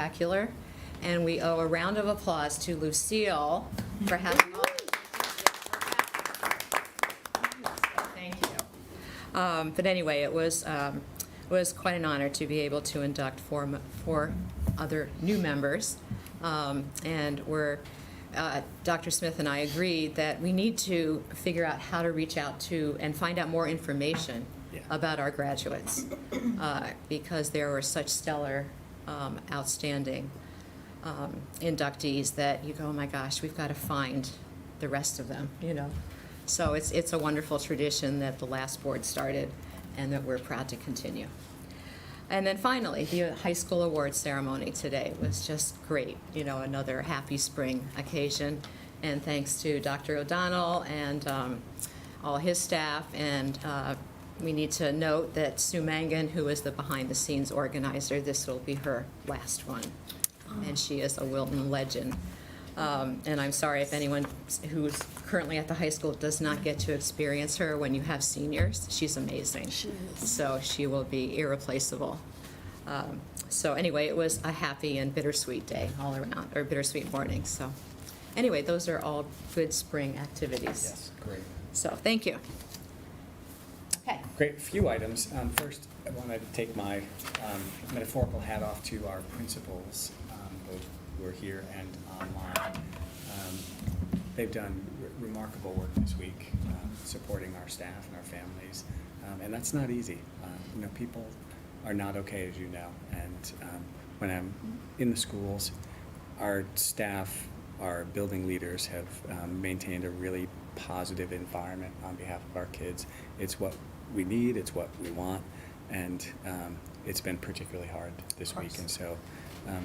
spectacular, and we owe a round of applause to Lucille for having all of these. Thank you. But anyway, it was quite an honor to be able to induct four other new members, and Dr. Smith and I agreed that we need to figure out how to reach out to and find out more information about our graduates, because there were such stellar, outstanding inductees that you go, oh my gosh, we've got to find the rest of them, you know. So it's a wonderful tradition that the last board started and that we're proud to continue. And then finally, the high school awards ceremony today was just great. You know, another happy spring occasion. And thanks to Dr. O'Donnell and all his staff. And we need to note that Sue Mangan, who is the behind-the-scenes organizer, this will be her last one. And she is a Wilton legend. And I'm sorry if anyone who's currently at the high school does not get to experience her when you have seniors. She's amazing. She is. So she will be irreplaceable. So anyway, it was a happy and bittersweet day all around, or bittersweet morning. So anyway, those are all good spring activities. Yes, great. So thank you. Okay. Great, few items. First, I want to take my metaphorical hat off to our principals, both who are here and online. They've done remarkable work this week, supporting our staff and our families, and that's not easy. You know, people are not okay, as you know, and when I'm in the schools, our staff, our building leaders have maintained a really positive environment on behalf of our kids. It's what we need, it's what we want, and it's been particularly hard this week, and so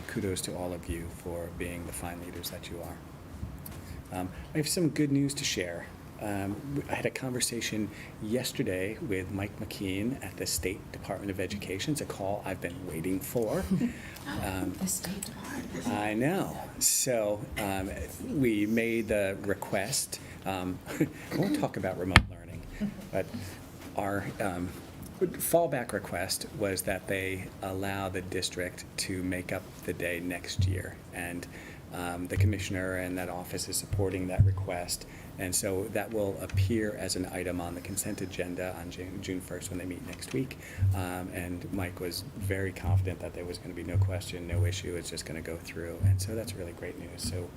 kudos to all of you for being the fine leaders that you are. I have some good news to share. I had a conversation yesterday with Mike McKean at the State Department of Education. It's a call I've been waiting for. The State Department. I know. So we made the request. I won't talk about remote learning, but our fallback request was that they allow the district to make up the day next year. And the commissioner and that office is supporting that request. And so that will appear as an item on the consent agenda on June 1st when they meet next week. And Mike was very confident that there was going to be no question, no issue. It's just going to go through. And so that's really great news. So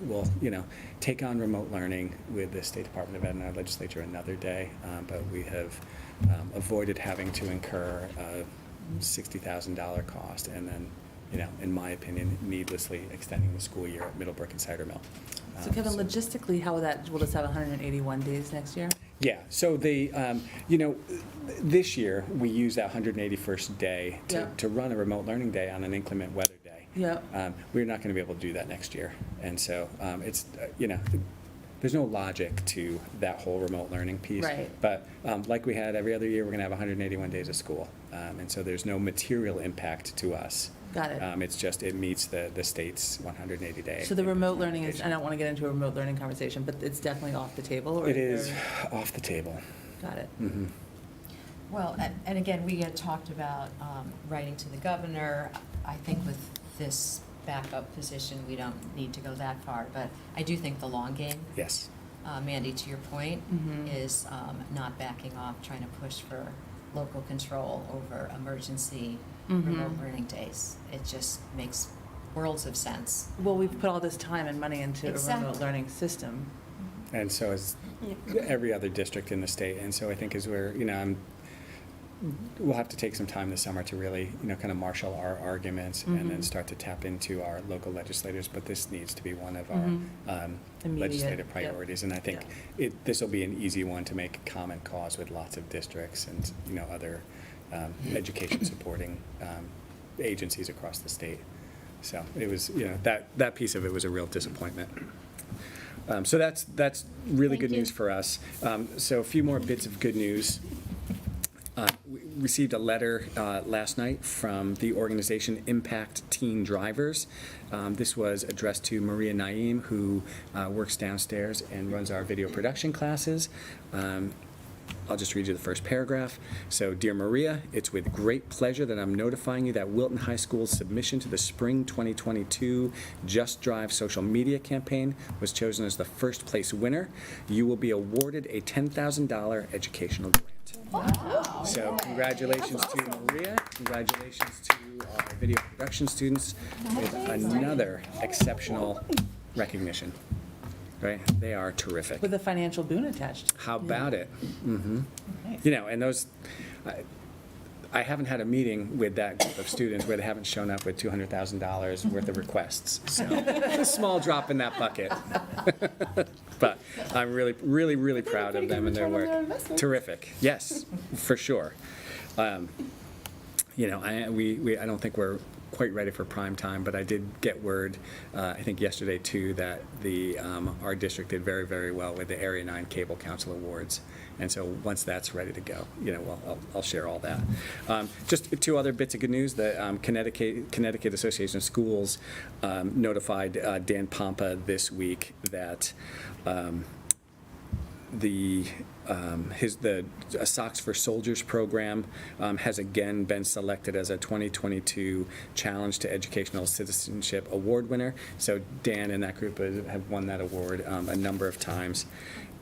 we'll, take on remote learning with the State Department of Ed and our legislature another day. But we have avoided having to incur a $60,000 cost and then, in my opinion, needlessly extending the school year at Middlebrook and Cider Mill. So Kevin, logistically, how will this have 181 days next year? Yeah, so this year we use that 181st day to run a remote learning day on an inclement weather day. Yeah. We're not going to be able to do that next year. And so it's, there's no logic to that whole remote learning piece. Right. But like we had every other year, we're going to have 181 days of school. And so there's no material impact to us. Got it. It's just, it meets the state's 180-day. So the remote learning is, I don't want to get into a remote learning conversation, but it's definitely off the table? Or it is off the table. Got it. Mm-hmm. Well, and again, we had talked about writing to the governor. I think with this backup position, we don't need to go that far, but I do think the long game. Yes. Mandy, to your point, Mm-hmm. is not backing off, trying to push for local control over emergency remote learning days. It just makes worlds of sense. Well, we've put all this time and money into a remote learning system. And so is every other district in the state. And so I think as we're, we'll have to take some time this summer to really, kind of marshal our arguments and then start to tap into our local legislators. But this needs to be one of our legislative priorities. And I think this will be an easy one to make common cause with lots of districts and, other education supporting agencies across the state. So it was, that piece of it was a real disappointment. So that's really good news for us. So a few more bits of good news. We received a letter last night from the organization Impact Teen Drivers. This was addressed to Maria Naeem, who works downstairs and runs our video production classes. I'll just read you the first paragraph. So, Dear Maria, it's with great pleasure that I'm notifying you that Wilton High School's submission to the Spring 2022 Just Drive social media campaign was chosen as the first place winner. You will be awarded a $10,000 educational grant. Wow. So congratulations to Maria, congratulations to our video production students with another exceptional recognition. Right? They are terrific. With a financial boon attached. How about it? Mm-hmm. Nice. You know, and those, I haven't had a meeting with that group of students where they haven't shown up with $200,000 worth of requests. So a small drop in that bucket. But I'm really, really, really proud of them and their work. Terrific. Yes, for sure. You know, I don't think we're quite ready for prime time, but I did get word, I think yesterday too, that our district did very, very well with the Area 9 Cable Council Awards. And so once that's ready to go, you know, I'll share all that. Just two other bits of good news. The Connecticut Association of Schools notified Dan Pompa this week that the Socks for Soldiers program has again been selected as a 2022 Challenge to Educational Citizenship Award winner. So Dan and that group have won that award a number of times.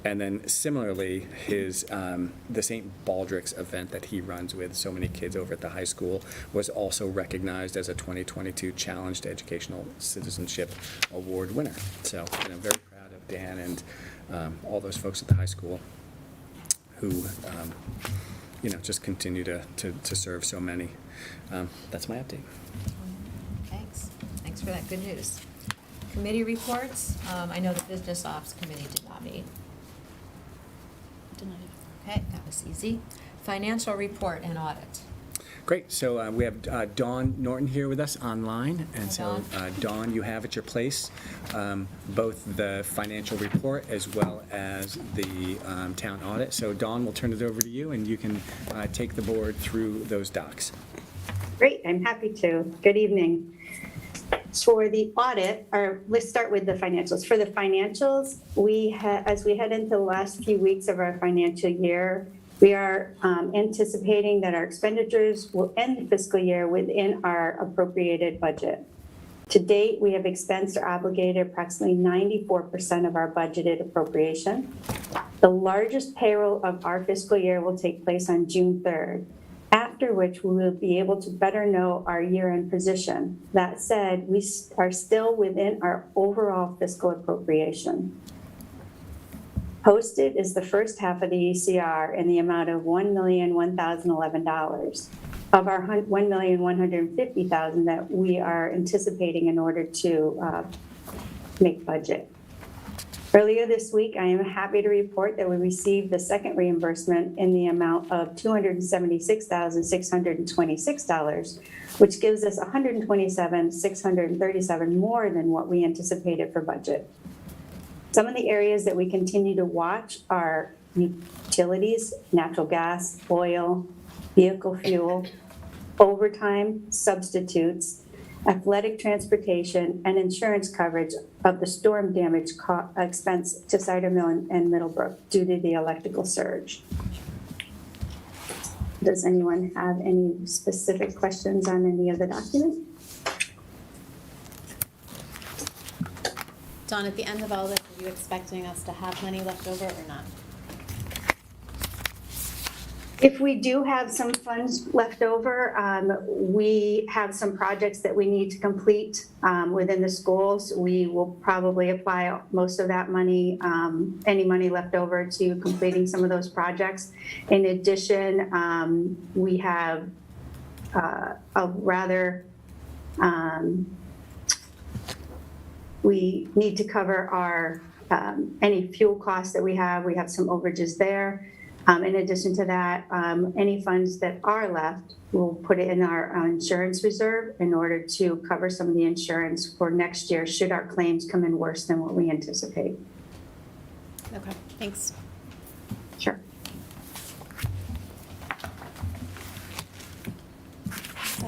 And then similarly, the St. Baldrick's event that he runs with so many kids over at the high school was also recognized as a 2022 Challenge to Educational Citizenship Award winner. So, you know, very proud of Dan and all those folks at the high school who, you know, just continue to serve so many. That's my update. Thanks. Thanks for that good news. Committee reports. I know the Business Ops Committee did not meet. Okay, that was easy. Financial report and audit. Great. So we have Dawn Norton here with us online. And Hi, so, Dawn. Dawn, you have at your place both the financial report as well as the town audit. So, Dawn, we'll turn it over to you, and you can take the board through those docs. Great, I'm happy to. Good evening. For the audit, or let's start with the financials. For the financials, as we head into the last few weeks of our financial year, we are anticipating that our expenditures will end the fiscal year within our appropriated budget. To date, we have expensed or obligated approximately 94% of our budgeted appropriation. The largest payroll of our fiscal year will take place on June 3rd, after which we will be able to better know our year-end position. That said, we are still within our overall fiscal appropriation. Posted is the first half of the ECR in the amount of $1,001,011 of our $1,150,000 that we are anticipating in order to make budget. Earlier this week, I am happy to report that we received the second reimbursement in the amount of $276,626, which gives us $127,637 more than what we anticipated for budget. Some of the areas that we continue to watch are utilities, natural gas, oil, vehicle fuel, overtime, substitutes, athletic transportation, and insurance coverage of the storm damage expense to Cider Mill and Middlebrook due to the electrical surge. Does anyone have any specific questions on any of the documents? Dawn, at the end of all this, are you expecting us to have money left over or not? If we do have some funds left over, we have some projects that we need to complete within the schools. We will probably apply most of that money, any money left over, to completing some of those projects. In addition, we have we need to cover our any fuel costs that we have. We have some overages there. In addition to that, any funds that are left, we'll put it in our insurance reserve in order to cover some of the insurance for next year should our claims come in worse than what we anticipate. Okay, thanks. Sure.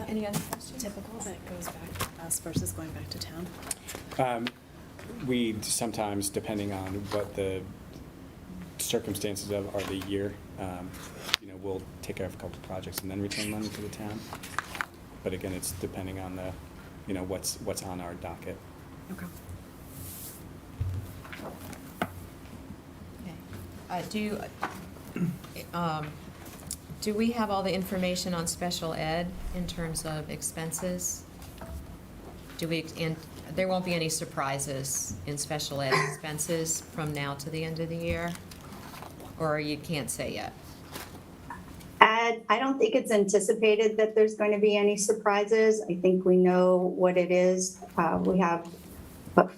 Any other questions? Typical that goes back to us versus going back to town? We sometimes, depending on what the circumstances are the year, we'll take care of a couple of projects and then return money to the town. But again, it's depending on the, what's on our docket. Okay. Do we have all the information on special ed in terms of expenses? And there won't be any surprises in special ed expenses from now to the end of the year? Or you can't say yet? I don't think it's anticipated that there's going to be any surprises. I think we know what it is. We have, what,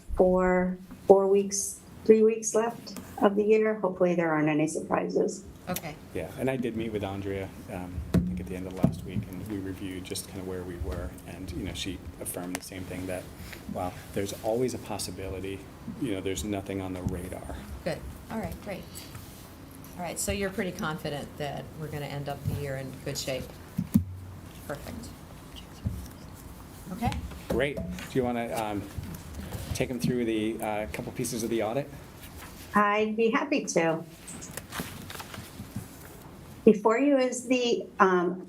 3 weeks left of the year. Hopefully there aren't any surprises. Okay. Yeah, and I did meet with Andrea, I think at the end of last week, and we reviewed just kind of where we were, and, she affirmed the same thing, that while there's always a possibility, there's nothing on the radar. Good. All right, great. All right, so you're pretty confident that we're going to end up the year in good shape? Perfect. Okay. Great. Do you want to take them through the couple pieces of the audit? I'd be happy to. Before you is the annual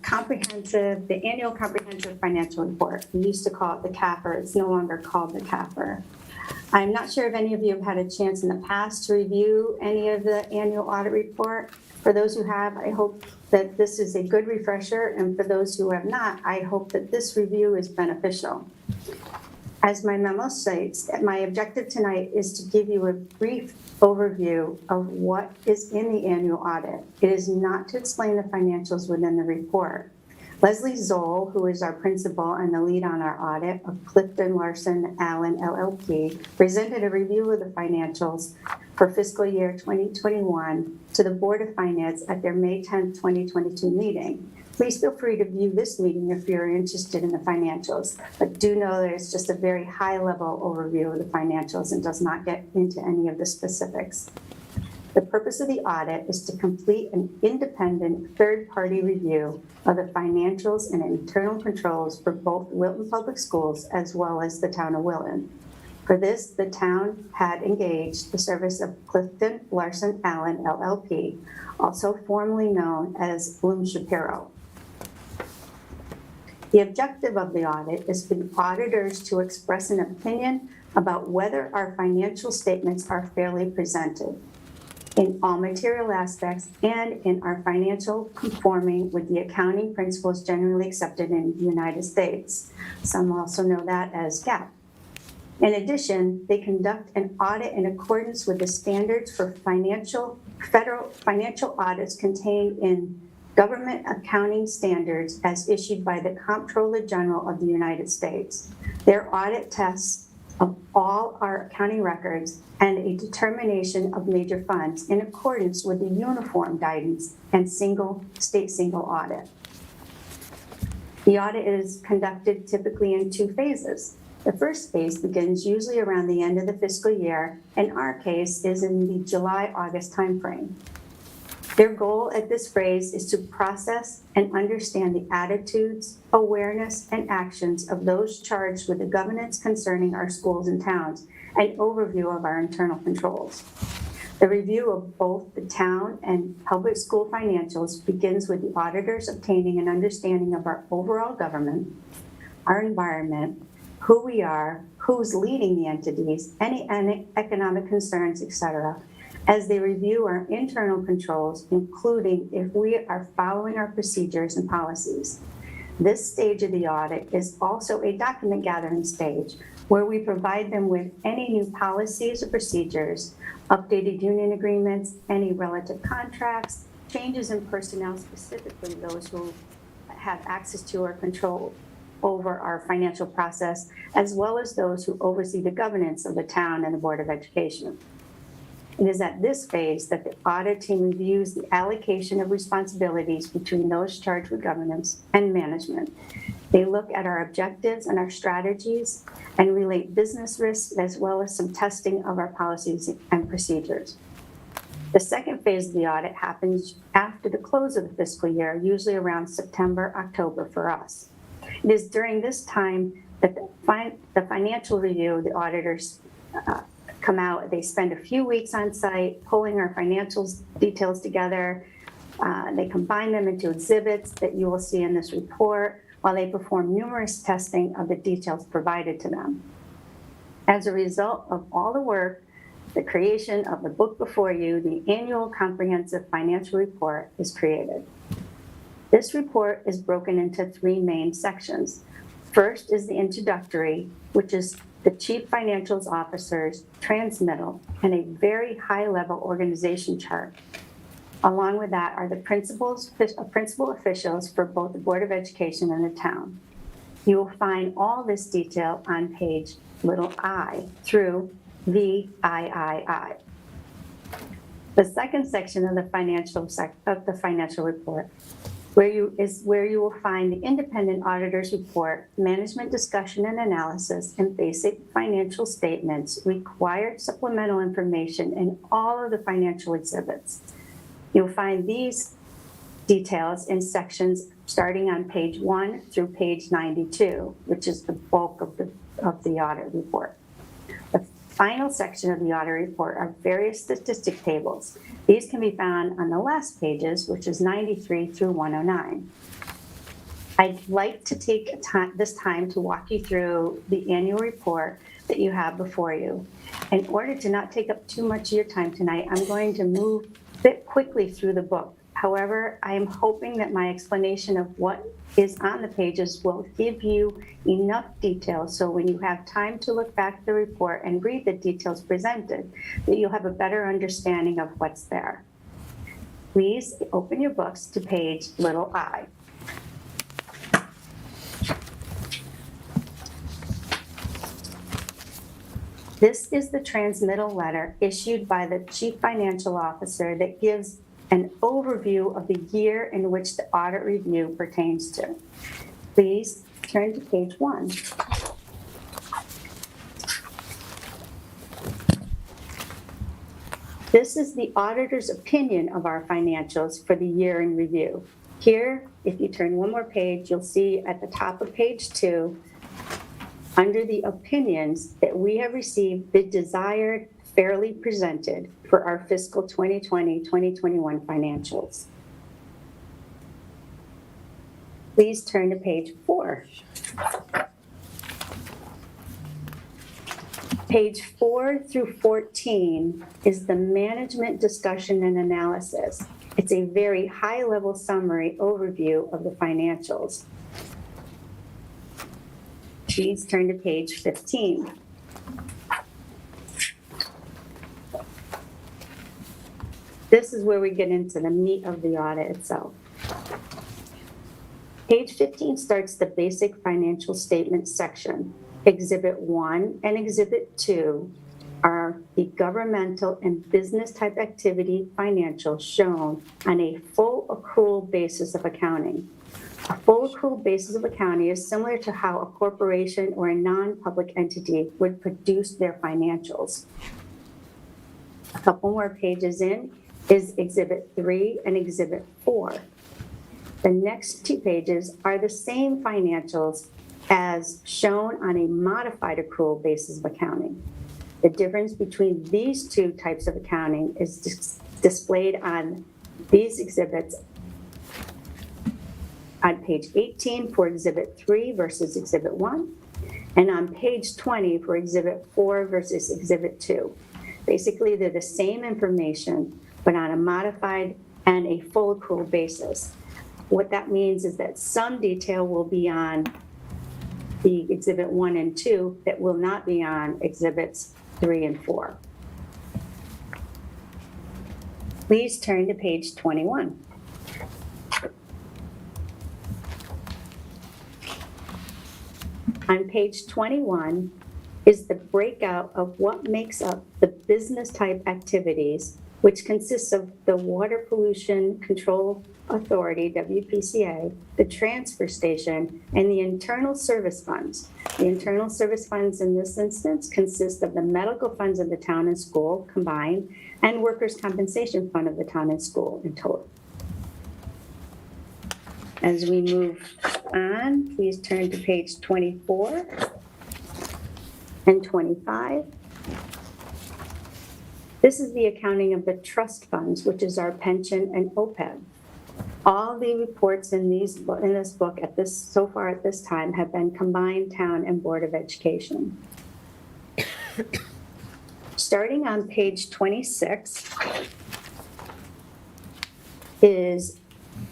comprehensive financial report. We used to call it the CAFR. It's no longer called the CAFR. I'm not sure if any of you have had a chance in the past to review any of the annual audit report. For those who have, I hope that this is a good refresher, and for those who have not, I hope that this review is beneficial. As my memo states, my objective tonight is to give you a brief overview of what is in the annual audit. It is not to explain the financials within the report. Leslie Zoll, who is our principal and the lead on our audit of Clifton Larson Allen LLP, presented a review of the financials for fiscal year 2021 to the Board of Finance at their May 10, 2022 meeting. Please feel free to view this meeting if you're interested in the financials, but do know that it's just a very high-level overview of the financials and does not get into any of the specifics. The purpose of the audit is to complete an independent third-party review of the financials and internal controls for both Wilton Public Schools as well as the town of Wilton. For this, the town had engaged the service of Clifton Larson Allen LLP, also formerly known as Bloom Shapiro. The objective of the audit is for the auditors to express an opinion about whether our financial statements are fairly presented in all material aspects and in our financial conforming with the accounting principles generally accepted in the United States. Some also know that as GAAP. In addition, they conduct an audit in accordance with the standards for federal financial audits contained in government accounting standards as issued by the Comptroller General of the United States. Their audit tests of all our accounting records and a determination of major funds in accordance with the uniform guidance and single audit. The audit is conducted typically in 2 phases. The first phase begins usually around the end of the fiscal year. In our case, is in the July-August timeframe. Their goal at this phase is to process and understand the attitudes, awareness, and actions of those charged with the governance concerning our schools and towns, an overview of our internal controls. The review of both the town and public school financials begins with the auditors obtaining an understanding of our overall government, our environment, who we are, who's leading the entities, any economic concerns, etc., as they review our internal controls, including if we are following our procedures and policies. This stage of the audit is also a document gathering stage where we provide them with any new policies or procedures, updated union agreements, any relative contracts, changes in personnel, specifically those who have access to or control over our financial process, as well as those who oversee the governance of the town and the Board of Education. It is at this phase that the audit team reviews the allocation of responsibilities between those charged with governance and management. They look at our objectives and our strategies and relate business risks as well as some testing of our policies and procedures. The second phase of the audit happens after the close of the fiscal year, usually around September, October for us. It is during this time that the financial review, the auditors come out. They spend a few weeks on site pulling our financials details together, They combine them into exhibits that you will see in this report while they perform numerous testing of the details provided to them. As a result of all the work, the creation of the book before you, the Annual Comprehensive Financial Report, is created. This report is broken into 3 main sections. First is the introductory, which is the Chief Financial Officer's transmittal and a very high-level organization chart. Along with that are the principal officials for both the Board of Education and the town. You will find all this detail on page I through VIII. The second section of the financial report where you will find the independent auditor's report, management discussion and analysis, and basic financial statements, required supplemental information, and all of the financial exhibits. You'll find these details in sections starting on page 1 through page 92, which is the bulk of the audit report. The final section of the audit report are various statistic tables. These can be found on the last pages, which is 93 through 109. I'd like to take this time to walk you through the annual report that you have before you. In order to not take up too much of your time tonight, I'm going to move a bit quickly through the book. However, I am hoping that my explanation of what is on the pages will give you enough detail so when you have time to look back at the report and read the details presented, that you'll have a better understanding of what's there. Please open your books to page I. This is the transmittal letter issued by the Chief Financial Officer that gives an overview of the year in which the audit review pertains to. Please turn to page 1. This is the auditor's opinion of our financials for the year in review. Here, if you turn one more page, you'll see at the top of page 2, under the opinions, that we have received the desired fairly presented for our fiscal 2020-2021 financials. Please turn to page 4. Page 4 through 14 is the management discussion and analysis. It's a very high-level summary overview of the financials. Please turn to page 15. This is where we get into the meat of the audit itself. Page 15 starts the basic financial statement section. Exhibit 1 and Exhibit 2 are the governmental and business type activity financials shown on a full accrual basis of accounting. A full accrual basis of accounting is similar to how a corporation or a non-public entity would produce their financials. A couple more pages in is Exhibit 3 and Exhibit 4. The next 2 pages are the same financials as shown on a modified accrual basis of accounting. The difference between these 2 types of accounting is displayed on these exhibits on page 18 for Exhibit 3 versus Exhibit 1, and on page 20 for Exhibit 4 versus Exhibit 2. Basically, they're the same information, but on a modified and a full accrual basis. What that means is that some detail will be on the Exhibit 1 and 2 that will not be on Exhibits 3 and 4. Please turn to page 21. On page 21 is the breakout of what makes up the business type activities, which consists of the Water Pollution Control Authority, WPCA, the transfer station, and the internal service funds. The internal service funds in this instance consist of the medical funds of the town and school combined and workers' compensation fund of the town and school in total. As we move on, please turn to page 24 and 25. This is the accounting of the trust funds, which is our pension and OPEB. All the reports in this book so far at this time have been combined town and Board of Education. Starting on page 26 is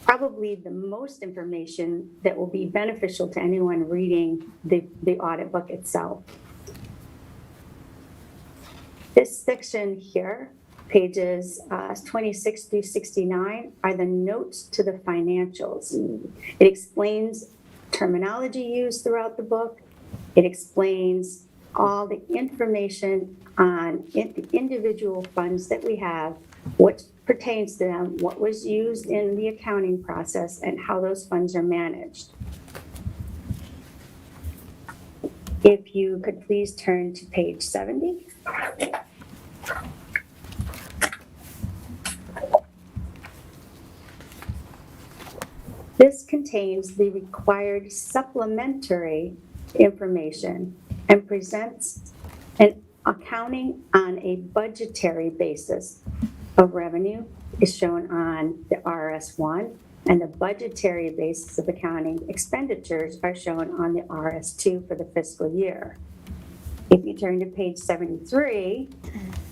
probably the most information that will be beneficial to anyone reading the audit book itself. This section here, pages 26 through 69, are the notes to the financials. It explains terminology used throughout the book. It explains all the information on the individual funds that we have, what pertains to them, what was used in the accounting process, and how those funds are managed. If you could please turn to page 70. This contains the required supplementary information and presents an accounting on a budgetary basis of revenue is shown on the RS1, and the budgetary basis of accounting expenditures are shown on the RS2 for the fiscal year. If you turn to page 73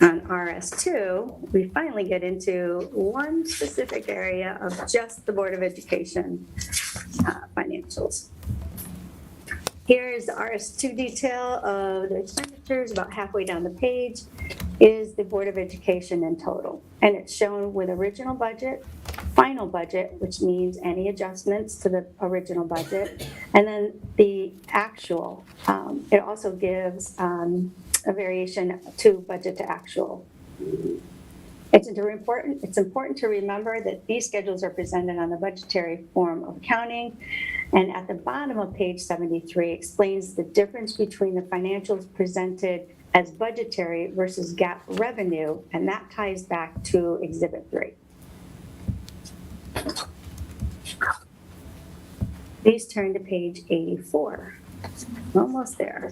on RS2, we finally get into one specific area of just the Board of Education financials. Here is the RS2 detail of the expenditures. About halfway down the page is the Board of Education in total. And it's shown with original budget, final budget, which means any adjustments to the original budget, and then the actual. It also gives a variation to budget to actual. It's important to remember that these schedules are presented on the budgetary form of accounting, and at the bottom of page 73 explains the difference between the financials presented as budgetary versus GAAP revenue, and that ties back to Exhibit 3. Please turn to page 84. Almost there.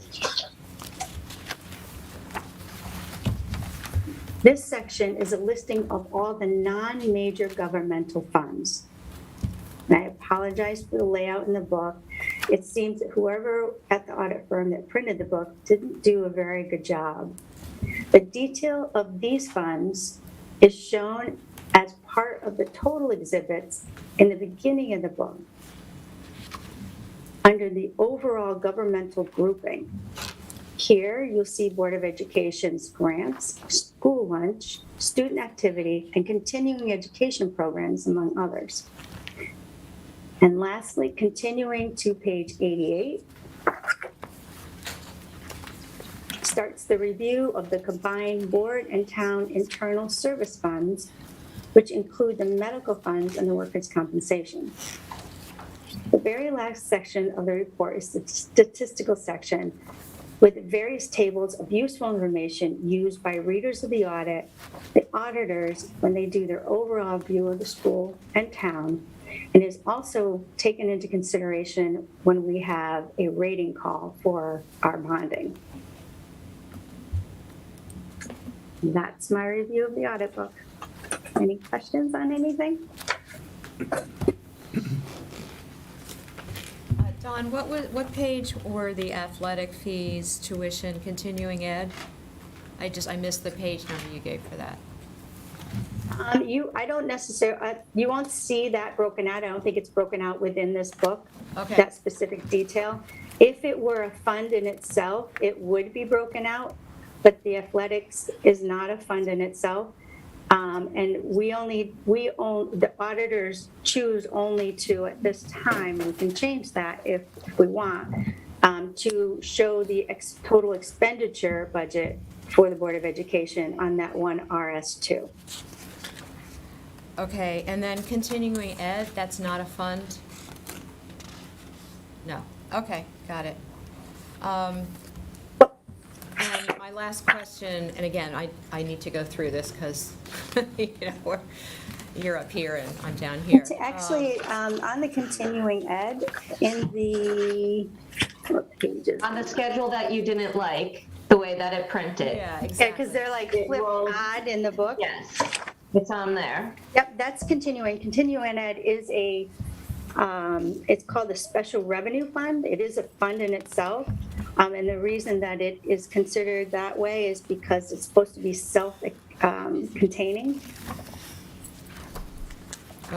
This section is a listing of all the non-major governmental funds. And I apologize for the layout in the book. It seems that whoever at the audit firm that printed the book didn't do a very good job. The detail of these funds is shown as part of the total exhibits in the beginning of the book under the overall governmental grouping. Here, you'll see Board of Education's grants, school lunch, student activity, and continuing education programs, among others. And lastly, continuing to page 88, starts the review of the combined board and town internal service funds, which include the medical funds and the workers' compensation. The very last section of the report is the statistical section, with various tables of useful information used by readers of the audit, the auditors, when they do their overall view of the school and town, and is also taken into consideration when we have a rating call for our bonding. That's my review of the audit book. Any questions on anything? Dawn, what page were the athletic fees, tuition, continuing ed? I missed the page number you gave for that. I don't necessarily, you won't see that broken out. I don't think it's broken out within this book, Okay. that specific detail. If it were a fund in itself, it would be broken out, but the athletics is not a fund in itself. And the auditors choose only to, at this time, we can change that if we want, to show the total expenditure budget for the Board of Education on that one RS2. Okay, and then continuing ed, that's not a fund? No. Okay, got it. And my last question, and again, I need to go through this because, you're up here and I'm down here. It's actually, on the continuing ed, in the, what pages? On the schedule that you didn't like, the way that it printed. Yeah, Yeah, exactly. because they're like It flip will- odd in the book. Yes. It's on there. Yep, that's continuing. Continuing ed is it's called the Special Revenue Fund. It is a fund in itself. And the reason that it is considered that way is because it's supposed to be self-containing.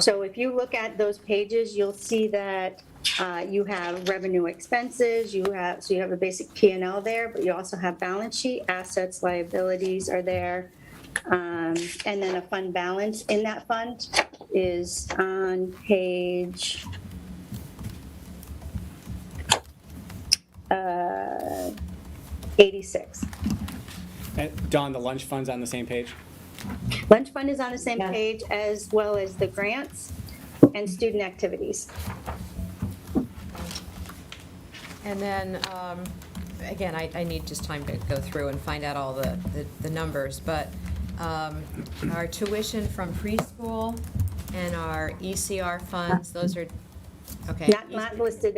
So if you look at those pages, you'll see that you have revenue expenses, you have a basic P&L there, but you also have balance sheet, assets, liabilities are there. And then a fund balance in that fund is on page 86. And Dawn, the lunch fund's on the same page? Lunch fund is on the same Yes. page, as well as the grants and student activities. And then, again, I need just time to go through and find out all the numbers, but our tuition from preschool and our ECR funds, those are, okay. Not listed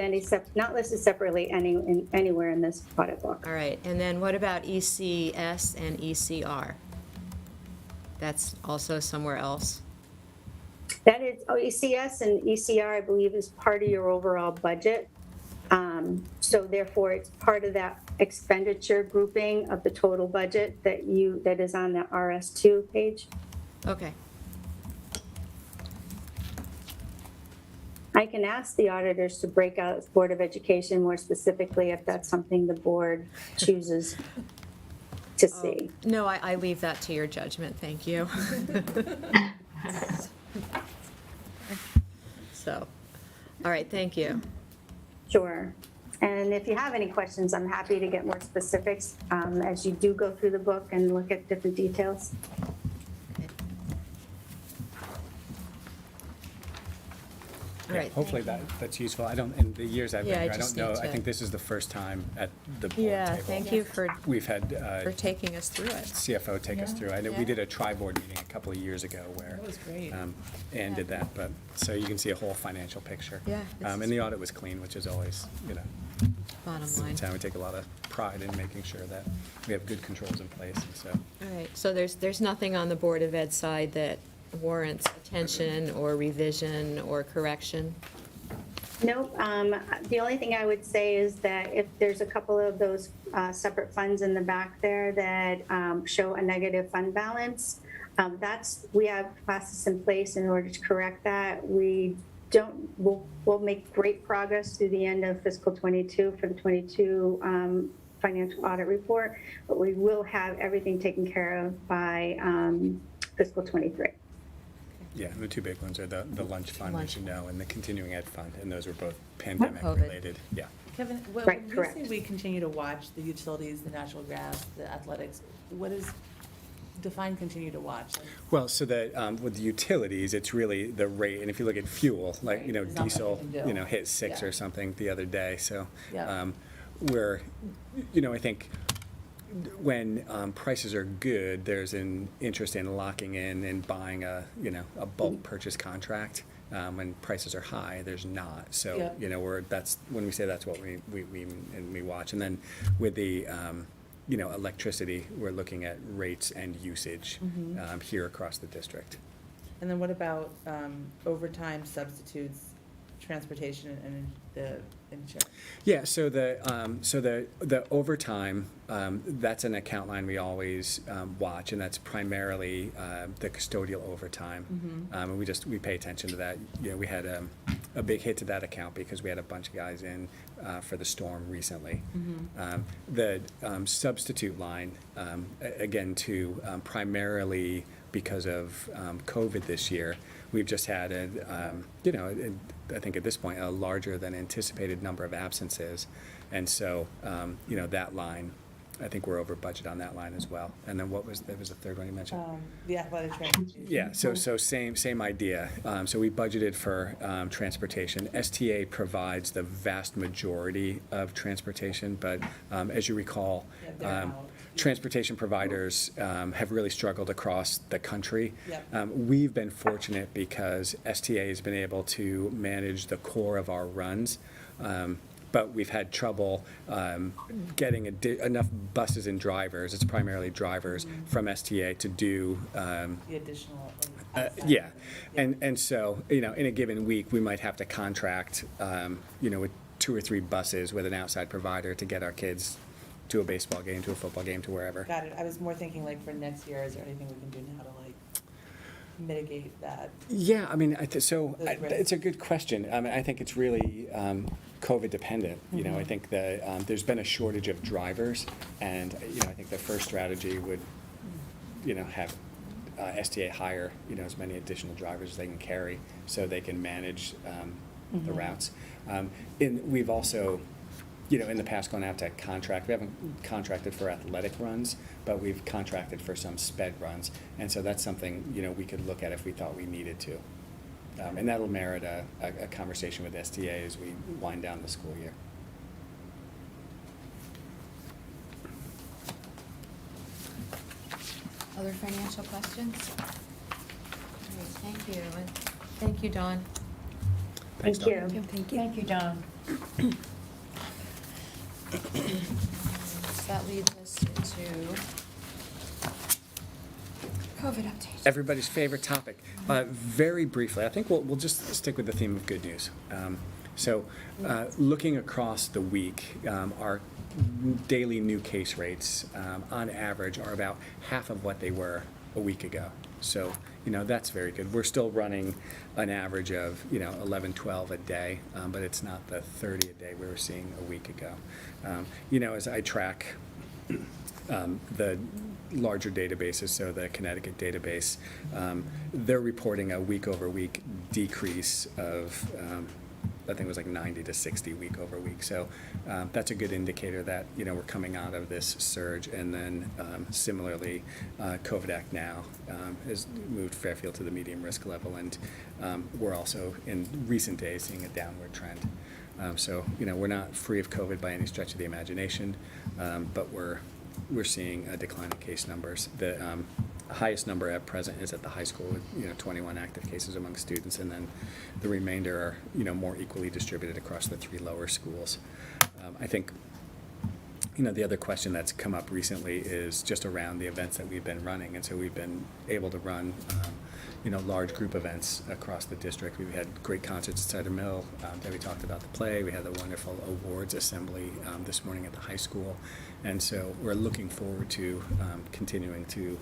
not listed separately anywhere in this audit book. All right, and then what about ECS and ECR? That's also somewhere else? That is, ECS and ECR, I believe, is part of your overall budget. So therefore, it's part of that expenditure grouping of the total budget that is on the RS2 page. Okay. I can ask the auditors to break out Board of Education more specifically if that's something the board chooses to see. No, I leave that to your judgment, thank you. So, all right, thank you. Sure. And if you have any questions, I'm happy to get more specifics as you do go through the book and look at different details. Okay. All Yeah, right. hopefully that's useful. In the years I've Yeah, been I here, I just don't know, need I to- think this is the first time at the board Yeah, table. thank you for We've had taking us through it. CFO take us Yeah. through. I know Yeah. we did a tri-board meeting a couple of years ago where That was great. Ann did that, but, so you can see a whole financial picture. Yeah, this And is- the audit was clean, which is always, Bottom line. anytime we take a lot of pride in making sure that we have good controls in place, and so. All right, so there's nothing on the Board of Ed side that warrants attention or revision or correction? Nope. The only thing I would say is that if there's a couple of those separate funds in the back there that show a negative fund balance, we have process in place in order to correct that. We'll make great progress through the end of fiscal 22 for the 22 financial audit report, but we will have everything taken care of by fiscal 23. Yeah, the two big ones are the lunch fund, Lunch. as you know, and the continuing ed fund, and those were both pandemic COVID. related. Yeah. Kevin, Right, when you correct. say we continue to watch the utilities, the natural gas, the athletics, what is, define continue to watch? Well, so that with the utilities, it's really the rate, and if you look at fuel, like, Right, there's not much diesel, we can do. hit 6 Yeah. or something the other day, so. Yeah. Where, I think when prices are good, there's an interest in locking in and buying a bulk purchase contract. When prices are high, there's not. So, Yeah. that's, when we say that's what we watch. And then with the, electricity, we're looking at rates and usage here across the district. And then what about overtime substitutes, transportation, and the insurance? Yeah, so the overtime, that's an account line we always watch, and that's primarily the custodial overtime. And we pay attention to that. We had a big hit to that account because we had a bunch of guys in for the storm recently. The substitute line, again, too, primarily because of COVID this year, we've just had I think at this point, a larger than anticipated number of absences. And so, that line, I think we're over budget on that line as well. And then there was the third one you mentioned? The athletic transportation. Yeah, so same idea. So we budgeted for transportation. STA provides the vast majority of transportation, but as you recall, Yeah, they're out. transportation providers have really struggled across the country. Yep. We've been fortunate because STA has been able to manage the core of our runs. but we've had trouble getting enough buses and drivers, it's primarily drivers, from STA to do The additional. yeah, and so, in a given week, we might have to contract, with 2 or 3 buses with an outside provider to get our kids to a baseball game, to a football game, to wherever. Got it. I was more thinking like for next year, is there anything we can do now to like mitigate that? Yeah, I mean, Those risks. it's a good question. I mean, I think it's really COVID dependent. I think that there's been a shortage of drivers, and, I think the first strategy would, have STA hire, as many additional drivers as they can carry so they can manage the routes. We've also, in the past gone out to contract. We haven't contracted for athletic runs, but we've contracted for some sped runs. And so that's something, we could look at if we thought we needed to. And that'll merit a conversation with STA as we wind down the school year. Other financial questions? All right, thank you, and thank you, Dawn. Thanks, Thank Dawn. you. Thank you. Thank you, Dawn. So that leads us into COVID update. Everybody's favorite topic. Very briefly, I think we'll just stick with the theme of good news. Looking across the week, our daily new case rates, on average, are about half of what they were a week ago. So, that's very good. We're still running an average of, 11, 12 a day, but it's not the 30 a day we were seeing a week ago. As I track the larger databases, so the Connecticut database, they're reporting a week-over-week decrease of, I think it was like 90 to 60 week over week. So that's a good indicator that, we're coming out of this surge. And then similarly, COVID Act now has moved Fairfield to the medium risk level. And we're also in recent days seeing a downward trend. We're not free of COVID by any stretch of the imagination, but we're seeing a decline in case numbers. The highest number at present is at the high school with 21 active cases among students, and then the remainder are more equally distributed across the 3 lower schools. I think the other question that's come up recently is just around the events that we've been running, and so we've been able to run large group events across the district. We've had great concerts at Cider Mill. Debbie talked about the play. We had the wonderful awards assembly this morning at the high school, and so we're looking forward to continuing to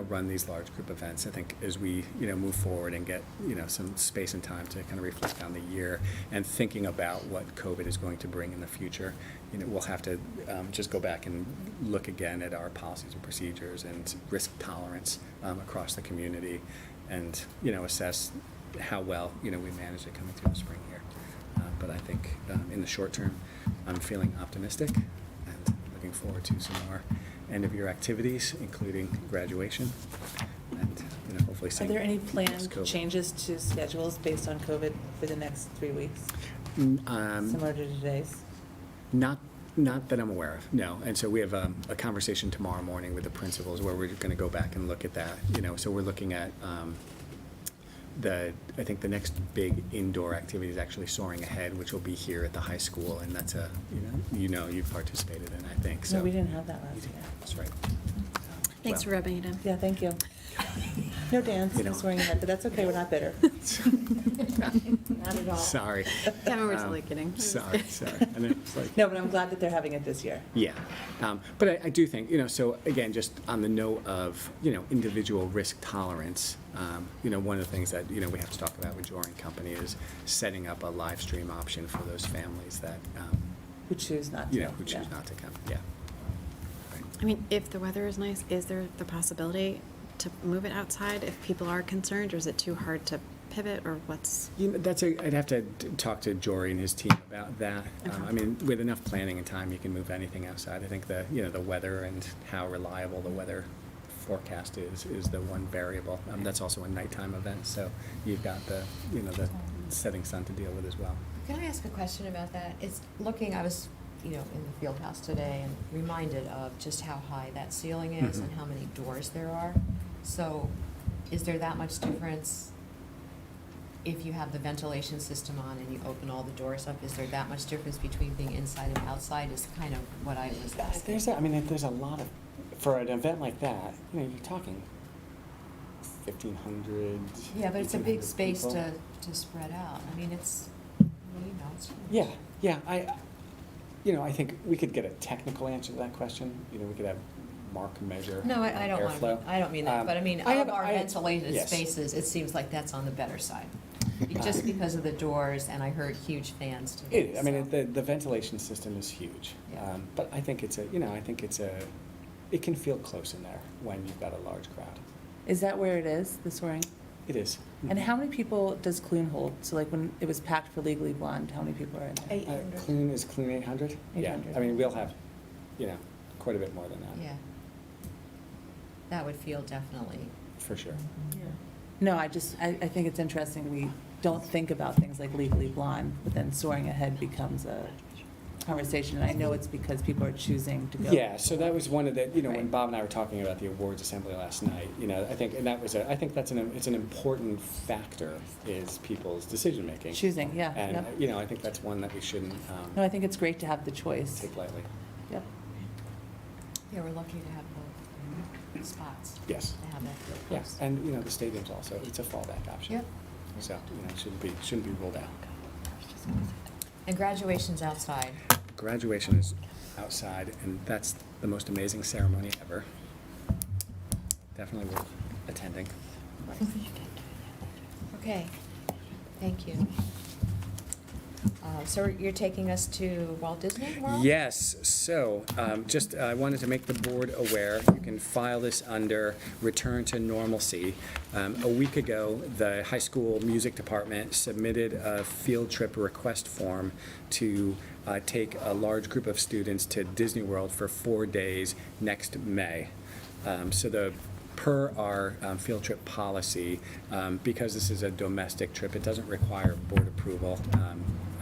run these large group events. I think as we, move forward and get, some space and time to kind of reflect on the year and thinking about what COVID is going to bring in the future, we'll have to just go back and look again at our policies and procedures and risk tolerance across the community and, assess how well, we manage it coming through the spring here. But I think in the short term, I'm feeling optimistic and looking forward to some more end-of-year activities, including graduation, and hopefully Are seeing there any less planned COVID. changes to schedules based on COVID for the next 3 weeks, similar to today's? Not that I'm aware of, no. And so we have a conversation tomorrow morning with the principals where we're going to go back and look at that. So we're looking at I think the next big indoor activity is actually Soaring Ahead, which will be here at the high school, and that's you've participated in, I think. So No, we didn't have that last You did. year. That's right. Thanks for rubbing it in. Yeah, thank you. No dance, no swearing ahead, but that's okay, we're not bitter. Not at all. Sorry. Kevin, we're totally kidding. Sorry. And it's like, No, but I'm glad that they're having it this year. yeah, but I do think, so again, just on the note of, individual risk tolerance, one of the things that, we have to talk about with Jory and Company is setting up a live stream option for those families that, Who choose not to. who choose yeah. not to come, yeah. Right. I mean, if the weather is nice, is there the possibility to move it outside if people are concerned, or is it too hard to pivot, or what's? I'd have to talk to Jory and his team about that. Okay. I mean, with enough planning and time, you can move anything outside. I think the weather and how reliable the weather forecast is the one variable. That's also a nighttime event, so you've got the setting sun to deal with as well. Can I ask a question about that? I was, in the field house today and reminded of just how high that ceiling is Mhm. and how many doors there are. So is there that much difference if you have the ventilation system on and you open all the doors up, is there that much difference between being inside and outside is kind of what I was asking. There's a lot of, for an event like that, you're talking 1,500. Yeah, but it's a big 1,800 space people. to spread out. I mean, it's, it's. Yeah, I think we could get a technical answer to that question. We could have Mark measure No, I don't want to, airflow. I don't mean that, but I mean, I have- of our I- ventilated yes. spaces, it seems like that's on the better side. Just because of the doors, and I heard huge fans today. The ventilation system is huge. Yeah. But I think it can feel close in there when you've got a large crowd. Is that where it is, the soaring? It is. And how many people does Clune hold? So like when it was packed for Legally Blonde, how many people are in there? 800. Clune 800? 800. Yeah, we'll have, quite a bit more than that. Yeah. That would feel definitely. For sure. No, I think it's interesting, we don't think about things like Legally Blonde, but then soaring ahead becomes a conversation, and I know it's because people are choosing to go. Yeah, so that was one of the, when Right. Bob and I were talking about the awards assembly last night, I think, and that was I think it's an important factor is people's decision-making. Choosing, yeah, And, yep. I think that's one that we shouldn't No, I think it's great to have the choice. take lightly. Yep. Yeah, we're lucky to have both spots. Yes. To have that feel Yes, close. and, the stadium's also, it's a fallback option. Yep. So, it shouldn't be ruled out. And graduation's outside. Graduation is outside, and that's the most amazing ceremony ever. Definitely worth attending. Okay, thank you. So you're taking us to Walt Disney World? Yes, so I wanted to make the board aware, you can file this under return to normalcy. A week ago, the high school music department submitted a field trip request form to take a large group of students to Disney World for 4 days next May. Per our field trip policy, because this is a domestic trip, it doesn't require board approval.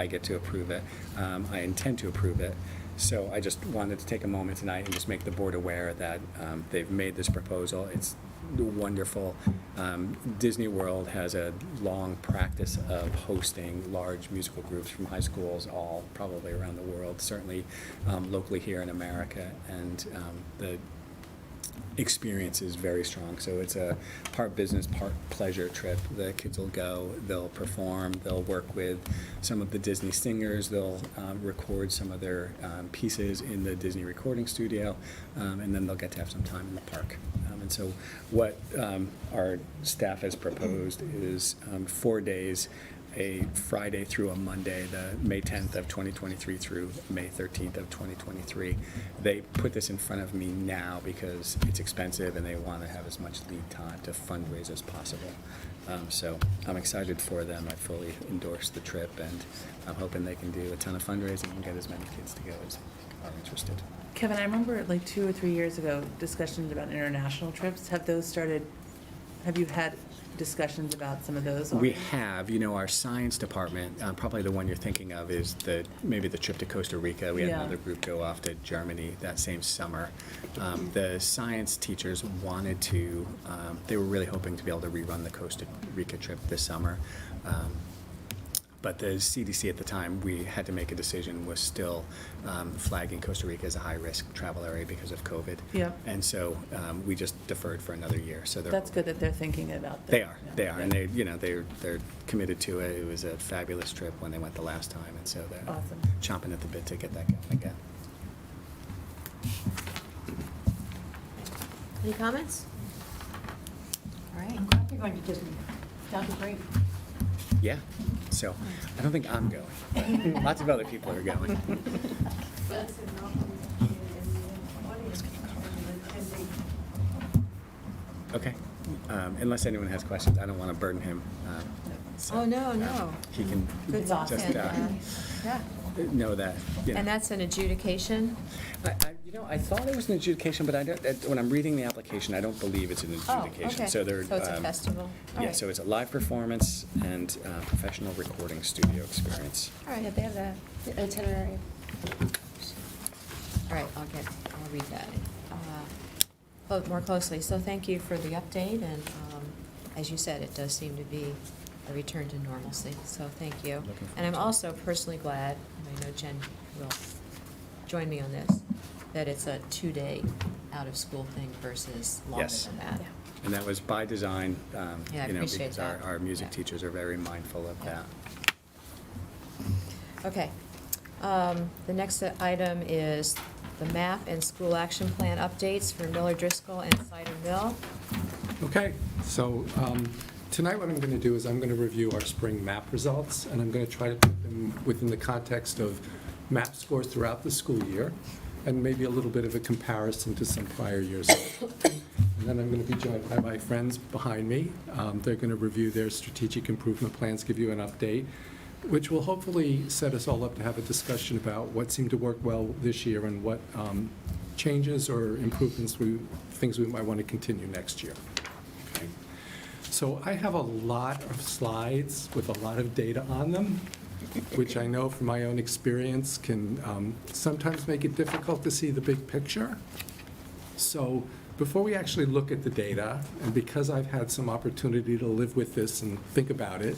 I get to approve it. I intend to approve it. So I just wanted to take a moment tonight and just make the board aware that they've made this proposal. It's wonderful. Disney World has a long practice of hosting large musical groups from high schools all probably around the world, certainly locally here in America. And the experience is very strong. So it's a part business, part pleasure trip. The kids will go, they'll perform, they'll work with some of the Disney singers, they'll record some of their pieces in the Disney recording studio, and then they'll get to have some time in the park. And so what our staff has proposed is 4 days, a Friday through a Monday, the May 10th of 2023 through May 13th of 2023. They put this in front of me now because it's expensive and they want to have as much lead time to fundraise as possible. So I'm excited for them. I fully endorse the trip, and I'm hoping they can do a ton of fundraising and get as many kids to go as are interested. Kevin, I remember like 2 or 3 years ago, discussions about international trips. Have you had discussions about some of those? We have, our science department, probably the one you're thinking of is maybe the trip to Costa Rica. We had Yeah. another group go off to Germany that same summer. The science teachers wanted to, they were really hoping to be able to rerun the Costa Rica trip this summer. But the CDC at the time, we had to make a decision, was still flagging Costa Rica as a high-risk travel area because of COVID. Yep. And so we just deferred for another year. So That's good that they're thinking about that. they are, and they're committed to it. It was a fabulous trip when they went the last time, and so they're Awesome. chomping at the bit to get that going again. Any comments? All right. I'm glad you're going to Disney. Sounds great. Yeah, so I don't think I'm going. Lots of other people are going. Okay, unless anyone has questions, I don't want to burden him. Oh, no. He can Good thought. just Yeah. know that. And that's an adjudication? I thought it was an adjudication, but when I'm reading the application, I don't believe it's an adjudication. Oh, okay. So it's a festival? All Yeah, right. so it's a live performance and professional recording studio experience. All right, they have that itinerary. All right, I'll read that more closely. So thank you for the update, and as you said, it does seem to be a return to normalcy, so thank you. Looking forward And I'm to it. also personally glad, and I know Jen will join me on this, that it's a 2-day out-of-school thing versus longer Yes. than that. Yeah. And that was by design, Yeah, I appreciate because that. our music Yeah. teachers are very mindful of Yeah. that. Okay. The next item is the MAP and school action plan updates for Miller Driscoll and Cider Mill. Okay, so tonight what I'm going to do is I'm going to review our spring MAP results, and I'm going to try to put them within the context of MAP scores throughout the school year, and maybe a little bit of a comparison to some prior years. And then I'm going to be joined by my friends behind me. They're going to review their strategic improvement plans, give you an update, which will hopefully set us all up to have a discussion about what seemed to work well this year and what changes or improvements, things we might want to continue next year. Okay. So I have a lot of slides with a lot of data on them, which I know from my own experience can sometimes make it difficult to see the big picture. So before we actually look at the data, and because I've had some opportunity to live with this and think about it,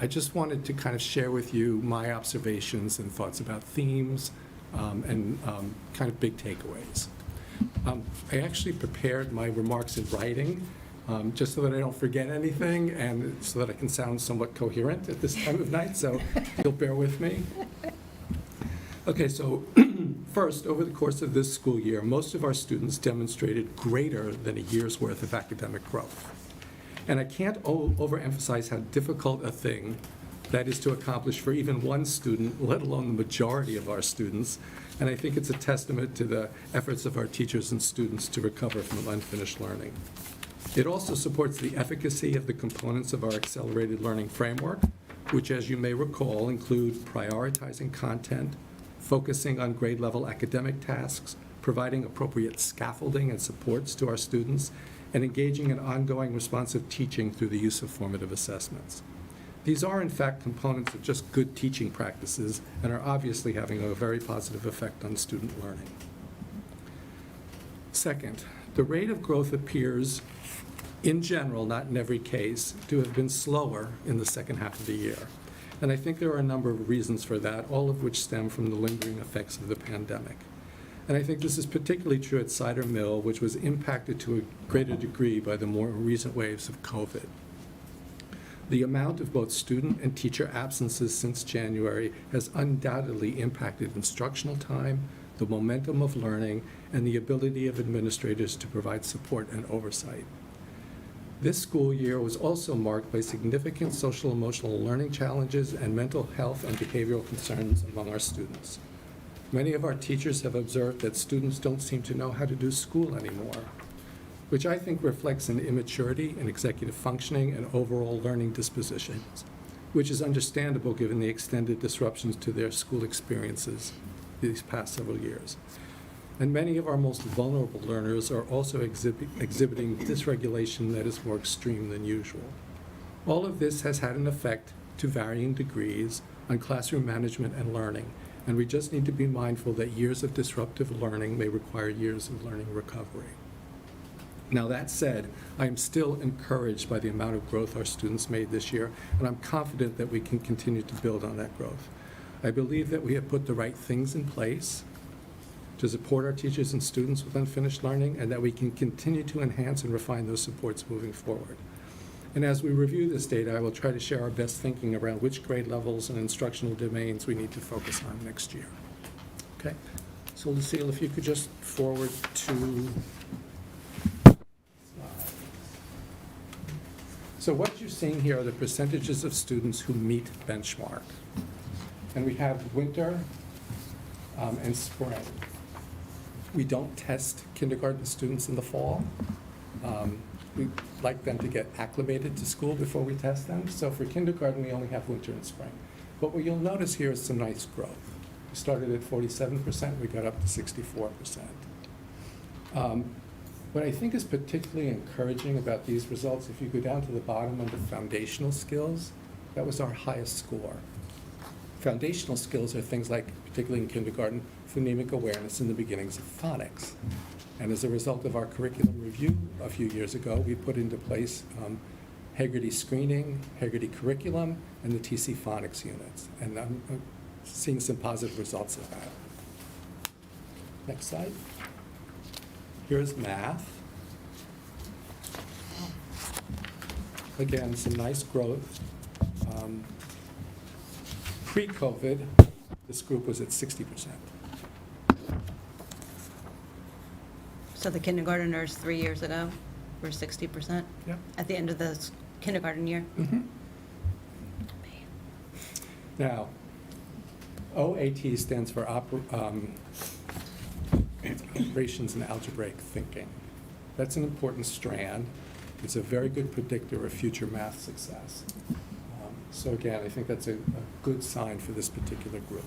I just wanted to kind of share with you my observations and thoughts about themes and kind of big takeaways. I actually prepared my remarks in writing just so that I don't forget anything and so that I can sound somewhat coherent at this time of night, so you'll bear with me. Okay, so first, over the course of this school year, most of our students demonstrated greater than a year's worth of academic growth. And I can't overemphasize how difficult a thing that is to accomplish for even one student, let alone the majority of our students. And I think it's a testament to the efforts of our teachers and students to recover from unfinished learning. It also supports the efficacy of the components of our accelerated learning framework, which, as you may recall, include prioritizing content, focusing on grade level academic tasks, providing appropriate scaffolding and supports to our students, and engaging in ongoing responsive teaching through the use of formative assessments. These are, in fact, components of just good teaching practices and are obviously having a very positive effect on student learning. Second, the rate of growth appears, in general, not in every case, to have been slower in the second half of the year. And I think there are a number of reasons for that, all of which stem from the lingering effects of the pandemic. And I think this is particularly true at Cider Mill, which was impacted to a greater degree by the more recent waves of COVID. The amount of both student and teacher absences since January has undoubtedly impacted instructional time, the momentum of learning, and the ability of administrators to provide support and oversight. This school year was also marked by significant social emotional learning challenges and mental health and behavioral concerns among our students. Many of our teachers have observed that students don't seem to know how to do school anymore, which I think reflects an immaturity in executive functioning and overall learning dispositions, which is understandable given the extended disruptions to their school experiences these past several years. And many of our most vulnerable learners are also exhibiting dysregulation that is more extreme than usual. All of this has had an effect, to varying degrees, on classroom management and learning, and we just need to be mindful that years of disruptive learning may require years of learning recovery. Now, that said, I am still encouraged by the amount of growth our students made this year, and I'm confident that we can continue to build on that growth. I believe that we have put the right things in place to support our teachers and students with unfinished learning, and that we can continue to enhance and refine those supports moving forward. And as we review this data, I will try to share our best thinking around which grade levels and instructional domains we need to focus on next year. Okay? So Lucille, if you could just forward to... So what you're seeing here are the percentages of students who meet benchmark. And we have winter and spring. We don't test kindergarten students in the fall. We like them to get acclimated to school before we test them. So for kindergarten, we only have winter and spring. But what you'll notice here is some nice growth. We started at 47%, we got up to 64%. What I think is particularly encouraging about these results, if you go down to the bottom under foundational skills, that was our highest score. Foundational skills are things like, particularly in kindergarten, phonemic awareness and the beginnings of phonics. And as a result of our curriculum review a few years ago, we put into place Hagerty screening, Hagerty curriculum, and the TC phonics units. And I'm seeing some positive results of that. Next slide. Here's math. Again, some nice growth. Pre-COVID, this group was at 60%. So the kindergartners 3 years ago were 60% Yep. at the end of the kindergarten year? Now, OAT stands for Operations and Algebraic Thinking. That's an important strand. It's a very good predictor of future math success. So again, I think that's a good sign for this particular group.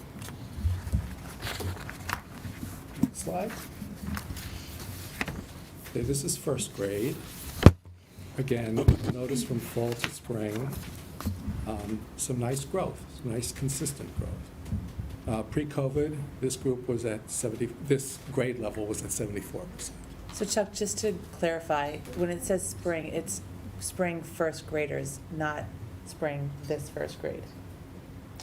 Next slide. Okay, this is first grade. Again, notice from fall to spring, some nice growth, some nice consistent growth. Pre-COVID, this group was at this grade level was at 74%. So Chuck, just to clarify, when it says spring, it's spring first graders, not spring this first grade.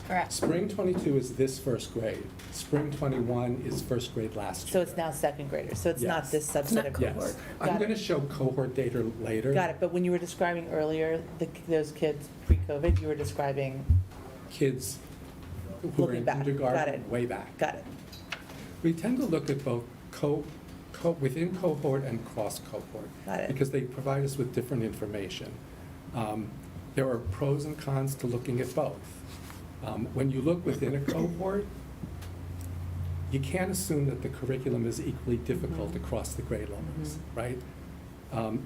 Correct. Spring 22 is this first grade. Spring 21 is first grade last So year. it's now second graders, so it's not Yes. this subset of cohort. Yes. Got I'm it. going to show cohort data later. Got it, but when you were describing earlier, those kids pre-COVID, you were describing, Kids who were Looking in back. Got kindergarten it. way back. got it, We tend to look at both within cohort and cross cohort. Got it. Because they provide us with different information. There are pros and cons to looking at both. When you look within a cohort, you can't assume that the curriculum is equally difficult across the grade levels, right?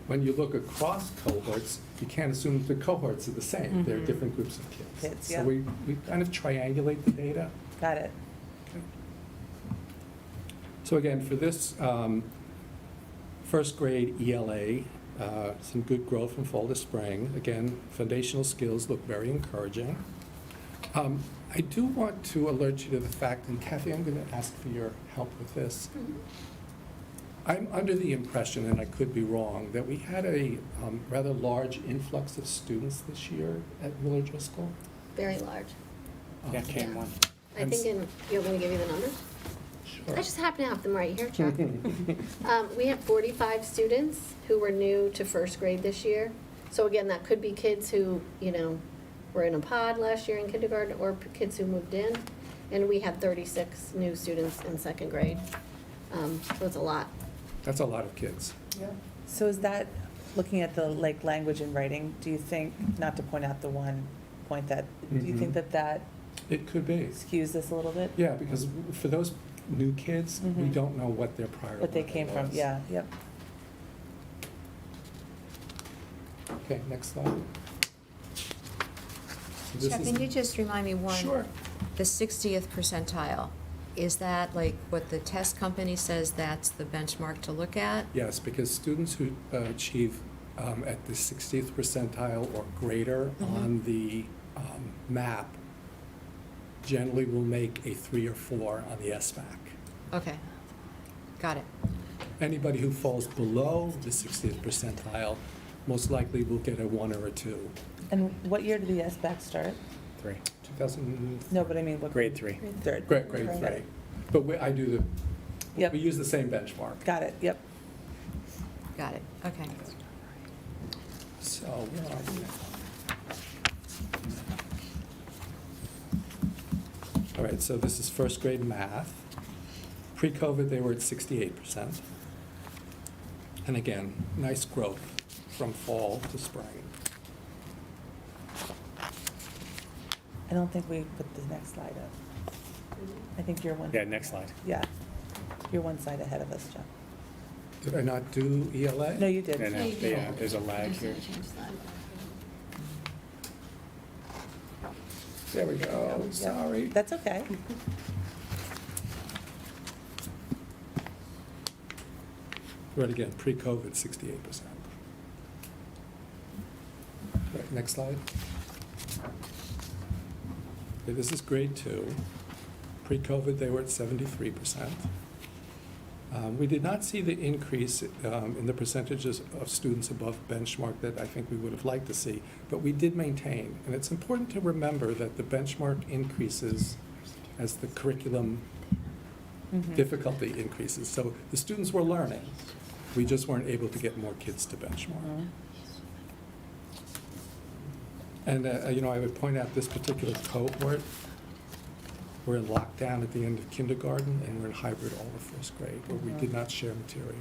When you look across cohorts, you can't assume that the cohorts are the same. They're different groups of kids. Kids, So yeah. we kind of triangulate the data. got it. So again, for this first grade ELA, some good growth from fall to spring. Again, foundational skills look very encouraging. I do want to alert you to the fact, and Kathy, I'm going to ask for your help with this. I'm under the impression, and I could be wrong, that we had a rather large influx of students this year at Miller Driscoll. Very large. Yeah, came one. I think you want me to give you the numbers? Sure. I just happen to have them right here, Chuck. We had 45 students who were new to first grade this year. So again, that could be kids who, were in a pod last year in kindergarten or kids who moved in. And we had 36 new students in second grade. So it's a lot. That's a lot of kids. So is that, looking at the language and writing, do you think, not to point out the one point that, do you think that It could be. skews this a little bit? Yeah, because for those new kids, we Mhm. don't know what their prior What they level came from, was. yeah, yep. Okay, next slide. So this Chuck, is- can you just remind me one? Sure. The 60th percentile, is that like what the test company says that's the benchmark to look at? Yes, because students who achieve at the 60th percentile or greater on the map generally will make a 3 or 4 on the SVAC. Okay, got it. Anybody who falls below the 60th percentile most likely will get a 1 or a 2. And what year did the SBAC start? 3. 2000, No, but I mean, what? Grade 3. Third. grade 3. But I do the, Yep. we use the same benchmark. Got it, yep. Got it, okay. So, where are we? All right, so this is first grade math. Pre-COVID, they were at 68%. And again, nice growth from fall to spring. I don't think we put the next slide up. I think you're one. Yeah, next slide. Yeah, you're one slide ahead of us, John. Did I not do ELA? No, you did. No, no, yeah, there's a lag here. There we go, Yep. sorry. That's okay. Right again, pre-COVID, 68%. Right, next slide. Okay, this is grade 2. Pre-COVID, they were at 73%. We did not see the increase in the percentages of students above benchmark that I think we would have liked to see, but we did maintain. And it's important to remember that the benchmark increases as the curriculum difficulty increases. So the students were learning. We just weren't able to get more kids to benchmark. And, I would point out this particular cohort, we're in lockdown at the end of kindergarten, and we're in hybrid all of first grade, where we did not share materials.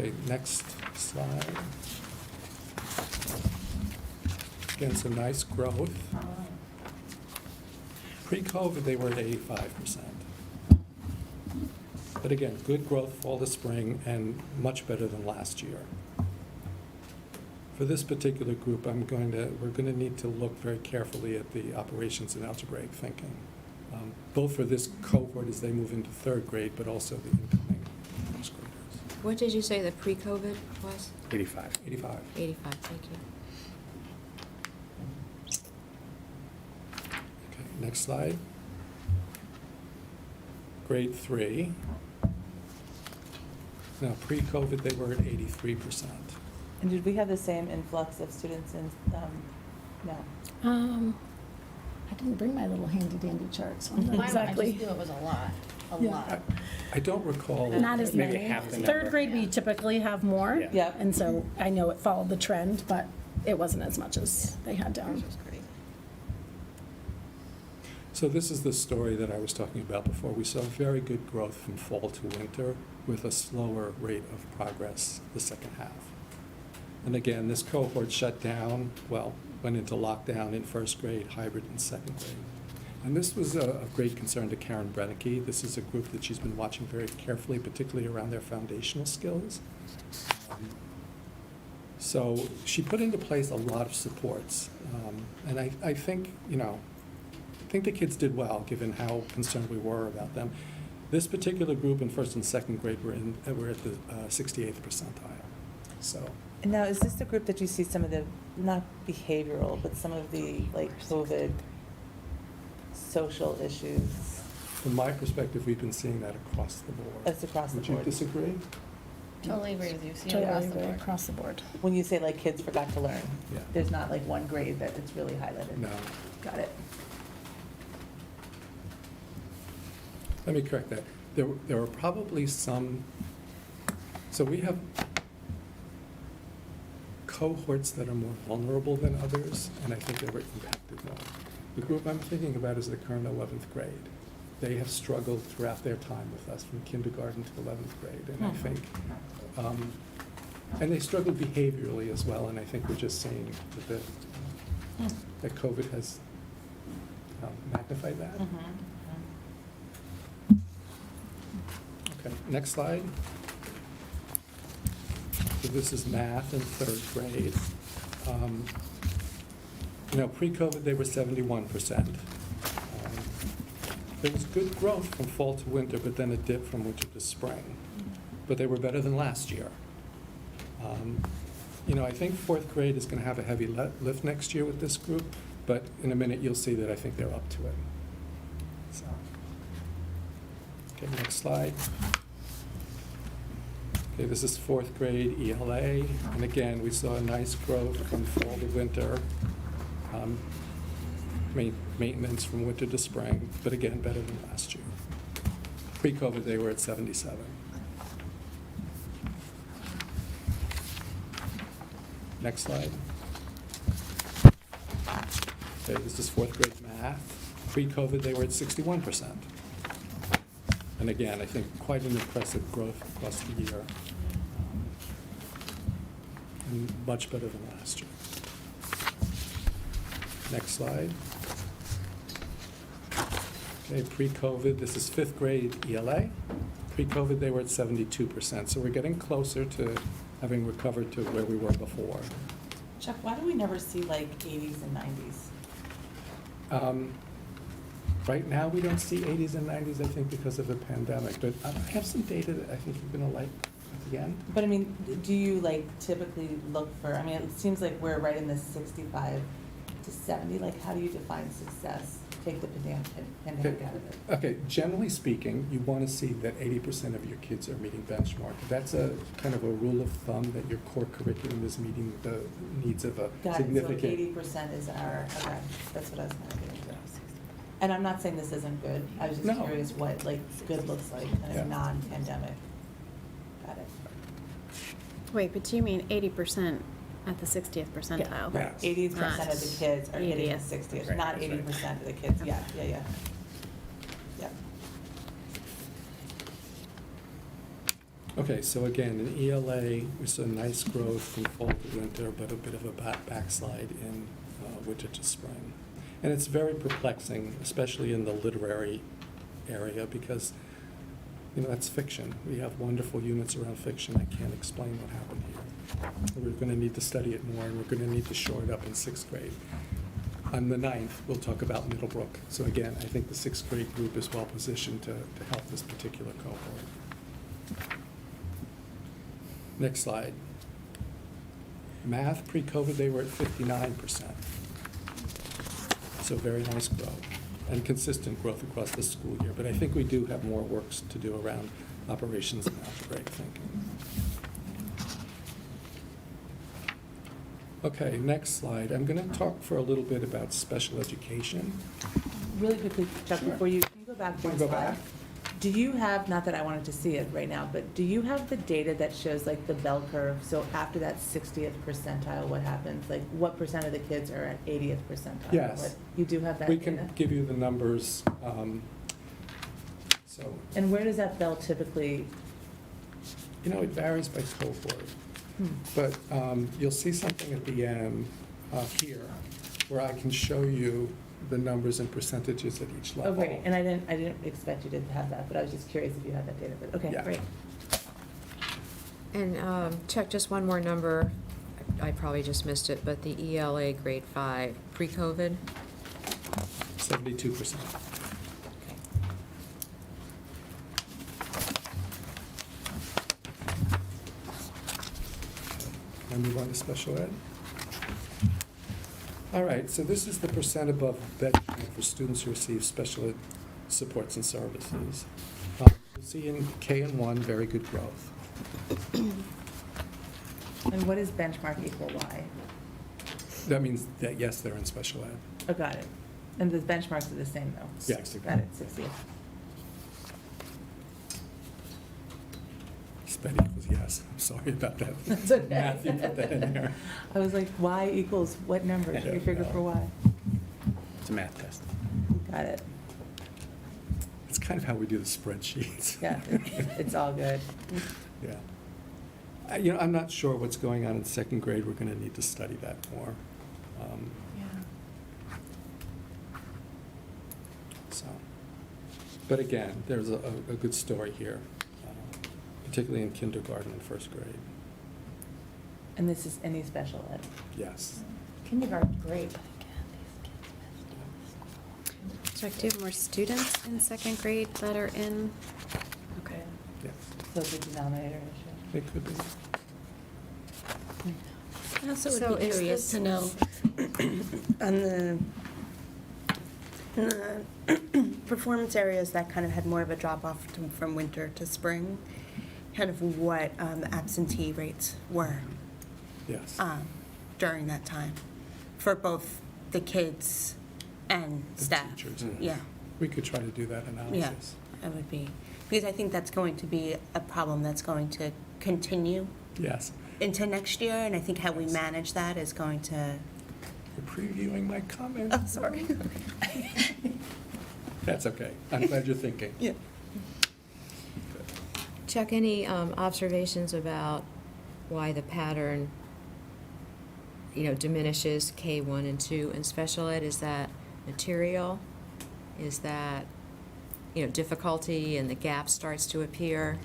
Okay, next slide. Again, some nice growth. Pre-COVID, they were at 85%. But again, good growth fall to spring and much better than last year. For this particular group, we're going to need to look very carefully at the operations and algebraic thinking, both for this cohort as they move into third grade, but also the incoming first graders. What did you say the pre-COVID was? 85. 85. 85, thank you. Okay, next slide. Grade 3. Now, pre-COVID, they were at 83%. And did we have the same influx of students in, no? I didn't bring my little handy dandy charts on Mine, exactly. I just knew it was a lot, a Yeah. lot. I don't recall. Not as Maybe many. half the number. Third grade, we typically have more. Yeah. Yep. And so I know it followed the trend, but it wasn't as much as they had Ours down. was great. So this is the story that I was talking about before. We saw very good growth from fall to winter with a slower rate of progress the second half. And again, this cohort shut down, went into lockdown in first grade, hybrid in second grade. And this was of great concern to Karen Brennicky. This is a group that she's been watching very carefully, particularly around their foundational skills. So she put into place a lot of supports. And I think, I think the kids did well, given how concerned we were about them. This particular group in first and second grade were at the 68th percentile. So. And now, is this the group that you see some of the, not behavioral, but some of the, like, COVID social issues? From my perspective, we've been seeing that across the board. That's across the Would you board. disagree? Totally agree with you, see it Totally across the agree, board. across the board. When you say, like, kids forgot to learn? Yeah. There's not, like, one grade that it's really highlighted? No. Got it. Let me correct that. There were probably some, so we have cohorts that are more vulnerable than others, and I think they were impacted more. The group I'm thinking about is the current 11th grade. They have struggled throughout their time with us, from kindergarten to 11th grade, and I think, and they struggled behaviorally as well, and I think we're just seeing that COVID has magnified that. Okay, next slide. So this is math in third grade. Pre-COVID, they were 71%. There was good growth from fall to winter, but then a dip from winter to spring. But they were better than last year. I think fourth grade is going to have a heavy lift next year with this group, but in a minute you'll see that I think they're up to it. So. Okay, next slide. Okay, this is fourth grade ELA, and again, we saw a nice growth from fall to winter, maintenance from winter to spring, but again, better than last year. Pre-COVID, they were at 77. Next slide. Okay, this is fourth grade math. Pre-COVID, they were at 61%. And again, I think quite an impressive growth across the year, and much better than last year. Next slide. Okay, pre-COVID, this is fifth grade ELA. Pre-COVID, they were at 72%, so we're getting closer to having recovered to where we were before. Chuck, why do we never see, like, 80s and 90s? Right now, we don't see 80s and 90s, I think, because of the pandemic, but I have some data that I think you're going to like at the end. But I mean, do you, like, typically look for, I mean, it seems like we're right in the 65 to 70, like, how do you define success? take the pandemic out of it. Okay, generally speaking, you want to see that 80% of your kids are meeting benchmark. That's a kind of a rule of thumb that your core curriculum is meeting the needs of a Got it, so significant. 80% is our, okay, that's what I was kind of getting at. And I'm not saying this isn't good, I was just No. curious what, like, good looks like, kind Yeah. of non-pandemic. Got it. Wait, but do you mean 80% at the 60th percentile? Yeah. 80% of the kids are hitting the 80th. 60th, Right, not that's right. 80% of the kids, yeah. Yeah. Okay, so again, in ELA, we saw nice growth from fall to winter, but a bit of a backslide in winter to spring. And it's very perplexing, especially in the literary area, because, that's fiction. We have wonderful units around fiction. I can't explain what happened here. We're going to need to study it more, and we're going to need to shore it up in 6th grade. On the 9th, we'll talk about Middlebrook. So again, I think the 6th grade group is well positioned to help this particular cohort. Next slide. Math, pre-COVID, they were at 59%. So very nice growth and consistent growth across the school year. But I think we do have more works to do around operations and algebraic thinking. Okay, next slide. I'm going to talk for a little bit about special education. Really quickly, Chuck, Sure. before can you go back Can one we go slide? back? Do you have, not that I wanted to see it right now, but do you have the data that shows like the bell curve? So after that 60th percentile, what happens? Like what percent of the kids are at 80th percentile? Yes. You do have that We data? can give you the numbers. So, And where does that bell typically? it varies by cohort. Hmm. But you'll see something at the end here where I can show you the numbers and percentages at each level. Oh, great. And I didn't expect you to have that, but I was just curious if you had that data. But okay, Yeah. great. And Chuck, just one more number. I probably just missed it, but the ELA grade 5, pre-COVID? 72%. Okay. Can I move on to special ed? All right, so this is the percent above benchmark for students who receive special ed supports and services. You'll see in K and 1, very good growth. And what is benchmark equal Y? That means that, yes, they're in special ed. Oh, got it. And the benchmarks are the same though? Yeah. Got it, 60th. Sped equals yes. I'm sorry about that. That's okay. Math, you put that in there. I was like, Y equals what number? I Should we don't figure know. for Y? It's a math test. Got it. It's kind of how we do the spreadsheets. Yeah, it's all good. Yeah. I'm not sure what's going on in 2nd grade. We're going to need to study that more. Yeah. So, but again, there's a good story here, particularly in kindergarten and 1st grade. And this is any special ed? Yes. Kindergarten, great. Chuck, do you have more students in 2nd grade that are in? Okay. Yes. So it's a denominator issue. It could be. I also So would be is curious this- to know, on the performance areas that kind of had more of a drop-off from winter to spring, kind of what the absentee rates were Yes. during that time for both the kids and The staff. teachers. Yeah, We could try to do that yeah, analysis. it would be, because I think that's going to be a problem that's going to continue Yes. into next year, and I think how we Yes. manage that is going to, You're previewing my comments. oh, sorry. That's okay. I'm glad you're thinking. Yeah. Chuck, any observations about why the pattern, diminishes K1 and 2 in special ed? Is that material? Is that, difficulty and the gap starts to appear?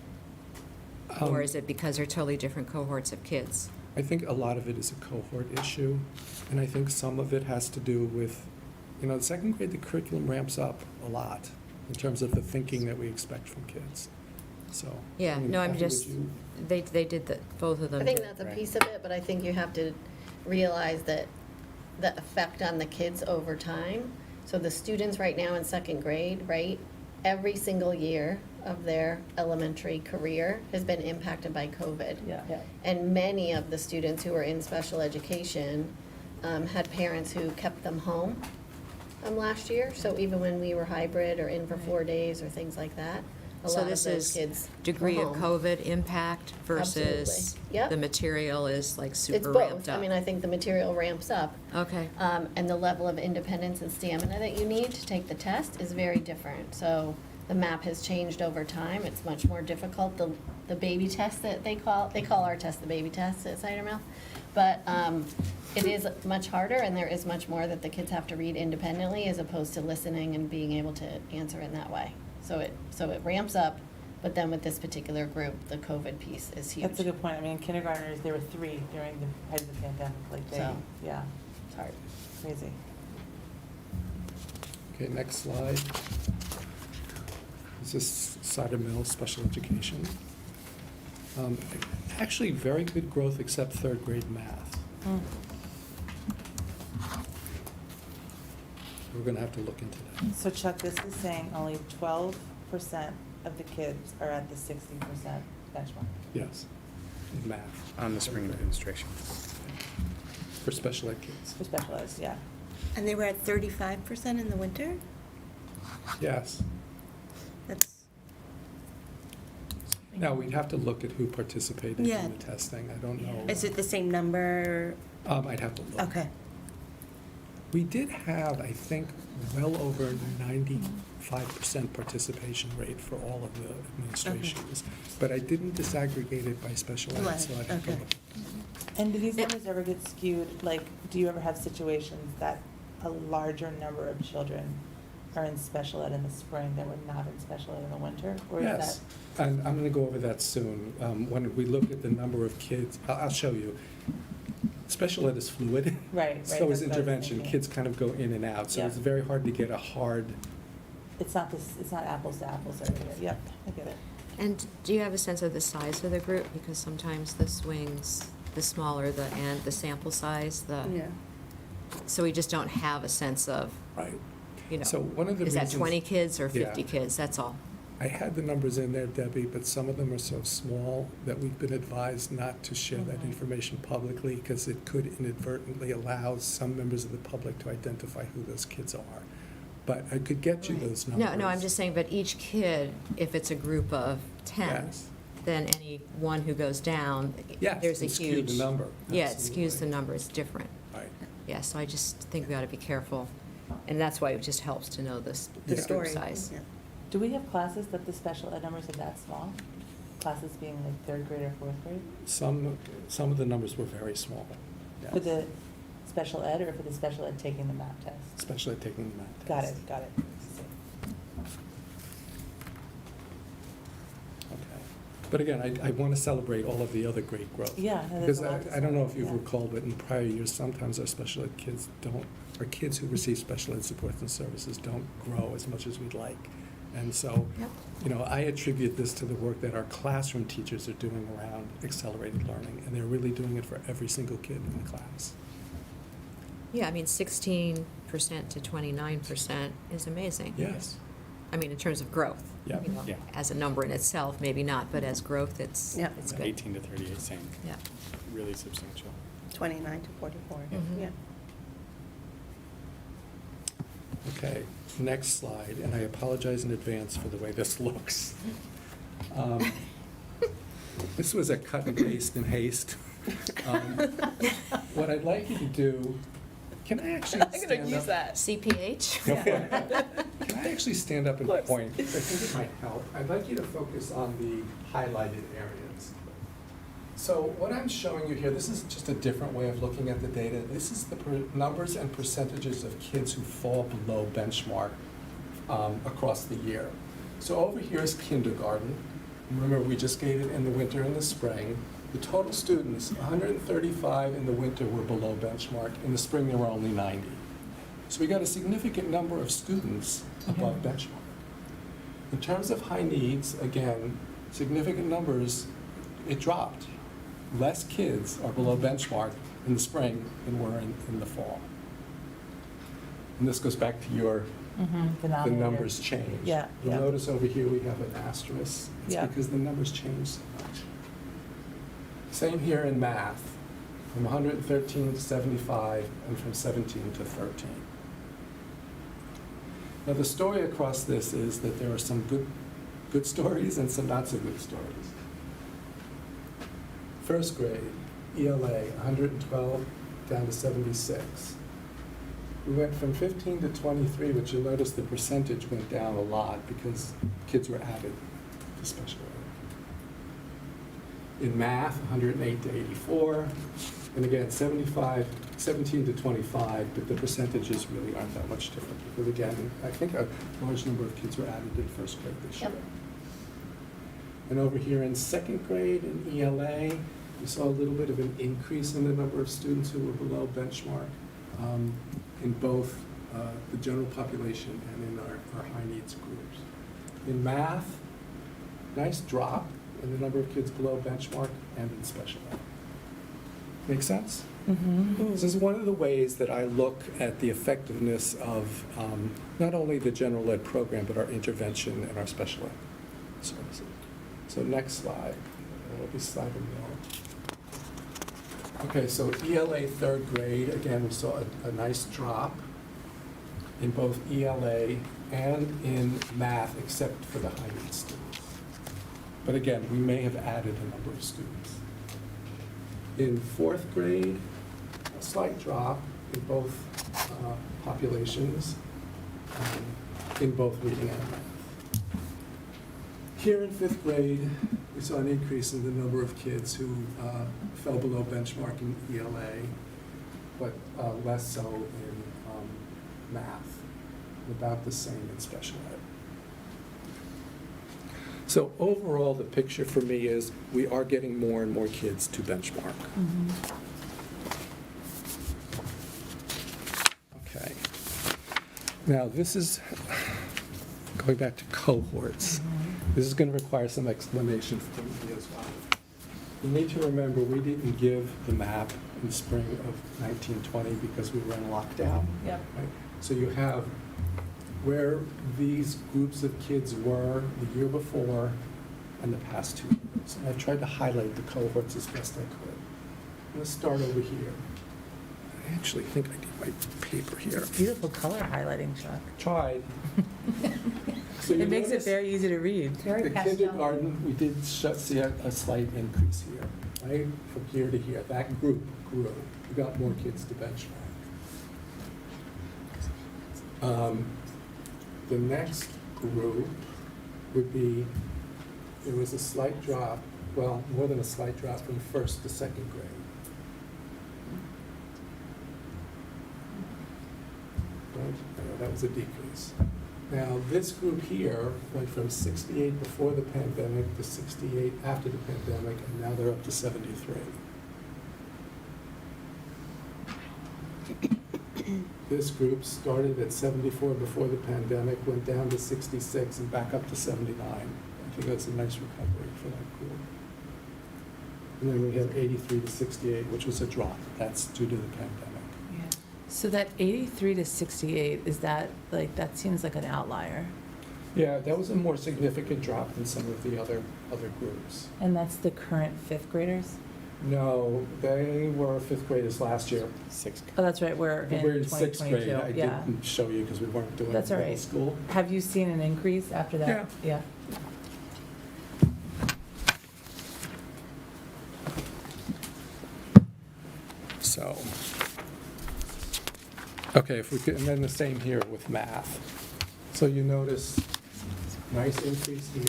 Or is it because they're totally different cohorts of kids? I think a lot of it is a cohort issue, and I think some of it has to do with, the 2nd grade, the curriculum ramps up a lot in terms of the thinking that we expect from kids. So. Yeah, no, I'm Kathy, just, would you- they did both of them. I think did. that's a Right. piece of it, but I think you have to realize that the effect on the kids over time So the students right now in second grade, right, every single year of their elementary career has been impacted by COVID. Yeah. And many of the students who are in special education had parents who kept them home last year. So even when we were hybrid or in for 4 days or things like that, a So lot of this those is kids degree were of home. COVID impact versus Absolutely. Yep. the material is like It's super both. ramped I up? mean, I think the material ramps up. Okay. And the level of independence and stamina that you need to take the test is very different. So the map has changed over time. It's much more difficult. The baby test that they call our test the baby test at Cider Mill. But it is much harder, and there is much more that the kids have to read independently as opposed to listening and being able to answer in that way. So it ramps up, but then with this particular group, the COVID piece is huge. That's a good point. I mean, kindergartners, there were 3 during the height of the pandemic, like they, So. yeah, It's hard. crazy. Okay, next slide. This is Cider Mill Special Education. Actually, very good growth except third grade math. Mm. We're going to have to look into that. So Chuck, this is saying only 12% of the kids are at the 60% benchmark. Yes, in math. On the spring administration. For special ed kids. For special ed, yeah. And they were at 35% in the winter? Yes. That's, Now, we'd have to look at who participated Yeah. in the testing. I don't know. is it the same number? I'd have to look. Okay. We did have, I think, well over 95% participation rate for all of the administrations. But I didn't disaggregate it by special ed, Right, so I'd have to okay. look. And do these numbers ever get skewed? Like, do you ever have situations that a larger number of children are in special ed in the spring that were not in special ed in the winter? Or is Yes, and I'm going to go over that soon. When we look at the number of kids, I'll show you. Special ed is fluid. Right, So that's is what I was intervention. thinking. Kids kind of go in and out, so Yeah. it's very hard to get a hard, It's not this, it's not apples to apples every year. Yep, I get it. And do you have a sense of the size of the group? Because sometimes the swings, the smaller the sample size, so we just don't have a sense of, right. you know, So one of the is that reasons- 20 kids or 50 Yeah. kids? That's all. I had the numbers in there, Debbie, but some of them are so small that we've been advised not to share that information publicly because it could inadvertently allow some members of the public to identify who those kids are. But I could get you those numbers. No, I'm just saying, but each kid, if it's a group of 10, Yes. then any one who goes down, Yes, there's a it skew the huge. number. Yeah, it skews the Absolutely. number, it's different. Right. Yeah, so I just think we ought to be careful. And that's why it just helps to know this The group story. size. Yeah. Do we have classes that the special ed numbers are that small? Classes being like third grade or fourth grade? Some of the numbers were very small. Yes. For the special ed or for the special ed taking the math test? Especially taking the math Got test. it, got it. Okay. But again, I want to celebrate all of the other great growth. Yeah, no, there's Because a lot to I don't know if you've yeah. recalled, but in prior years, sometimes our special ed kids our kids who receive special ed supports and services don't grow as much as we'd like. And so, Yep. you know, I attribute this to the work that our classroom teachers are doing around accelerated learning, and they're really doing it for every single kid in the class. Yeah, I mean, 16% to 29% is amazing. Yes. I mean, in terms of growth. Yeah. You know, Yeah. as a number in itself, maybe not, but as growth, it's Yeah. good. 18 to 38, same. Yeah. Really substantial. 29 to 44. Mhm. Yeah. Okay, next slide, and I apologize in advance for the way this looks. This was a cut and paste in haste. What I'd like you to do, can I actually stand up? CPH? Go for it. Can I actually stand up and point? I think it might help. I'd like you to focus on the highlighted areas. So what I'm showing you here, this is just a different way of looking at the data. This is the numbers and percentages of kids who fall below benchmark across the year. So over here is kindergarten. Remember, we just gave it in the winter and the spring. The total students, 135 in the winter were below benchmark. In the spring, there were only 90. So we got a significant number of students above benchmark. In terms of high needs, again, significant numbers, it dropped. Less kids are below benchmark in the spring than were in the fall. And this goes back to your, the Denominator. numbers change. Yeah, You'll yeah. notice over here we have an asterisk. It's Yeah. because the numbers change so much. Same here in math, from 113 to 75, and from 17 to 13. Now, the story across this is that there are some good stories and some not so good stories. First grade, ELA, 112 down to 76. We went from 15 to 23, which you'll notice the percentage went down a lot because kids were added to special ed. In math, 108 to 84. And again, 17 to 25, but the percentages really aren't that much different. Because again, I think a large number of kids were added in first grade this year. Yep. And over here in second grade in ELA, we saw a little bit of an increase in the number of students who were below benchmark in both the general population and in our high needs groups. In math, nice drop in the number of kids below benchmark and in special ed. Make sense? This is one of the ways that I look at the effectiveness of not only the general ed program, but our intervention and our special ed services. So next slide. That'll be slide in there. Okay, so ELA third grade, again, we saw a nice drop in both ELA and in math, except for the high needs students. But again, we may have added a number of students. In fourth grade, a slight drop in both populations, in both reading and math. Here in fifth grade, we saw an increase in the number of kids who fell below benchmark in ELA, but less so in math, about the same in special ed. So overall, the picture for me is we are getting more and more kids to benchmark. Okay. Now, this is going back to cohorts. This is going to require some explanation from me as well. You need to remember we didn't give the map in spring of 1920 because we were in lockdown. Yep. Right? So you have where these groups of kids were the year before and the past 2 years. And I tried to highlight the cohorts as best I could. I'm going to start over here. I actually think I need my paper here. Beautiful color highlighting, Chuck. Tried. So you It makes it notice very easy to read. the kindergarten, we did see a slight increase here, right? From here to here. That group grew. We got more kids to benchmark. The next group would be, there was a slight drop, well, more than a slight drop from first to second grade. Right? That was a decrease. Now, this group here went from 68 before the pandemic to 68 after the pandemic, and now they're up to 73. This group started at 74 before the pandemic, went down to 66, and back up to 79. I think that's a nice recovery for that group. And then we have 83 to 68, which was a drop. That's due to the pandemic. So that 83 to 68, is that, like, that seems like an outlier. Yeah, that was a more significant drop than some of the other groups. And that's the current fifth graders? No, they were fifth graders last year. Sixth. Oh, that's right, we're in We're in sixth 2022. grade. I Yeah. didn't show you because we weren't doing That's all middle right. school. Have you seen an increase after that? Yeah. So, okay, if we could, and then the same here with math. So you notice nice increase here.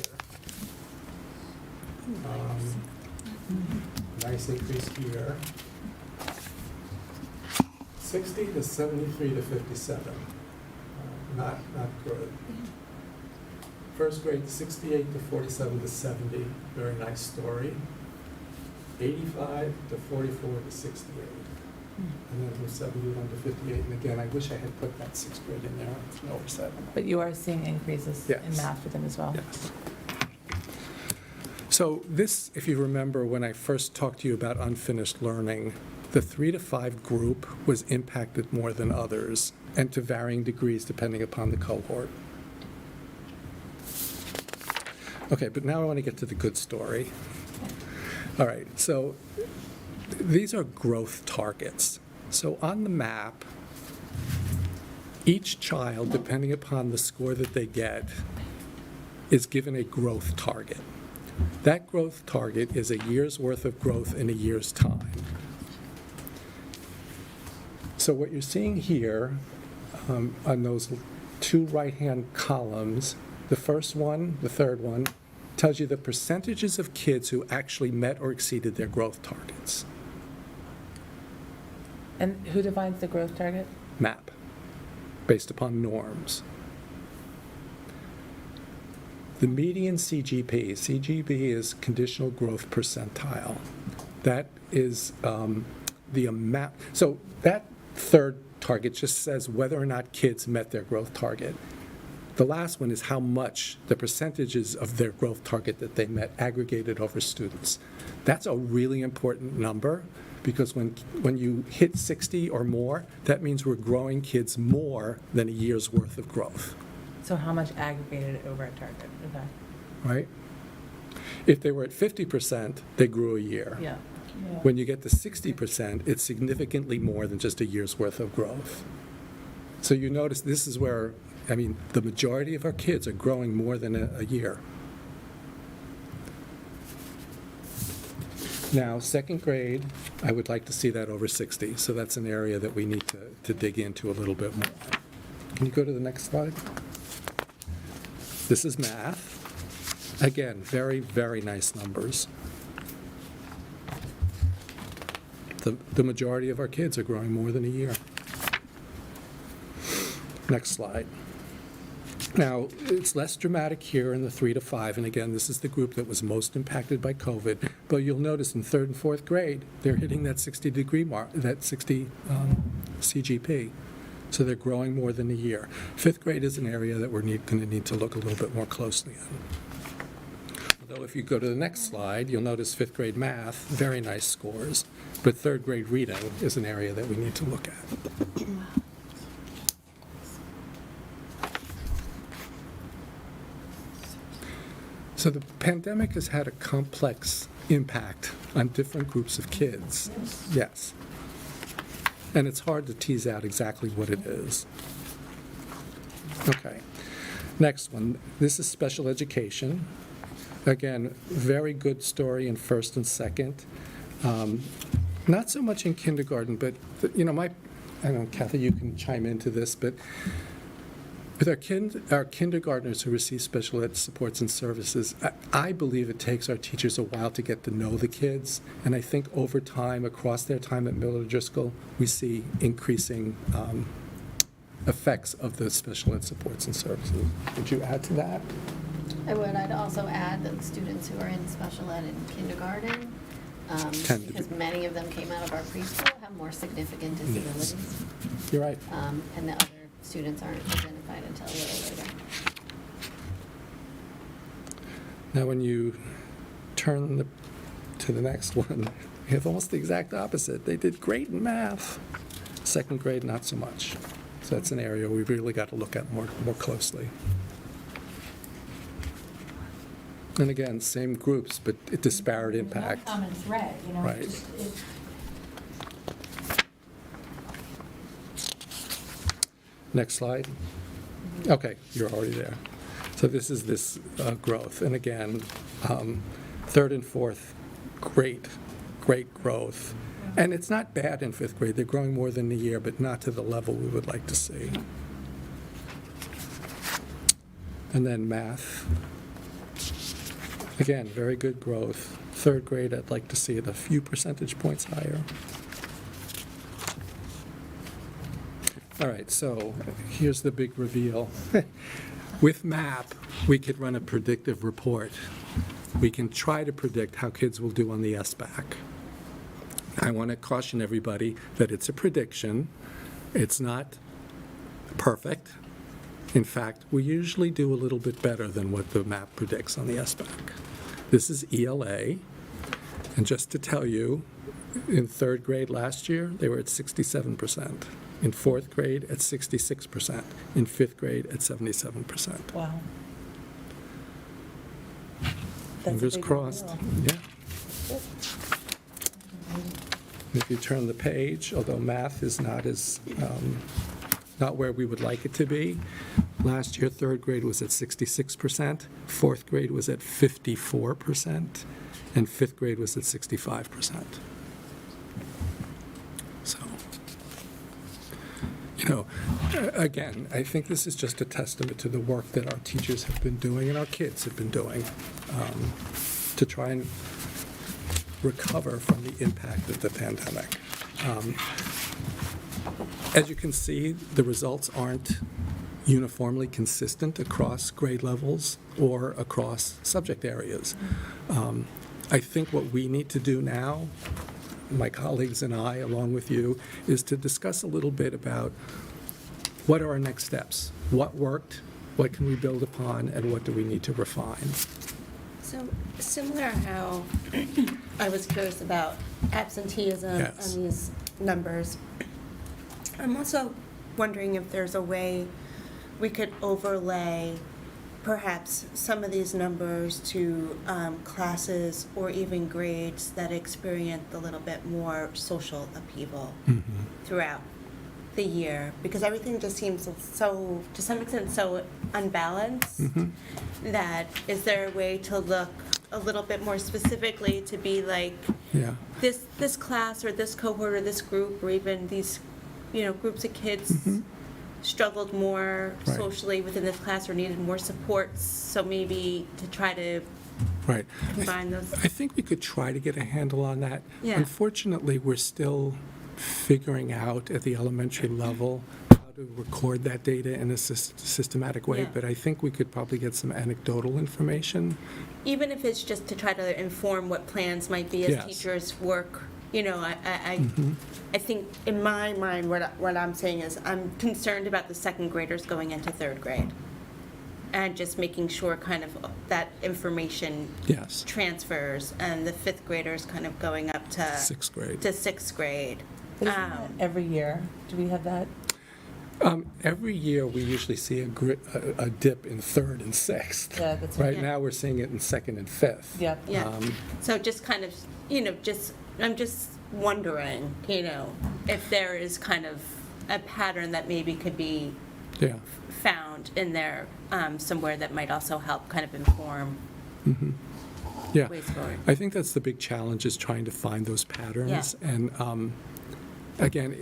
Nice increase here. 60 to 73 to 57. Not good. First grade, 68 to 47 to 70. Very nice story. 85 to 44 to 68. And then from 71 to 58. And again, I wish I had put that sixth grade in there. It's an oversight. But you are seeing increases in Yes. math for them as well? Yes. So this, if you remember, when I first talked to you about unfinished learning, the 3 to 5 group was impacted more than others. and to varying degrees depending upon the cohort. Okay, but now I want to get to the good story. All right, so these are growth targets. So on the map, each child, depending upon the score that they get, is given a growth target. That growth target is a year's worth of growth in a year's time. So what you're seeing here on those two right-hand columns, the first one, the third one, tells you the percentages of kids who actually met or exceeded their growth targets. And who defines the growth target? MAP, based upon norms. The median CGP is conditional growth percentile. That is the amount. So that third target just says whether or not kids met their growth target. The last one is how much, the percentages of their growth target that they met aggregated over students. That's a really important number because when you hit 60 or more, that means we're growing kids more than a year's worth of growth. So how much aggregated over a target? Okay. Right? If they were at 50%, they grew a year. Yeah. When you get to 60%, it's significantly more than just a year's worth of growth. So you notice this is where, I mean, the majority of our kids are growing more than a year. Now, second grade, I would like to see that over 60. So that's an area that we need to dig into a little bit more. Can you go to the next slide? This is math. Again, very, very nice numbers. The majority of our kids are growing more than a year. Next slide. Now, it's less dramatic here in the 3 to 5, and again, this is the group that was most impacted by COVID, but you'll notice in 3rd and 4th grade, they're hitting that 60-degree mark, that 60 CGP. So they're growing more than a year. 5th grade is an area that we're going to need to look a little bit more closely at. Although if you go to the next slide, you'll notice 5th grade math, very nice scores, but 3rd grade reading is an area that we need to look at. So the pandemic has had a complex impact on different groups of kids. Yes. And it's hard to tease out exactly what it is. Okay. Next one. This is special education. Again, very good story in 1st and 2nd. Not so much in kindergarten, but, you know, I don't know, Kathy, you can chime into this, but with our kindergartners who receive special ed supports and services, I believe it takes our teachers a while to get to know the kids, and I think over time, across their time at Miller Driscoll, we see increasing effects of the special ed supports and services. Would you add to that? I would. I'd also add that students who are in special ed in kindergarten, because many of them came out of our preschool, have more significant disabilities. You're right. And the other students aren't identified until a little later. Now, when you turn to the next one, you have almost the exact opposite. They did great in math. 2nd grade, not so much. So that's an area we've really got to look at more closely. And again, same groups, but disparate impact. No common thread, you know. Right. Next slide. Okay, you're already there. So this is this growth. And again, 3rd and 4th, great growth. And it's not bad in 5th grade. They're growing more than a year, but not to the level we would like to see. And then math. Again, very good growth. 3rd grade, I'd like to see it a few percentage points higher. All right, so here's the big reveal. With MAP, we could run a predictive report. We can try to predict how kids will do on the SBAC. I want to caution everybody that it's a prediction. It's not perfect. In fact, we usually do a little bit better than what the MAP predicts on the SBAC. This is ELA, and just to tell you, in 3rd grade last year, they were at 67%. in fourth grade at 66%, in fifth grade at 77%. Wow. That's a Fingers big crossed. deal. Yeah. If you turn the page, although math is not where we would like it to be, last year, third grade was at 66%, fourth grade was at 54%, and fifth grade was at 65%. So, again, I think this is just a testament to the work that our teachers have been doing and our kids have been doing to try and recover from the impact of the pandemic. As you can see, the results aren't uniformly consistent across grade levels or across subject areas. I think what we need to do now, my colleagues and I, along with you, is to discuss a little bit about what are our next steps, what worked, what can we build upon, and what do we need to refine. So similar how I was curious about absenteeism Yes. and these numbers, I'm also wondering if there's a way we could overlay perhaps some of these numbers to classes or even grades that experience a little bit more social upheaval throughout the year, because everything just seems so, to some extent, so unbalanced, that is there a way to look a little bit more specifically to be like, Yeah. this class or this cohort or this group or even these, groups of kids struggled more Right. socially within this class or needed more supports, so maybe to try to Right. combine those. I think we could try to get a handle on that. Yeah. Unfortunately, we're still figuring out at the elementary level how to record that data in a systematic way, Yeah. but I think we could probably get some anecdotal information. Even if it's just to try to inform what plans might be as Yes. teachers work, I think in my mind, what I'm saying is I'm concerned about the second graders going into third grade. And just making sure kind of that information Yes. transfers and the fifth graders kind of going up to Sixth grade. sixth grade. But isn't that every year? Do we have that? Every year, we usually see a dip in third and sixth. Yeah, that's Right Yeah. now, we're seeing it in second and fifth. Yep. Yeah. So just kind of, I'm just wondering, if there is kind of a pattern that maybe could be Yeah. found in there somewhere that might also help kind of inform Yeah. ways forward. I think that's the big challenge, is trying to find those patterns. And again,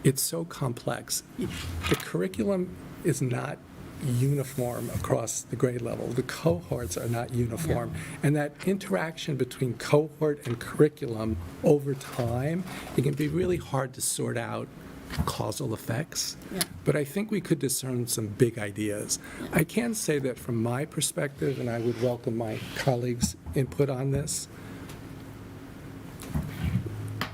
it's so complex. The curriculum is not uniform across the grade level. The cohorts are not uniform. And that interaction between cohort and curriculum over time, it can be really hard to sort out causal effects. Yeah. But I think we could discern some big ideas. I can say that from my perspective, and I would welcome my colleagues' input on this,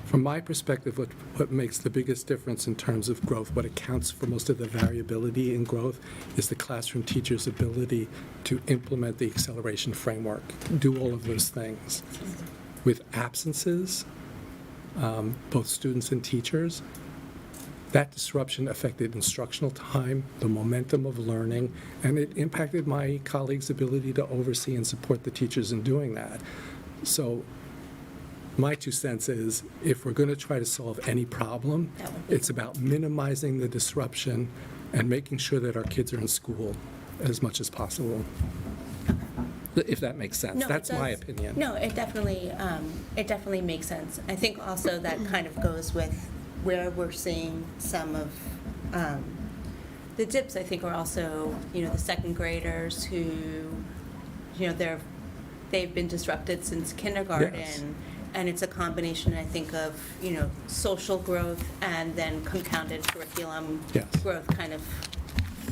from my perspective, what makes the biggest difference in terms of growth, what accounts for most of the variability in growth, is the classroom teacher's ability to implement the acceleration framework, do all of those things. With absences, both students and teachers, that disruption affected instructional time, the momentum of learning, and it impacted my colleagues' ability to oversee and support the teachers in doing that. So my 2 cents is, if we're going to try to solve any problem, it's about minimizing the disruption and making sure that our kids are in school as much as possible, if that makes sense. No, it That's my does. opinion. No, it definitely makes sense. I think also that kind of goes with where we're seeing some of the dips. I think are also, the second graders who, they've been disrupted since kindergarten. Yes. And it's a combination, I think, of, social growth and then compounded curriculum Yes. growth, kind of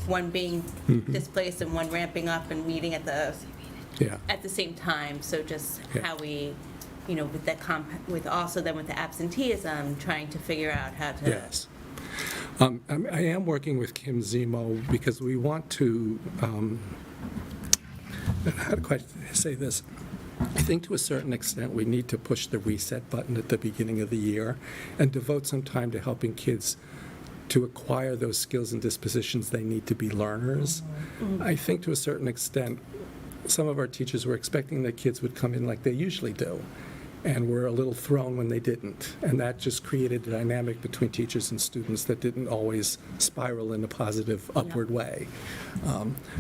one being displaced and one ramping up and meeting at the Yeah. same time. So just Yeah. how we, with the with also then with the absenteeism, trying to figure out how to. Yes. I am working with Kim Zemo because we want to, how do I say this? I think to a certain extent, we need to push the reset button at the beginning of the year and devote some time to helping kids to acquire those skills and dispositions they need to be learners. I think to a certain extent, some of our teachers were expecting that kids would come in like they usually do, and were a little thrown when they didn't. And that just created a dynamic between teachers and students that didn't always spiral in a positive upward way.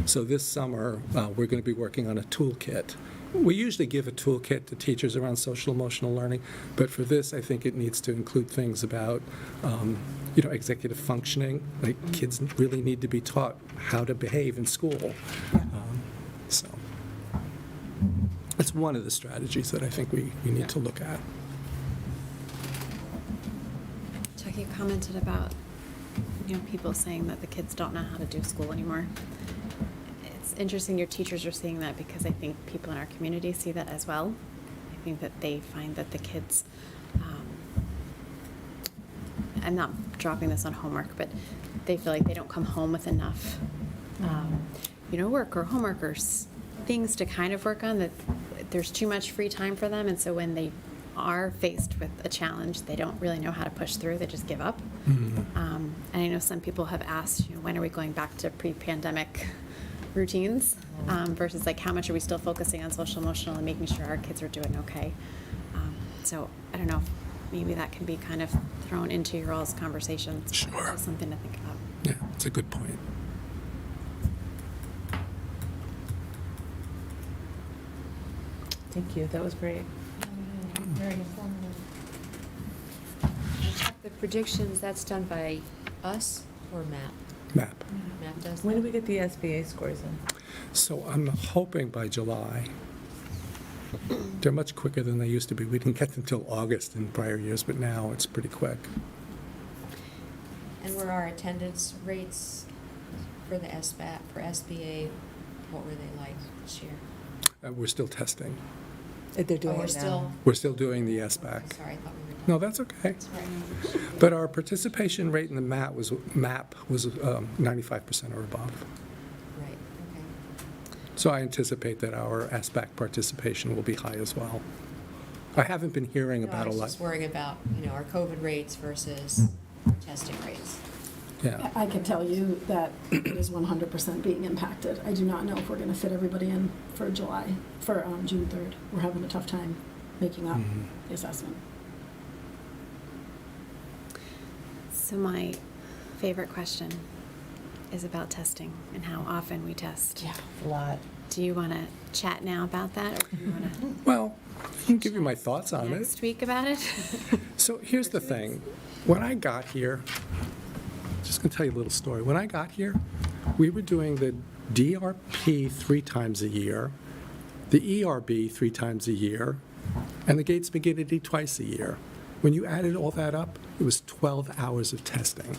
So this summer, we're going to be working on a toolkit. We usually give a toolkit to teachers around social emotional learning, but for this, I think it needs to include things about executive functioning. Like, kids really need to be taught how to behave in school. So that's one of the strategies that I think we need to look at. Chuck, you commented about, people saying that the kids don't know how to do school anymore. It's interesting your teachers are seeing that, because I think people in our community see that as well. I think that they find that the kids, I'm not dropping this on homework, but they feel like they don't come home with enough, work or homework or things to kind of work on, that there's too much free time for them. And so when they are faced with a challenge, they don't really know how to push through. They just give up. And I know some people have asked, when are we going back to pre-pandemic routines versus like how much are we still focusing on social emotional and making sure our kids are doing okay. So I don't know if maybe that can be kind of thrown into your all's conversations. Sure. Just something to think about. Yeah, it's a good point. Thank you, that was great. Very informative. The predictions, that's done by us or MAP? MAP. MAP does When that? do we get the SBA scores in? So I'm hoping by July. They're much quicker than they used to be. We didn't get them until August in prior years, but now it's pretty quick. And were our attendance rates for the SBA, what were they like this year? We're still testing. They're doing we're it now. still. We're still doing the SBAC. Sorry, I thought we were. No, that's okay. But our participation rate in the MAP was 95% or above. Right, okay. So I anticipate that our SBAC participation will be high as well. I haven't been hearing No, about I a was lot. just worrying about, our COVID rates versus our testing rates. Yeah. I can tell you that it is 100% being impacted. I do not know if we're going to fit everybody in for June 3rd. We're having a tough time making up the assessment. So my favorite question is about testing and how often we test. Yeah, a lot. Do you want to chat now about that, or do you want to Well, I can give you my thoughts on it. next week about it? So here's the thing. When I got here, just going to tell you a little story. When I got here, we were doing the DRP 3 times a year, the ERB 3 times a year, and the Gates McGinnity twice a year. When you added all that up, it was 12 hours of testing.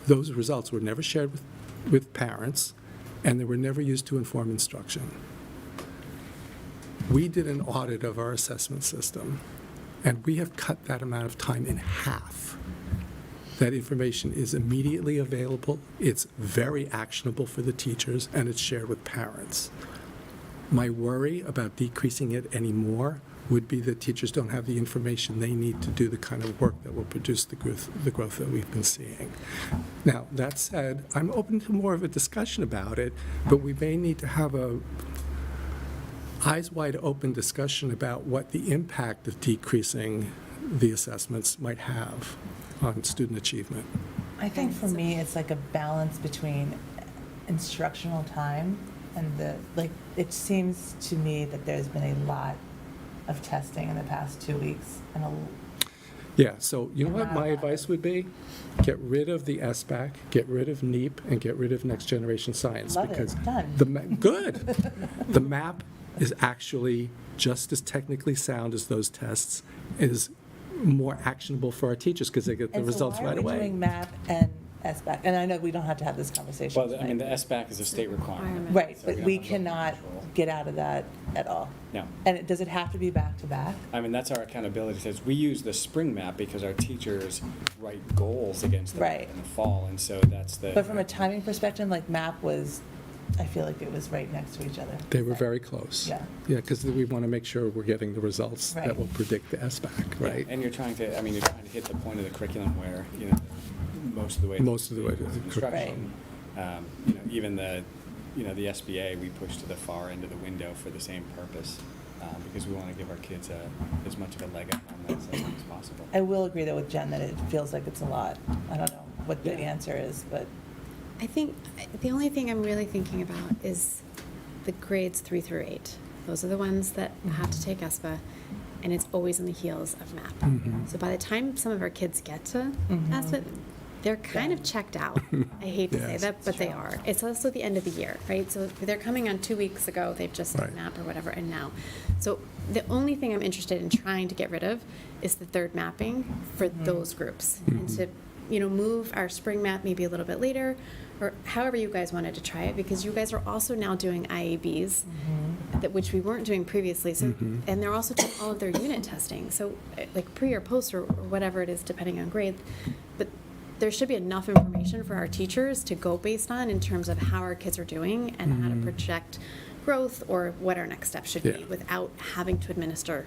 Those results were never shared with parents, and they were never used to inform instruction. We did an audit of our assessment system, and we have cut that amount of time in half. That information is immediately available, it's very actionable for the teachers, and it's shared with parents. My worry about decreasing it anymore would be that teachers don't have the information they need to do the kind of work that will produce the growth that we've been seeing. Now, that said, I'm open to more of a discussion about it, but we may need to have a eyes wide open discussion about what the impact of decreasing the assessments might have on student achievement. I think for me, it's like a balance between instructional time and it seems to me that there's been a lot of testing in the past 2 weeks and Yeah, so you know what my advice would be? Get rid of the SBAC, get rid of NEEP, and get rid of Next Generation Science. Love it. Because Done. Good. The MAP is actually just as technically sound as those tests, is more actionable for our teachers because they get the results right away. And so why are we doing MAP and SBAC? And I know we don't have to have this conversation Well, I mean, the tonight. SBAC is a state requirement. Right, so but don't we have cannot control. get out of that at all. No. And does it have to be back to back? I mean, that's our accountability test. We use the spring map because our teachers write goals against the map Right. in the fall, and so that's the. But from a timing perspective, like MAP was, I feel like it was right next to each other. They were very close. Yeah. Yeah, because we want to make sure we're getting the results Right. that will predict the SBAC, right? And you're trying to hit the point of the curriculum where, most of the way. Most of the way to the Construction. Even the SBA, we push to the far end of the window for the same purpose, because we want to give our kids as much of a leg up on this as long as possible. I will agree though with Jen that it feels like it's a lot. I don't know what the Yeah. answer is, but I think the only thing I'm really thinking about is the grades 3 through 8. Those are the ones that have to take ESPA, and it's always on the heels of MAP. Mhm. So by the time some of our kids get to Mhm. ESPA, they're kind of checked out. I hate to say Yes. that, but they are. It's also the end of the year, right? So they're coming on 2 weeks ago, they've just done Right. MAP or whatever, and now. So the only thing I'm interested in trying to get rid of is the third mapping for those groups. And to, move our spring map maybe a little bit later, or however you guys wanted to try it, because you guys are also now doing IABs, which we weren't doing previously. So, and they're also doing all of their unit testing. So, like pre or post or whatever it is, depending on grade. But there should be enough information for our teachers to go based on in terms of how our kids are doing and how to project growth or what our next step should be Yeah. without having to administer.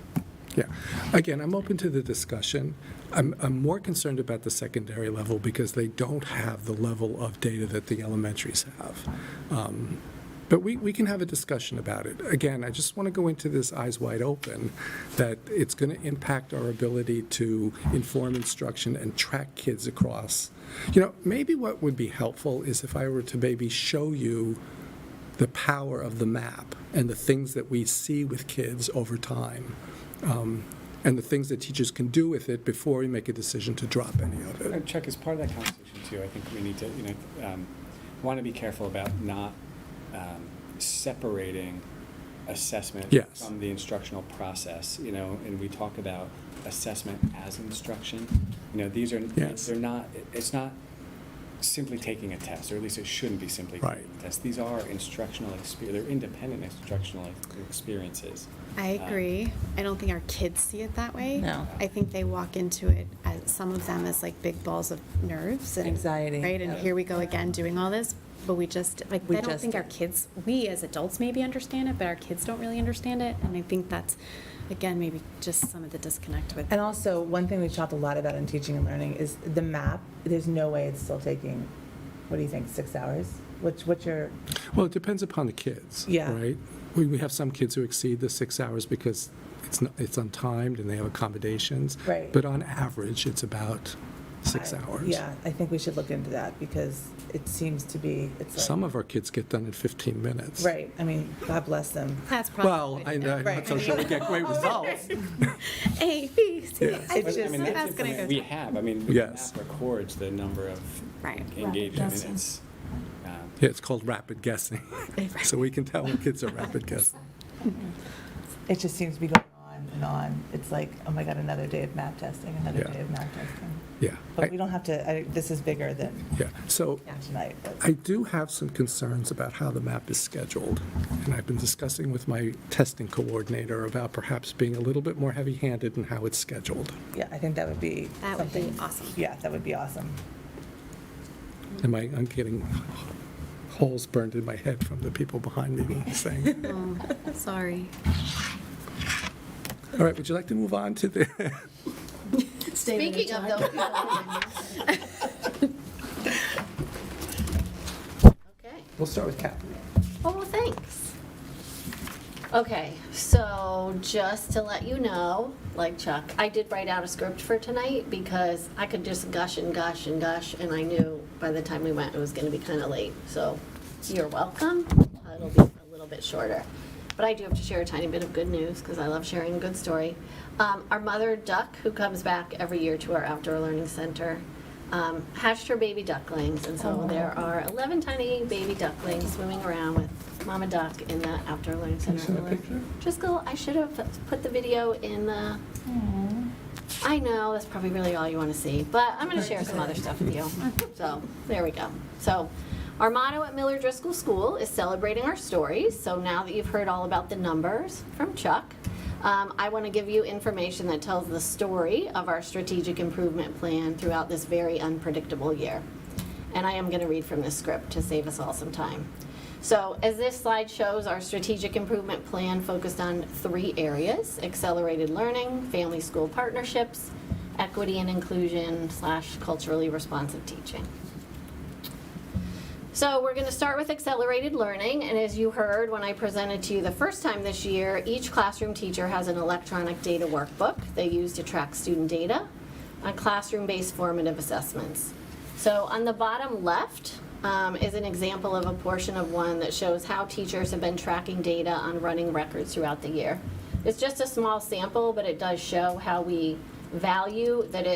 Yeah. Again, I'm open to the discussion. I'm more concerned about the secondary level because they don't have the level of data that the elementaries have. But we can have a discussion about it. Again, I just want to go into this eyes wide open, that it's going to impact our ability to inform instruction and track kids across. Maybe what would be helpful is if I were to maybe show you the power of the map and the things that we see with kids over time, and the things that teachers can do with it before we make a decision to drop any of it. Chuck, as part of that conversation too, I think we need to, want to be careful about not separating assessment Yes. from the instructional process, and we talk about assessment as instruction. These are, Yes. it's not simply taking a test, or at least it shouldn't be simply Right. taking a test. These are they're independent instructional experiences. I agree. I don't think our kids see it that way. No. I think they walk into it as some of them as like big balls of nerves and Anxiety. right? And here we go again doing all this, but we just I don't think our kids. We as adults maybe understand it, but our kids don't really understand it. And I think that's again maybe just some of the disconnect with. And also, one thing we've talked a lot about in teaching and learning is the map. There's no way it's still taking, what do you think, 6 hours? What's your, Well, it depends upon the kids, Yeah. right? We have some kids who exceed the 6 hours because it's untimed and they have accommodations. Right. But on average, it's about 6 hours. Yeah, I think we should look into that because it seems to be, it's like. Some of our kids get done in 15 minutes. Right, I mean, God bless them. That's probably Well, I'm not so sure we get great results. A, B, C. Yeah. I It's think just- That's that's going to information go. we have. The Yes. map records the number of Right. engaged Rapid guessing. minutes. Yeah, it's called rapid guessing. So we can tell when kids are rapid guessing. It just seems to be going on and on. It's like, oh my God, another day of map testing, another Yeah. day of map testing. Yeah. But we don't have to, this is bigger than Yeah, so tonight, but. I do have some concerns about how the map is scheduled, and I've been discussing with my testing coordinator about perhaps being a little bit more heavy-handed in how it's scheduled. Yeah, I think that would be That would be something. awesome. Yeah, that would be awesome. I'm getting holes burned in my head from the people behind me saying. Oh, sorry. All right, would you like to move on to the, Speaking of those Okay. we'll start with Kathy. Oh, well, thanks. Okay, so just to let you know, like Chuck, I did write out a script for tonight because I could just gush and gush and gush, and I knew by the time we went it was going to be kind of late. So you're welcome. It'll be a little bit shorter. But I do have to share a tiny bit of good news because I love sharing a good story. Our mother duck, who comes back every year to our outdoor learning center, hatched her baby ducklings, and so there are 11 tiny baby ducklings swimming around with Mama Duck in the outdoor learning center. send a picture? Driscoll, I should have put the video in the. I know that's probably really all you want to see, but I'm going to share some other stuff with you. So there we go. So. Our motto at Miller Driscoll School is celebrating our stories. So now that you've heard all about the numbers from Chuck, I want to give you information that tells the story of our strategic improvement plan throughout this very unpredictable year. And I am going to read from this script to save us all some time. So as this slide shows, our strategic improvement plan focused on 3 areas: accelerated learning, family-school partnerships, equity and inclusion / culturally responsive teaching. So we're going to start with accelerated learning, and as you heard when I presented to you the first time this year, each classroom teacher has an electronic data workbook they use to track student data on classroom-based formative assessments. So on the bottom left is an example of a portion of one that shows how teachers have been tracking data on running records throughout the year. It's just a small sample, but it does show how we value that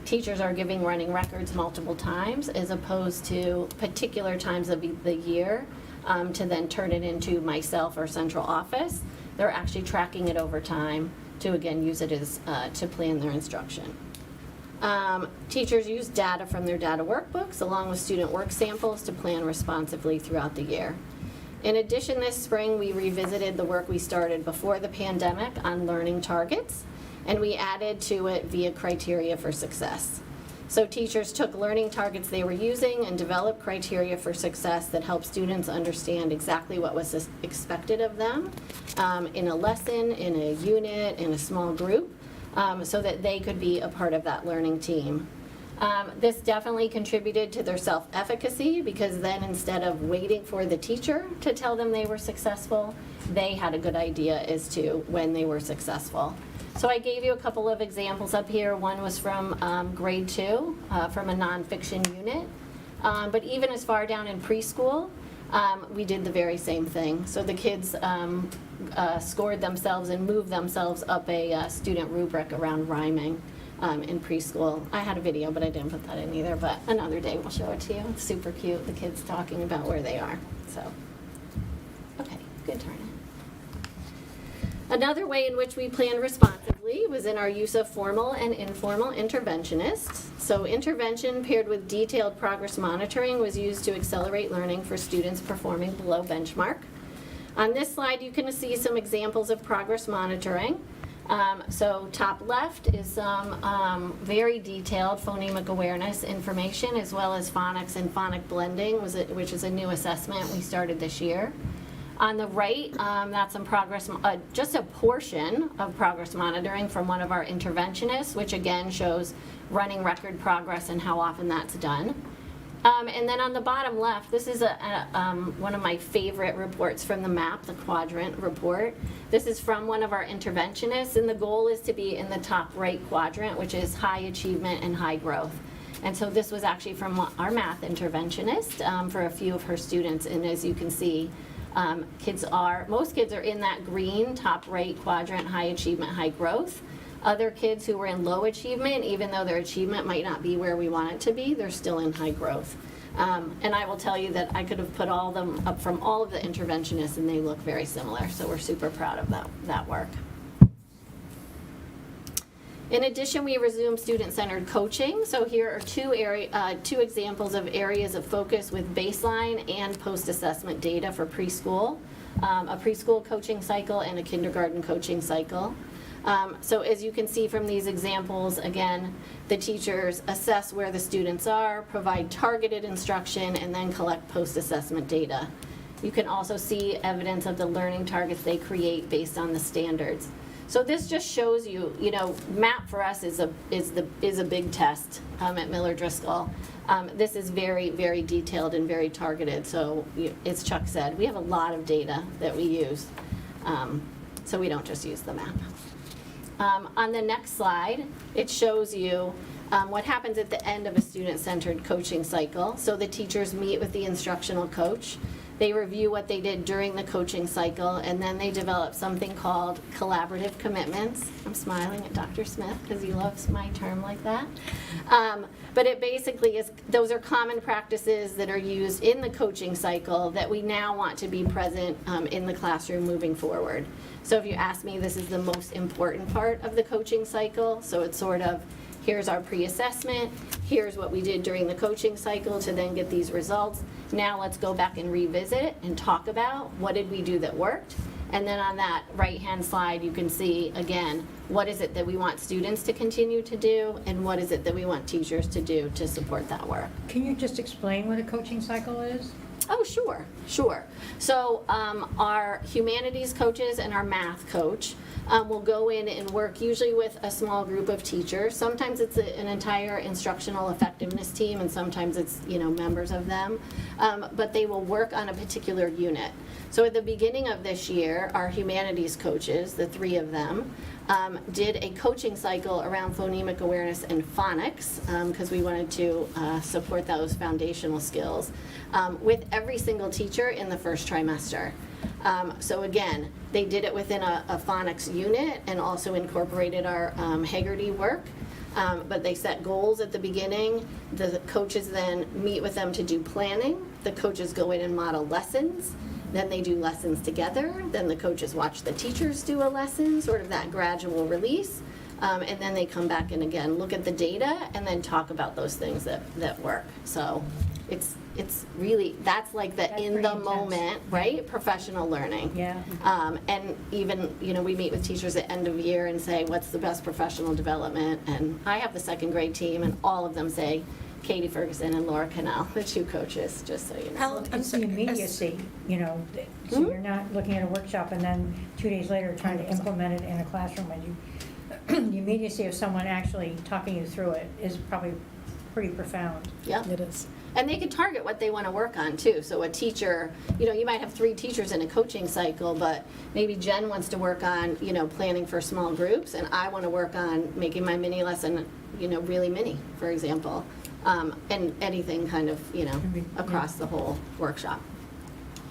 teachers are giving running records multiple times as opposed to particular times of the year to then turn it into myself or central office. They're actually tracking it over time to, again, use it as to plan their instruction. Teachers use data from their data workbooks along with student work samples to plan responsively throughout the year. In addition, this spring, we revisited the work we started before the pandemic on learning targets, and we added to it via criteria for success. So teachers took learning targets they were using and developed criteria for success that help students understand exactly what was expected of them in a lesson, in a unit, in a small group, so that they could be a part of that learning team. This definitely contributed to their self-efficacy because then instead of waiting for the teacher to tell them they were successful, they had a good idea as to when they were successful. So I gave you a couple of examples up here. One was from grade 2, from a nonfiction unit. But even as far down in preschool, we did the very same thing. So the kids scored themselves and moved themselves up a student rubric around rhyming in preschool. I had a video, but I didn't put that in either. But another day we'll show it to you. It's super cute, the kids talking about where they are. So, okay, good turn. Another way in which we planned responsively was in our use of formal and informal interventionists. So intervention paired with detailed progress monitoring was used to accelerate learning for students performing below benchmark. On this slide, you can see some examples of progress monitoring. So top left is some very detailed phonemic awareness information, as well as phonics and phonic blending, which is a new assessment we started this year. On the right, that's some progress, just a portion of progress monitoring from one of our interventionists, which again shows running record progress and how often that's done. And then on the bottom left, this is one of my favorite reports from the MAP, the quadrant report. This is from one of our interventionists, and the goal is to be in the top right quadrant, which is high achievement and high growth. And so this was actually from our math interventionist for a few of her students, and as you can see, most kids are in that green top right quadrant, high achievement, high growth. Other kids who were in low achievement, even though their achievement might not be where we want it to be, they're still in high growth. And I will tell you that I could have put all of them up from all of the interventionists and they look very similar, so we're super proud of that work. In addition, we resumed student-centered coaching. So here are two examples of areas of focus with baseline and post-assessment data for preschool, a preschool coaching cycle and a kindergarten coaching cycle. So as you can see from these examples, again, the teachers assess where the students are, provide targeted instruction, and then collect post-assessment data. You can also see evidence of the learning targets they create based on the standards. So this just shows you, MAP for us is a big test at Miller Driscoll. This is very, very detailed and very targeted. So as Chuck said, we have a lot of data that we use. So we don't just use the MAP. On the next slide, it shows you what happens at the end of a student-centered coaching cycle. So the teachers meet with the instructional coach. They review what they did during the coaching cycle, and then they develop something called collaborative commitments. I'm smiling at Dr. Smith because he loves my term like that. But it basically is, those are common practices that are used in the coaching cycle that we now want to be present in the classroom moving forward. So if you ask me, this is the most important part of the coaching cycle. So it's sort of, here's our pre-assessment, here's what we did during the coaching cycle to then get these results. Now let's go back and revisit and talk about what did we do that worked. And then on that right-hand slide, you can see, again, what is it that we want students to continue to do and what is it that we want teachers to do to support that work. Can you just explain what a coaching cycle is? Oh, sure, sure. So our humanities coaches and our math coach will go in and work usually with a small group of teachers. Sometimes it's an entire instructional effectiveness team, and sometimes it's, members of them. But they will work on a particular unit. So at the beginning of this year, our humanities coaches, the 3 of them, did a coaching cycle around phonemic awareness and phonics, because we wanted to support those foundational skills, with every single teacher in the first trimester. So again, they did it within a phonics unit and also incorporated our Haggerty work. But they set goals at the beginning. The coaches then meet with them to do planning. The coaches go in and model lessons. Then they do lessons together. Then the coaches watch the teachers do a lesson, sort of that gradual release. And then they come back and again, look at the data and then talk about those things that work. So it's really, that's like the in the moment, right? Professional learning. Yeah. And even, we meet with teachers at end of year and say, what's the best professional development? And I have the second grade team and all of them say, Katie Ferguson and Laura Cannell, the 2 coaches, just so you know. It's the immediacy, so you're not looking at a workshop and then 2 days later trying to implement it in a classroom. And the immediacy of someone actually talking you through it is probably pretty profound. Yeah. It is. And they can target what they want to work on too. So a teacher, you might have 3 teachers in a coaching cycle, but maybe Jen wants to work on, planning for small groups, and I want to work on making my mini lesson, really mini, for example. And anything kind of, across the whole workshop.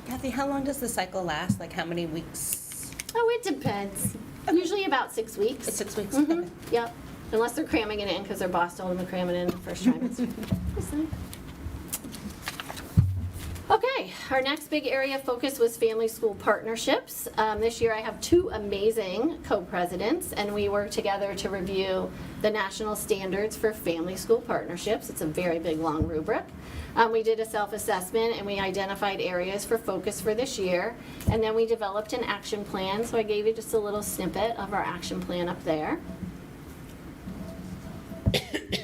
Kathy, how long does the cycle last? Like how many weeks? Oh, it depends. Usually about 6 weeks. It's 6 weeks. Mhm. Yep. Unless they're cramming it in because their boss told them to cram it in the first trimester. It's fine. Okay, our next big area of focus was family-school partnerships. This year I have 2 amazing co-presidents, and we work together to review the national standards for family-school partnerships. It's a very big, long rubric. We did a self-assessment, and we identified areas for focus for this year, and then we developed an action plan, so I gave you just a little snippet of our action plan up there.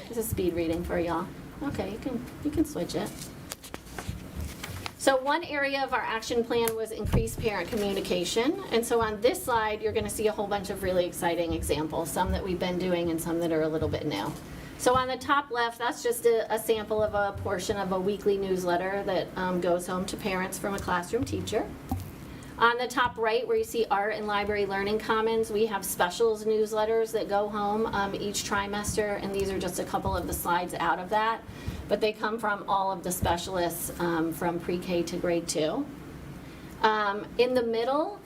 This is speed reading for y'all. Okay, you can switch it. So one area of our action plan was increased parent communication. And so on this slide, you're going to see a whole bunch of really exciting examples, some that we've been doing and some that are a little bit new. So on the top left, that's just a sample of a portion of a weekly newsletter that goes home to parents from a classroom teacher. On the top right, where you see art and library learning commons, we have specials newsletters that go home each trimester, and these are just a couple of the slides out of that. But they come from all of the specialists from pre-K to grade 2. In the middle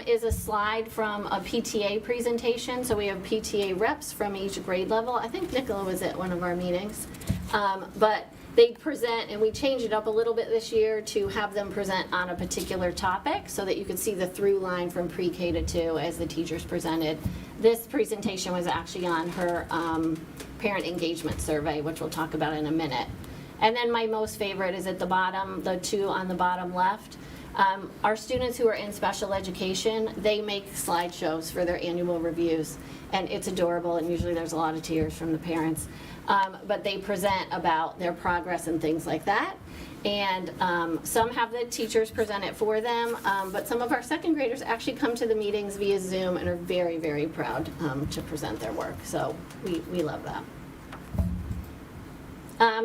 is a slide from a PTA presentation. So we have PTA reps from each grade level. I think Nicola was at one of our meetings. But they present, and we changed it up a little bit this year to have them present on a particular topic so that you could see the through line from pre-K to 2 as the teachers presented. This presentation was actually on her parent engagement survey, which we'll talk about in a minute. And then my most favorite is at the bottom, the 2 on the bottom left. Our students who are in special education, they make slideshows for their annual reviews, and it's adorable, and usually there's a lot of tears from the parents. But they present about their progress and things like that. And some have the teachers present it for them, but some of our second graders actually come to the meetings via Zoom and are very, very proud to present their work. So we love that.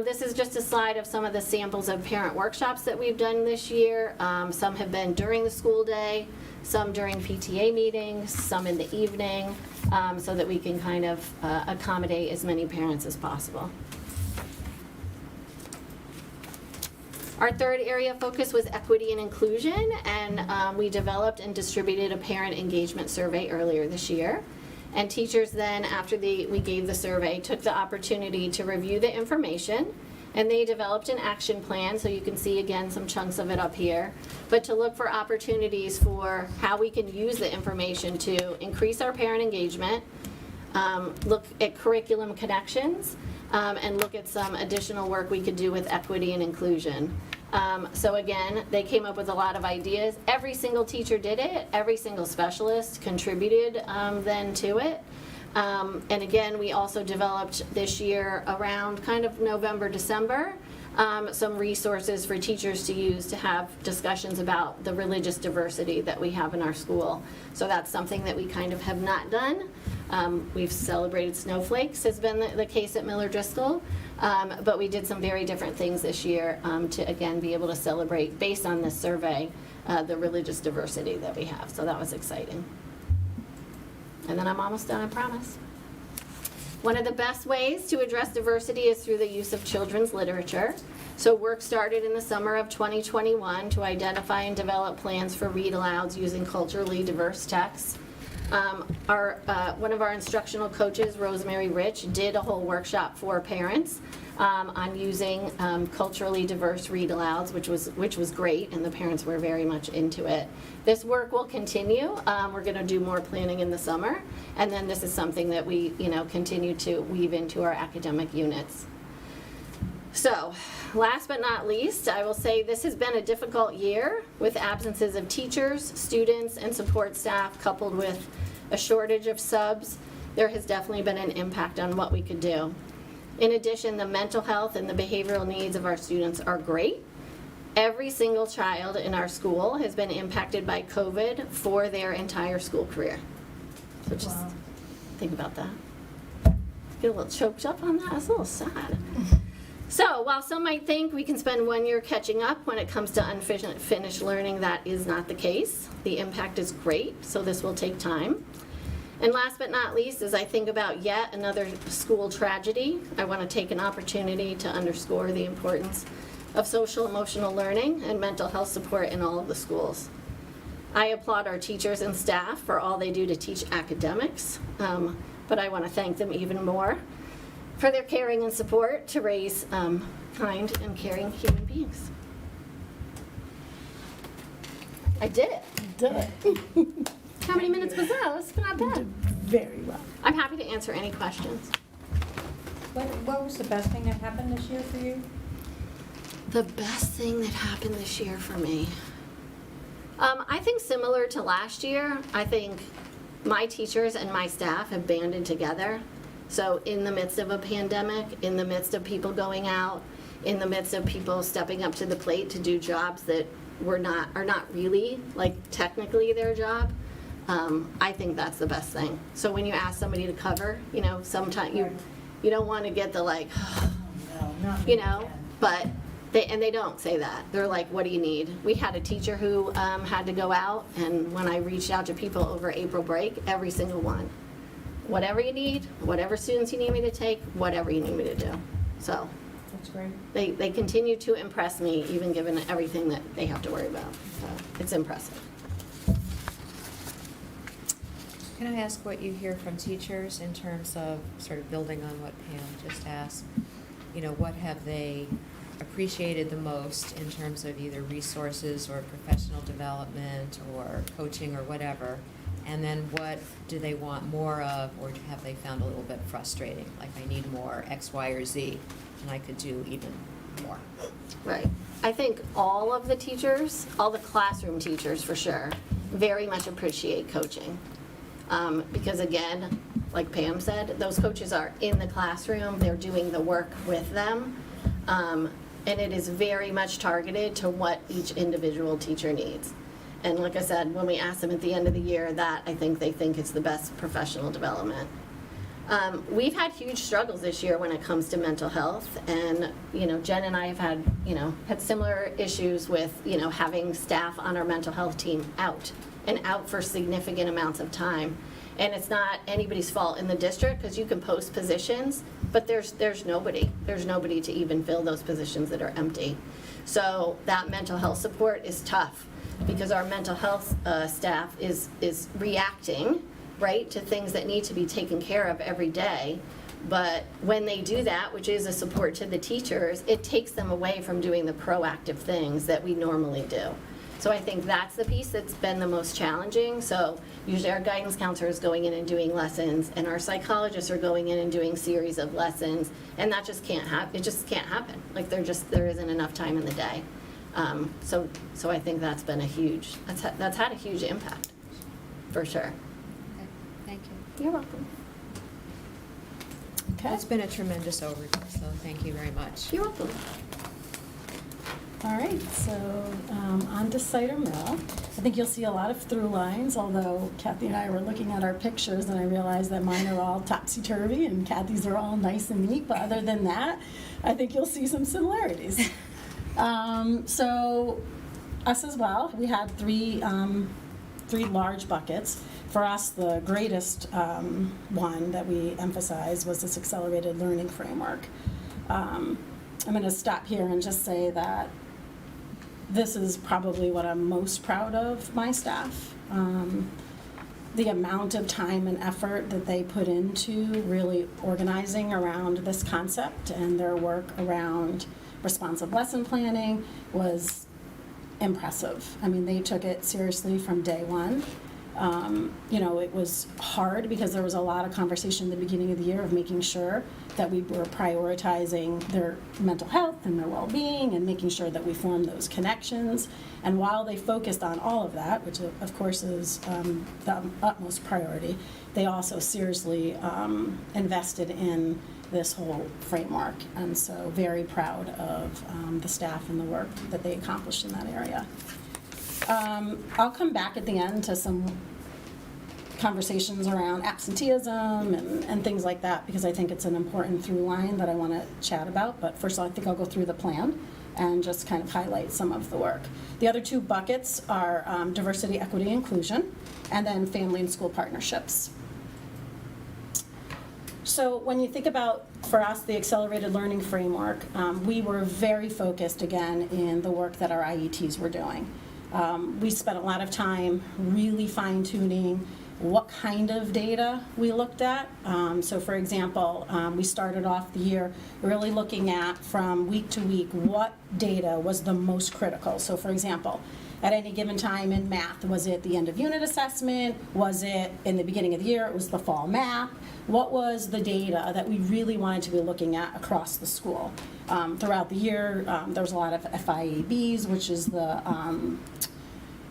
This is just a slide of some of the samples of parent workshops that we've done this year. Some have been during the school day, some during PTA meetings, some in the evening, so that we can kind of accommodate as many parents as possible. Our third area of focus was equity and inclusion, and we developed and distributed a parent engagement survey earlier this year. And teachers then, after we gave the survey, took the opportunity to review the information, and they developed an action plan, so you can see again some chunks of it up here, but to look for opportunities for how we can use the information to increase our parent engagement, look at curriculum connections, and look at some additional work we could do with equity and inclusion. So again, they came up with a lot of ideas. Every single teacher did it. Every single specialist contributed then to it. And again, we also developed this year around kind of November, December, some resources for teachers to use to have discussions about the religious diversity that we have in our school. So that's something that we kind of have not done. We've celebrated snowflakes, has been the case at Miller Driscoll, but we did some very different things this year to, again, be able to celebrate, based on this survey, the religious diversity that we have. So that was exciting. And then I'm almost done, I promise. One of the best ways to address diversity is through the use of children's literature. So work started in the summer of 2021 to identify and develop plans for read-alouds using culturally diverse texts. One of our instructional coaches, Rosemary Rich, did a whole workshop for parents on using culturally diverse read-alouds, which was great, and the parents were very much into it. This work will continue. We're going to do more planning in the summer, and then this is something that we, continue to weave into our academic units. So, last but not least, I will say this has been a difficult year with absences of teachers, students, and support staff, coupled with a shortage of subs. There has definitely been an impact on what we could do. In addition, the mental health and the behavioral needs of our students are great. Every single child in our school has been impacted by COVID for their entire school career. So just think about that. Get a little choked up on that. It's a little sad. So while some might think we can spend 1 year catching up when it comes to unfinished learning, that is not the case. The impact is great, so this will take time. And last but not least, as I think about yet another school tragedy, I want to take an opportunity to underscore the importance of social emotional learning and mental health support in all of the schools. I applaud our teachers and staff for all they do to teach academics, but I want to thank them even more for their caring and support to raise kind and caring human beings. I did it. Did it. How many minutes was that? That's not bad. Very well. I'm happy to answer any questions. What was the best thing that happened this year for you? The best thing that happened this year for me. I think similar to last year, I think my teachers and my staff have banded together. So in the midst of a pandemic, in the midst of people going out, in the midst of people stepping up to the plate to do jobs that are not really like technically their job, I think that's the best thing. So when you ask somebody to cover, sometimes you don't want to get the like, No, not me again. but they don't say that. They're like, what do you need? We had a teacher who had to go out, and when I reached out to people over April break, every single one, whatever you need, whatever students you need me to take, whatever you need me to do. So That's great. they continue to impress me, even given everything that they have to worry about. So it's impressive. Can I ask what you hear from teachers in terms of sort of building on what Pam just asked? What have they appreciated the most in terms of either resources or professional development or coaching or whatever? And then what do they want more of, or have they found a little bit frustrating? Like, I need more X, Y, or Z, and I could do even more. Right. I think all of the teachers, all the classroom teachers for sure, very much appreciate coaching. Because again, like Pam said, those coaches are in the classroom, they're doing the work with them. And it is very much targeted to what each individual teacher needs. And like I said, when we ask them at the end of the year, that I think they think it's the best professional development. We've had huge struggles this year when it comes to mental health, and Jen and I have had similar issues with having staff on our mental health team out for significant amounts of time. And it's not anybody's fault in the district, because you can post positions, but there's nobody to even fill those positions that are empty. So that mental health support is tough, because our mental health staff is reacting, right, to things that need to be taken care of every day. But when they do that, which is a support to the teachers, it takes them away from doing the proactive things that we normally do. So I think that's the piece that's been the most challenging. So usually our guidance counselor is going in and doing lessons, and our psychologists are going in and doing series of lessons, and that just can't happen. It just can't happen. Like there isn't enough time in the day. So I think that's been that's had a huge impact, for sure. Okay, thank you. You're welcome. It's been a tremendous overview, so thank you very much. You're welcome. All right, so on to Cider Mill. I think you'll see a lot of through lines, although Kathy and I were looking at our pictures and I realized that mine are all topsy-turvy and Kathy's are all nice and neat, but other than that, I think you'll see some similarities. So us as well, we had three large buckets. For us, the greatest one that we emphasized was this accelerated learning framework. I'm going to stop here and just say that this is probably what I'm most proud of my staff. The amount of time and effort that they put into really organizing around this concept and their work around responsive lesson planning was impressive. I mean, they took it seriously from day one. It was hard because there was a lot of conversation in the beginning of the year of making sure that we were prioritizing their mental health and their well-being and making sure that we formed those connections. And while they focused on all of that, which of course is the utmost priority, they also seriously invested in this whole framework. And so very proud of the staff and the work that they accomplished in that area. I'll come back at the end to some conversations around absenteeism and things like that, because I think it's an important through line that I want to chat about. But first, I think I'll go through the plan and just kind of highlight some of the work. The other two buckets are diversity, equity, inclusion, and then family and school partnerships. So when you think about, for us, the accelerated learning framework, we were very focused, again, in the work that our IETs were doing. We spent a lot of time really fine-tuning what kind of data we looked at. So for example, we started off the year really looking at, from week to week, what data was the most critical. So for example, at any given time in math, was it the end of unit assessment? Was it in the beginning of the year? It was the fall map. What was the data that we really wanted to be looking at across the school? Throughout the year, there was a lot of FIABs, which is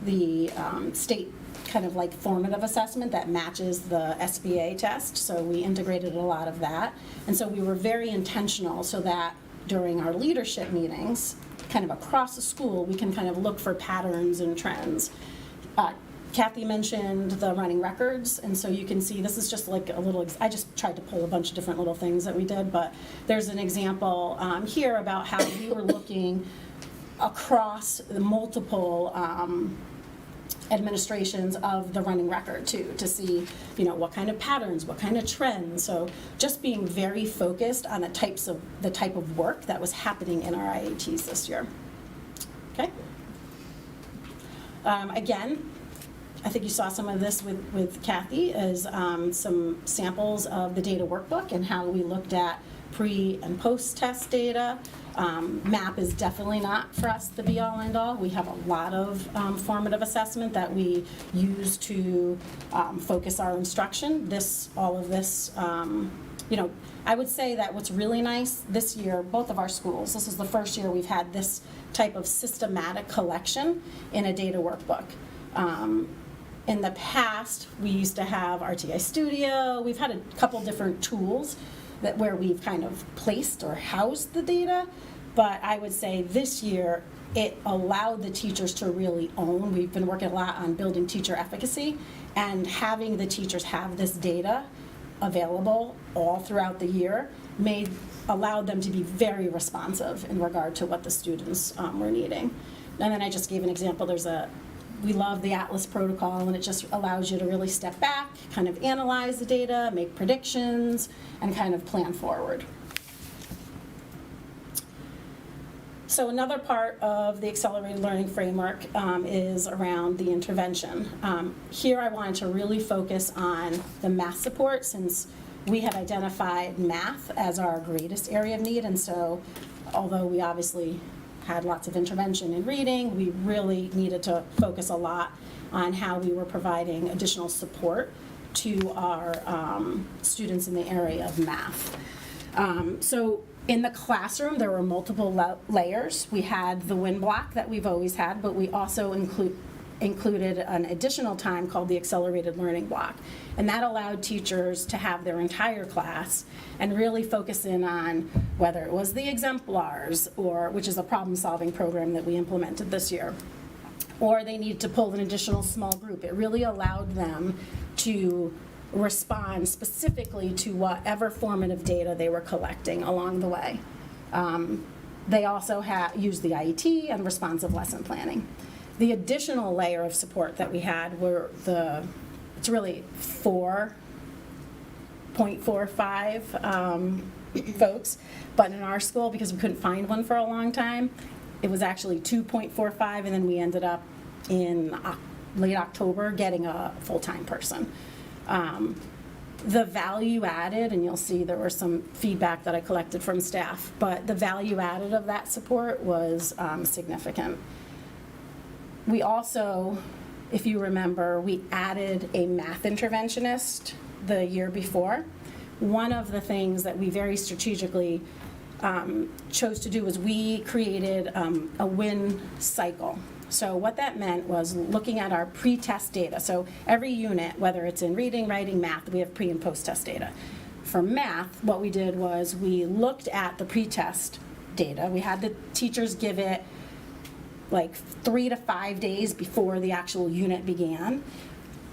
the state kind of like formative assessment that matches the SBA test. So we integrated a lot of that. And so we were very intentional so that during our leadership meetings, kind of across the school, we can kind of look for patterns and trends. Kathy mentioned the running records, and so you can see this is just like a little, I just tried to pull a bunch of different little things that we did, but there's an example here about how we were looking across the multiple administrations of the running record too, to see, what kind of patterns, what kind of trends. So just being very focused on the type of work that was happening in our IATs this year. Okay. Again, I think you saw some of this with Kathy, as some samples of the data workbook and how we looked at pre and post test data. MAP is definitely not for us the be all end all. We have a lot of formative assessment that we use to focus our instruction. All of this, I would say that what's really nice this year, both of our schools, this is the first year we've had this type of systematic collection in a data workbook. In the past, we used to have RTI Studio. We've had a couple different tools where we've kind of placed or housed the data, but I would say this year it allowed the teachers to really own. We've been working a lot on building teacher efficacy, and having the teachers have this data available all throughout the year allowed them to be very responsive in regard to what the students were needing. And then I just gave an example. We love the Atlas protocol, and it just allows you to really step back, kind of analyze the data, make predictions, and kind of plan forward. So another part of the accelerated learning framework is around the intervention. Here I wanted to really focus on the math support, since we had identified math as our greatest area of need, and so although we obviously had lots of intervention in reading, we really needed to focus a lot on how we were providing additional support to our students in the area of math. So in the classroom, there were multiple layers. We had the WIN block that we've always had, but we also included an additional time called the accelerated learning block. And that allowed teachers to have their entire class and really focus in on whether it was the exemplars, or which is a problem-solving program that we implemented this year, or they needed to pull an additional small group. It really allowed them to respond specifically to whatever formative data they were collecting along the way. They also used the IET and responsive lesson planning. The additional layer of support that we had were it's really 4.45 folks, but in our school, because we couldn't find one for a long time, it was actually 2.45, and then we ended up in late October getting a full-time person. The value added, and you'll see there was some feedback that I collected from staff, but the value added of that support was significant. We also, if you remember, we added a math interventionist the year before. One of the things that we very strategically chose to do was we created a win cycle. So what that meant was looking at our pre-test data. So every unit, whether it's in reading, writing, math, we have pre and post-test data. For math, what we did was we looked at the pre-test data. We had the teachers give it like 3 to 5 days before the actual unit began.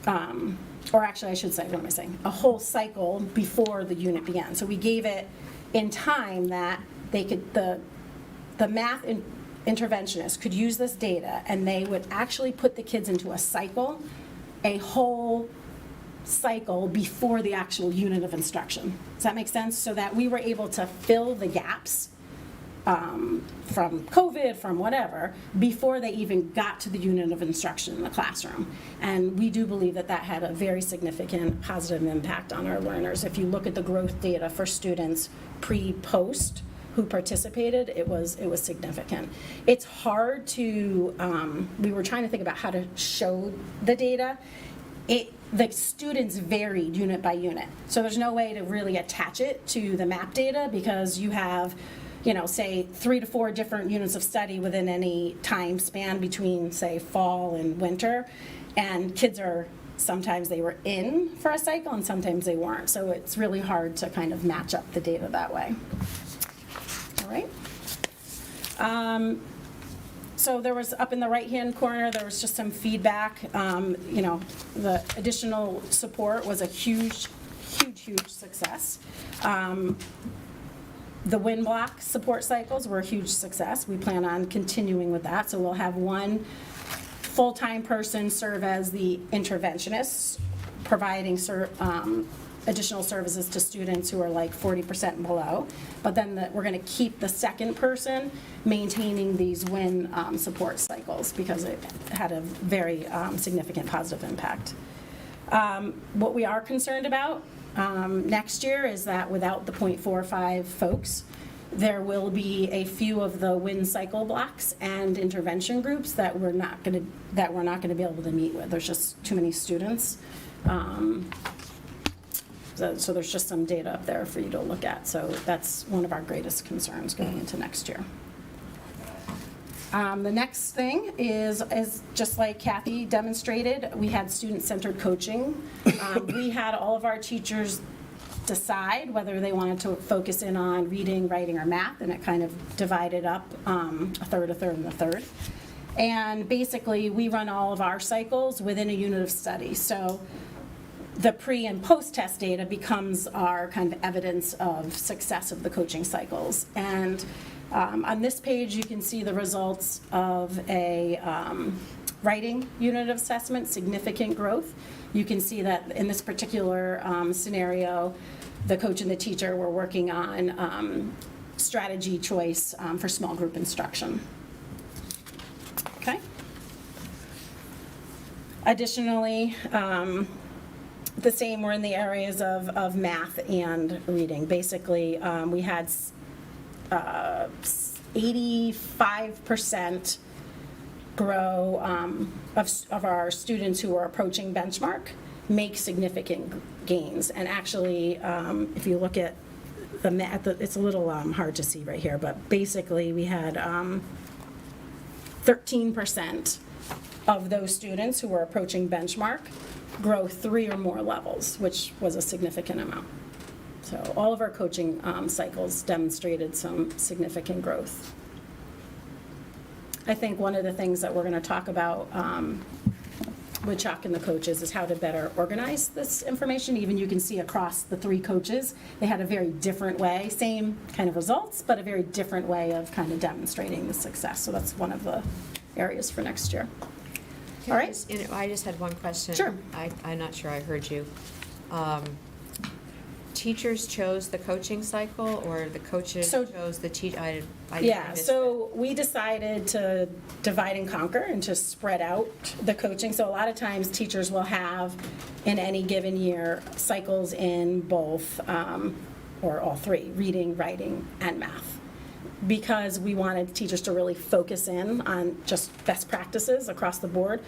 Or actually, I should say, what am I saying? A whole cycle before the unit began. So we gave it in time that they could, the math interventionist could use this data, and they would actually put the kids into a cycle, a whole cycle before the actual unit of instruction. Does that make sense? So that we were able to fill the gaps from COVID, from whatever, before they even got to the unit of instruction in the classroom. And we do believe that that had a very significant positive impact on our learners. If you look at the growth data for students pre-post who participated, it was significant. It's hard to, we were trying to think about how to show the data. The students varied unit by unit. So there's no way to really attach it to the MAP data, because you have, say 3 to 4 different units of study within any time span between, say, fall and winter. And kids sometimes they were in for a cycle and sometimes they weren't. So it's really hard to kind of match up the data that way. All right. So there was, up in the right-hand corner, there was just some feedback. The additional support was a huge success. The WIN block support cycles were a huge success. We plan on continuing with that. So we'll have one full-time person serve as the interventionist, providing additional services to students who are like 40% and below. But then we're going to keep the second person maintaining these WIN support cycles, because it had a very significant positive impact. What we are concerned about next year is that without the 0.45 folks, there will be a few of the WIN cycle blocks and intervention groups that we're not going to be able to meet with. There's just too many students. So there's just some data up there for you to look at. So that's one of our greatest concerns going into next year. The next thing is just like Kathy demonstrated, we had student-centered coaching. We had all of our teachers decide whether they wanted to focus in on reading, writing, or math, and it kind of divided up a third, and a third. And basically, we run all of our cycles within a unit of study. So the pre and post-test data becomes our kind of evidence of success of the coaching cycles. And on this page, you can see the results of a writing unit of assessment, significant growth. You can see that in this particular scenario, the coach and the teacher were working on strategy choice for small group instruction. Okay. Additionally, the same were in the areas of math and reading. Basically, we had 85% grow of our students who are approaching benchmark make significant gains. And actually, if you look at the math, it's a little hard to see right here, but basically we had 13% of those students who were approaching benchmark grow 3 or more levels, which was a significant amount. So all of our coaching cycles demonstrated some significant growth. I think one of the things that we're going to talk about with Chuck and the coaches is how to better organize this information. Even you can see across the 3 coaches, they had a very different way, same kind of results, but a very different way of kind of demonstrating the success. So that's one of the areas for next year. All right. I just had one question. Sure. I'm not sure I heard you. Teachers chose the coaching cycle, or the coaches So- chose the I Yeah, missed so we decided to divide and conquer and to spread out the coaching. So a lot of times teachers will have, in any given year, cycles in both, or all 3, reading, writing, and math. Because we wanted teachers to really focus in on just best practices across the board,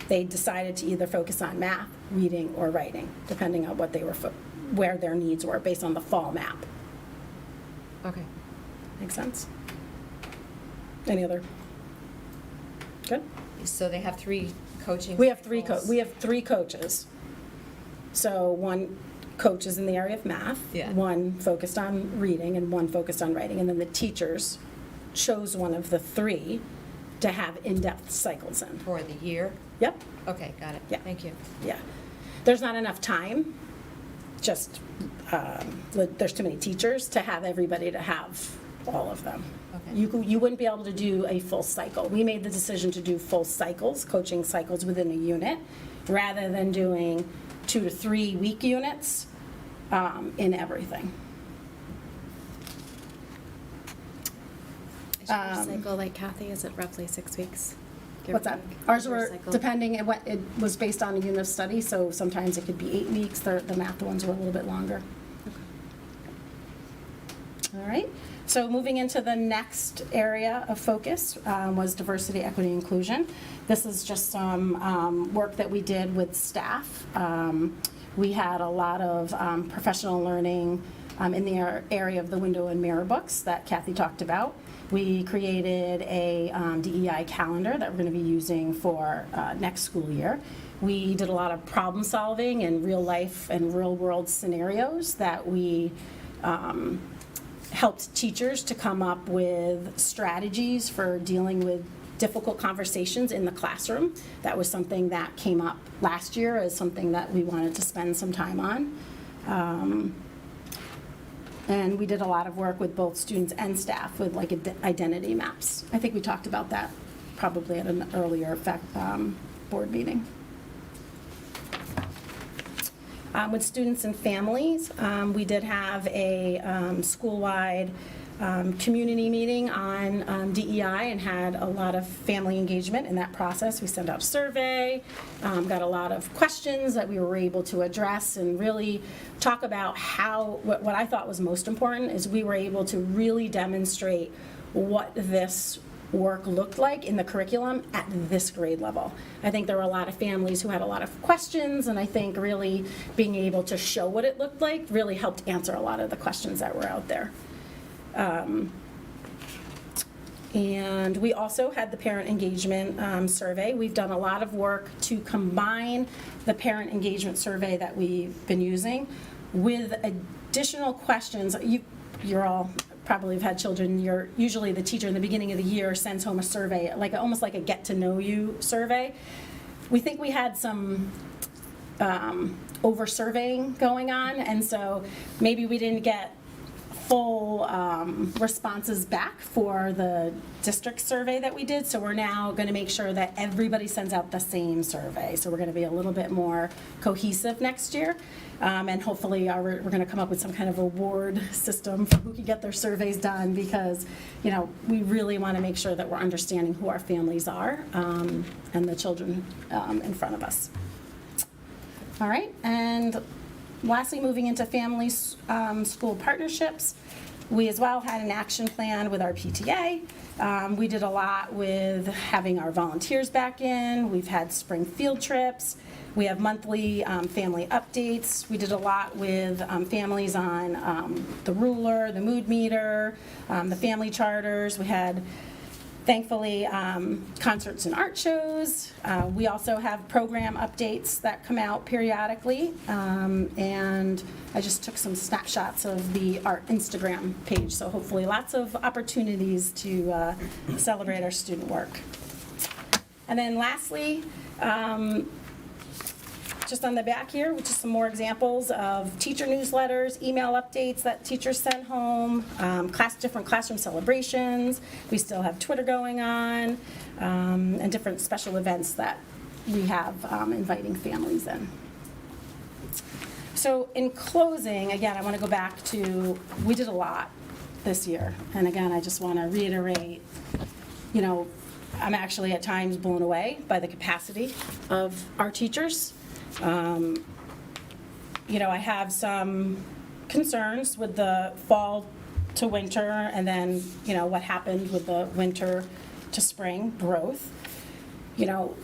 they decided to either focus on math, reading, or writing, depending on what they were, where their needs were, based on the fall map. Okay. Make sense? Any other? Good? So they have 3 coaching We have cycles. we have 3 coaches. So one coach is in the area of math, Yeah. one focused on reading, and one focused on writing. And then the teachers chose one of the 3 to have in-depth cycles in. For the year? Yep, Okay, got it. Yeah. Thank you. yeah. There's not enough time, just, there's too many teachers to have everybody to have all of them. Okay. You wouldn't be able to do a full cycle. We made the decision to do full cycles, coaching cycles within a unit, rather than doing 2 to 3 week units in everything. Is your cycle like Kathy? Is it roughly 6 weeks? Give or What's that? take? Ours Your were, cycle? depending, it was based on a unit of study, so sometimes it could be 8 weeks. The math ones were a little bit longer. All right, so moving into the next area of focus was diversity, equity, inclusion. This is just some work that we did with staff. We had a lot of professional learning in the area of the window and mirror books that Kathy talked about. We created a DEI calendar that we're going to be using for next school year. We did a lot of problem solving and real life and real world scenarios that we helped teachers to come up with strategies for dealing with difficult conversations in the classroom. That was something that came up last year as something that we wanted to spend some time on. And we did a lot of work with both students and staff with like identity maps. I think we talked about that probably at an earlier board meeting. With students and families, we did have a school-wide community meeting on DEI and had a lot of family engagement in that process. We sent out a survey, got a lot of questions that we were able to address and really talk about what I thought was most important is we were able to really demonstrate what this work looked like in the curriculum at this grade level. I think there were a lot of families who had a lot of questions, and I think really being able to show what it looked like really helped answer a lot of the questions that were out there. And we also had the parent engagement survey. We've done a lot of work to combine the parent engagement survey that we've been using with additional questions. You're all probably have had children. You're usually the teacher in the beginning of the year sends home a survey, almost like a get to know you survey. We think we had some over surveying going on, and so maybe we didn't get full responses back for the district survey that we did, so we're now going to make sure that everybody sends out the same survey. So we're going to be a little bit more cohesive next year, and hopefully we're going to come up with some kind of award system for who can get their surveys done, because we really want to make sure that we're understanding who our families are and the children in front of us. All right, and lastly, moving into family school partnerships, we as well had an action plan with our PTA. We did a lot with having our volunteers back in. We've had spring field trips. We have monthly family updates. We did a lot with families on the ruler, the mood meter, the family charters. We had Thankfully, concerts and art shows. We also have program updates that come out periodically. And I just took some snapshots of the art Instagram page, so hopefully lots of opportunities to celebrate our student work. And then lastly, just on the back here, which is some more examples of teacher newsletters, email updates that teachers send home, different classroom celebrations. We still have Twitter going on, and different special events that we have inviting families in. So in closing, again, I want to go back to, we did a lot this year. And again, I just want to reiterate, you know, I'm actually at times blown away by the capacity of our teachers. You know, I have some concerns with the fall to winter and then, you know, what happened with the winter to spring growth. You know,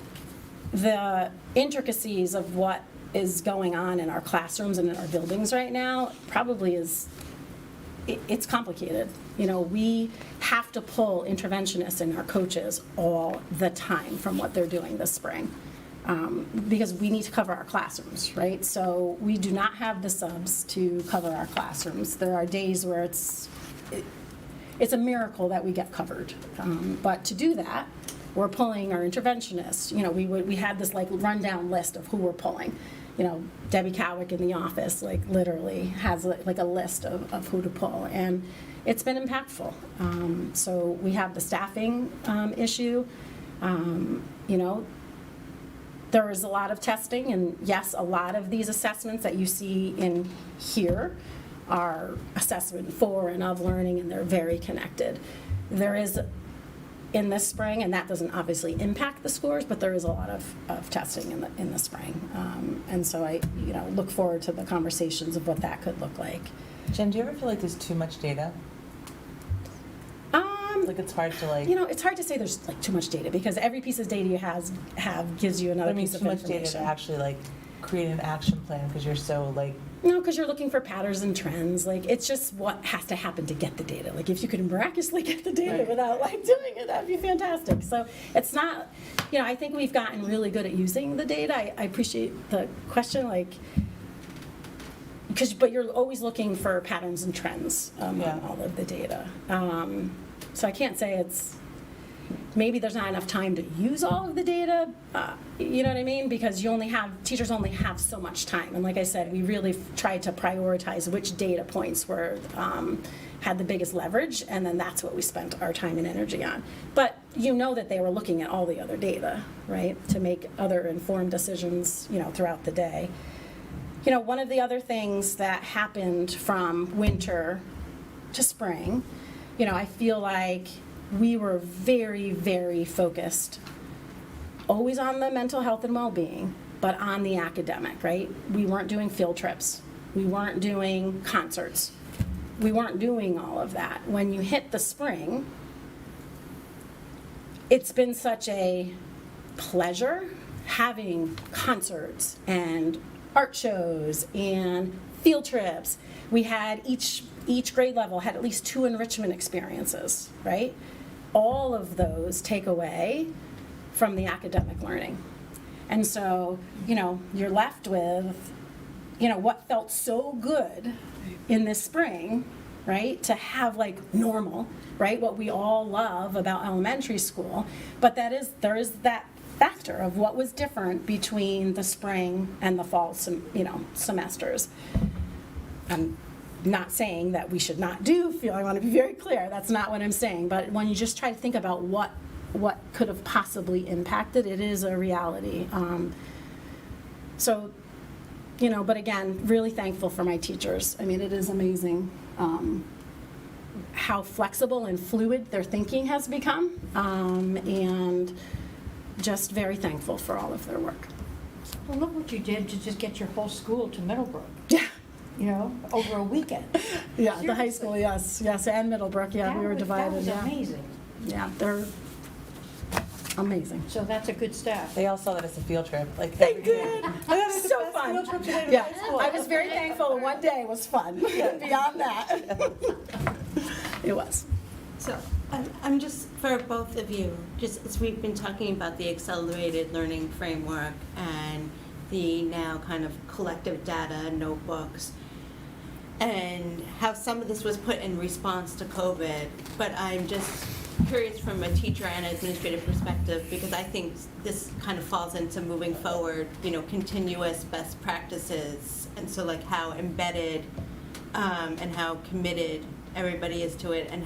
the intricacies of what is going on in our classrooms and in our buildings right now probably is, it's complicated. You know, we have to pull interventionists and our coaches all the time from what they're doing this spring. Because we need to cover our classrooms, right? So we do not have the subs to cover our classrooms. There are days where it's a miracle that we get covered. But to do that, we're pulling our interventionists. You know, we had this like rundown list of who we're pulling. You know, Debbie Cowick in the office, like literally has like a list of who to pull. And it's been impactful. So we have the staffing issue. You know, there is a lot of testing, and yes, a lot of these assessments that you see in here are assessment for and of learning, and they're very connected. There is in this spring, and that doesn't obviously impact the scores, but there is a lot of testing in the spring. And so I, you know, look forward to the conversations of what that could look like. Jen, do you ever feel like there's too much data? Like it's hard to like. You know, it's hard to say there's like too much data because every piece of data you have gives you another piece of too much information. data to actually like create an action plan because you're so like. No, because you're looking for patterns and trends. Like it's just what has to happen to get the data. Like if you could miraculously get the data without like doing it, that'd be fantastic. So it's not, you know, I think we've gotten really good at using the data. I appreciate the question, like. But you're always looking for patterns and trends on all of the data. So I can't say maybe there's not enough time to use all of the data, you know what I mean? Because teachers only have so much time. And like I said, we really tried to prioritize which data points had the biggest leverage, and then that's what we spent our time and energy on. But you know that they were looking at all the other data, right? To make other informed decisions, you know, throughout the day. You know, one of the other things that happened from winter to spring, you know, I feel like we were very, very focused, always on the mental health and well-being, but on the academic, right? We weren't doing field trips. We weren't doing concerts. We weren't doing all of that. When you hit the spring, it's been such a pleasure having concerts and art shows and field trips. We had each grade level had at least 2 enrichment experiences, right? All of those take away from the academic learning. And so, you know, you're left with, you know, what felt so good in this spring, right? To have like normal, right? What we all love about elementary school, but there is that factor of what was different between the spring and the fall, semesters. I'm not saying that we should not I want to be very clear, that's not what I'm saying, but when you just try to think about what could have possibly impacted, it is a reality. So, you know, but again, really thankful for my teachers. I mean, it is amazing how flexible and fluid their thinking has become, and just very thankful for all of their work. Well, look what you did to just get your whole school to Middlebrook, Yeah. you know, over a weekend. Yeah, the high school, yes, and Middlebrook, yeah, we were divided, That yeah. was amazing. Yeah, they're amazing. So that's a good staff. They all saw that as a field trip. Like They every day. did. That was the So best fun. field trip today in Yeah, high school. I was very thankful. One day was fun. Beyond that, it was. So I'm just, for both of you, just as we've been talking about the accelerated learning framework and the now kind of collective data notebooks, and how some of this was put in response to COVID, but I'm just curious from a teacher and administrative perspective, because I think this kind of falls into moving forward, continuous best practices, and so like how embedded and how committed everybody is to it, and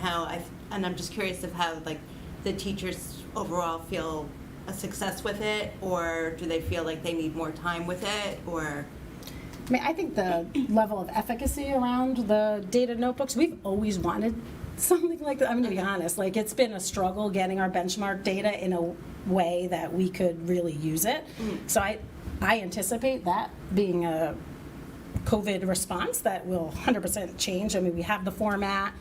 and I'm just curious of how like the teachers overall feel a success with it, or do they feel like they need more time with it, or? I mean, I think the level of efficacy around the data notebooks, we've always wanted something like that. I'm going to be honest, like it's been a struggle getting our benchmark data in a way that we could really use it. So I anticipate that being a COVID response that will 100% change. I mean, we have the format.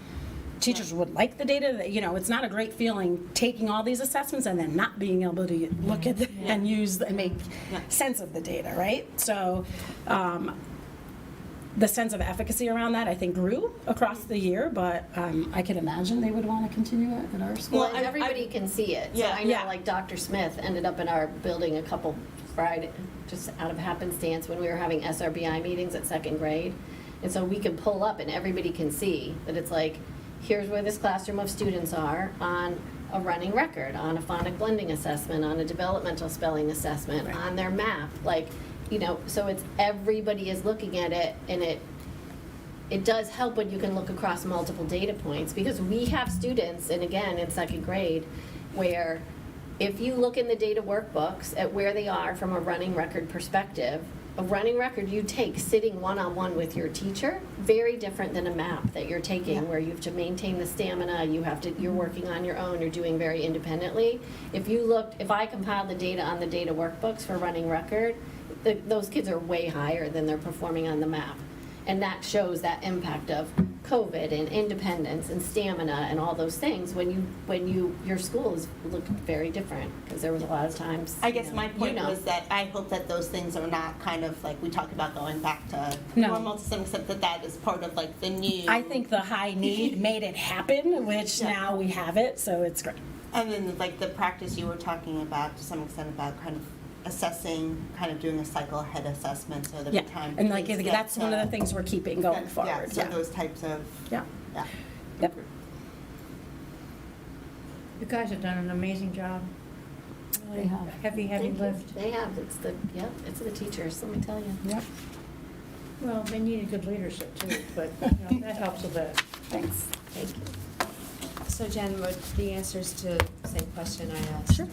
Teachers would like the data. That, it's not a great feeling taking all these assessments and then not being able to look at and use and make sense of the data, right? So the sense of efficacy around that, I think, grew across the year, but I can imagine they would want to continue it at our school. Well, and everybody can see it. So I know, like Dr. Smith ended up in our building a couple Friday, just out of happenstance, when we were having SRBI meetings at second grade. And so we can pull up and everybody can see that it's like, here's where this classroom of students are on a running record, on a phonic blending assessment, on a developmental spelling assessment, on their math, so it's everybody is looking at it, and it does help when you can look across multiple data points, because we have students, and again, in second grade, where if you look in the data workbooks at where they are from a running record perspective, a running record you take sitting one-on-one with your teacher, very different than a map that you're taking where you have to maintain the stamina, you're working on your own, you're doing very independently. If I compiled the data on the data workbooks for running record, those kids are way higher than they're performing on the map. And that shows that impact of COVID and independence and stamina and all those things when your school is looked very different, because there was a lot of times. I guess my point was that I hope that those things are not kind of like we talk about going back to normal to some extent, that is part of like the new. I think the high need made it happen, which now we have it, so it's great. And then like the practice you were talking about to some extent about kind of assessing, kind of doing a cycle ahead assessment so that time. And like that's one of the things we're keeping going forward. So those types of. Yeah. You guys have done an amazing job. Really heavy Thank you. lift. They have. It's the teachers, let me tell you. Yep. Well, they needed good leadership too, but that helps a bit. Thanks. Thank you. So Jen, would the answers to the same question I asked Sure.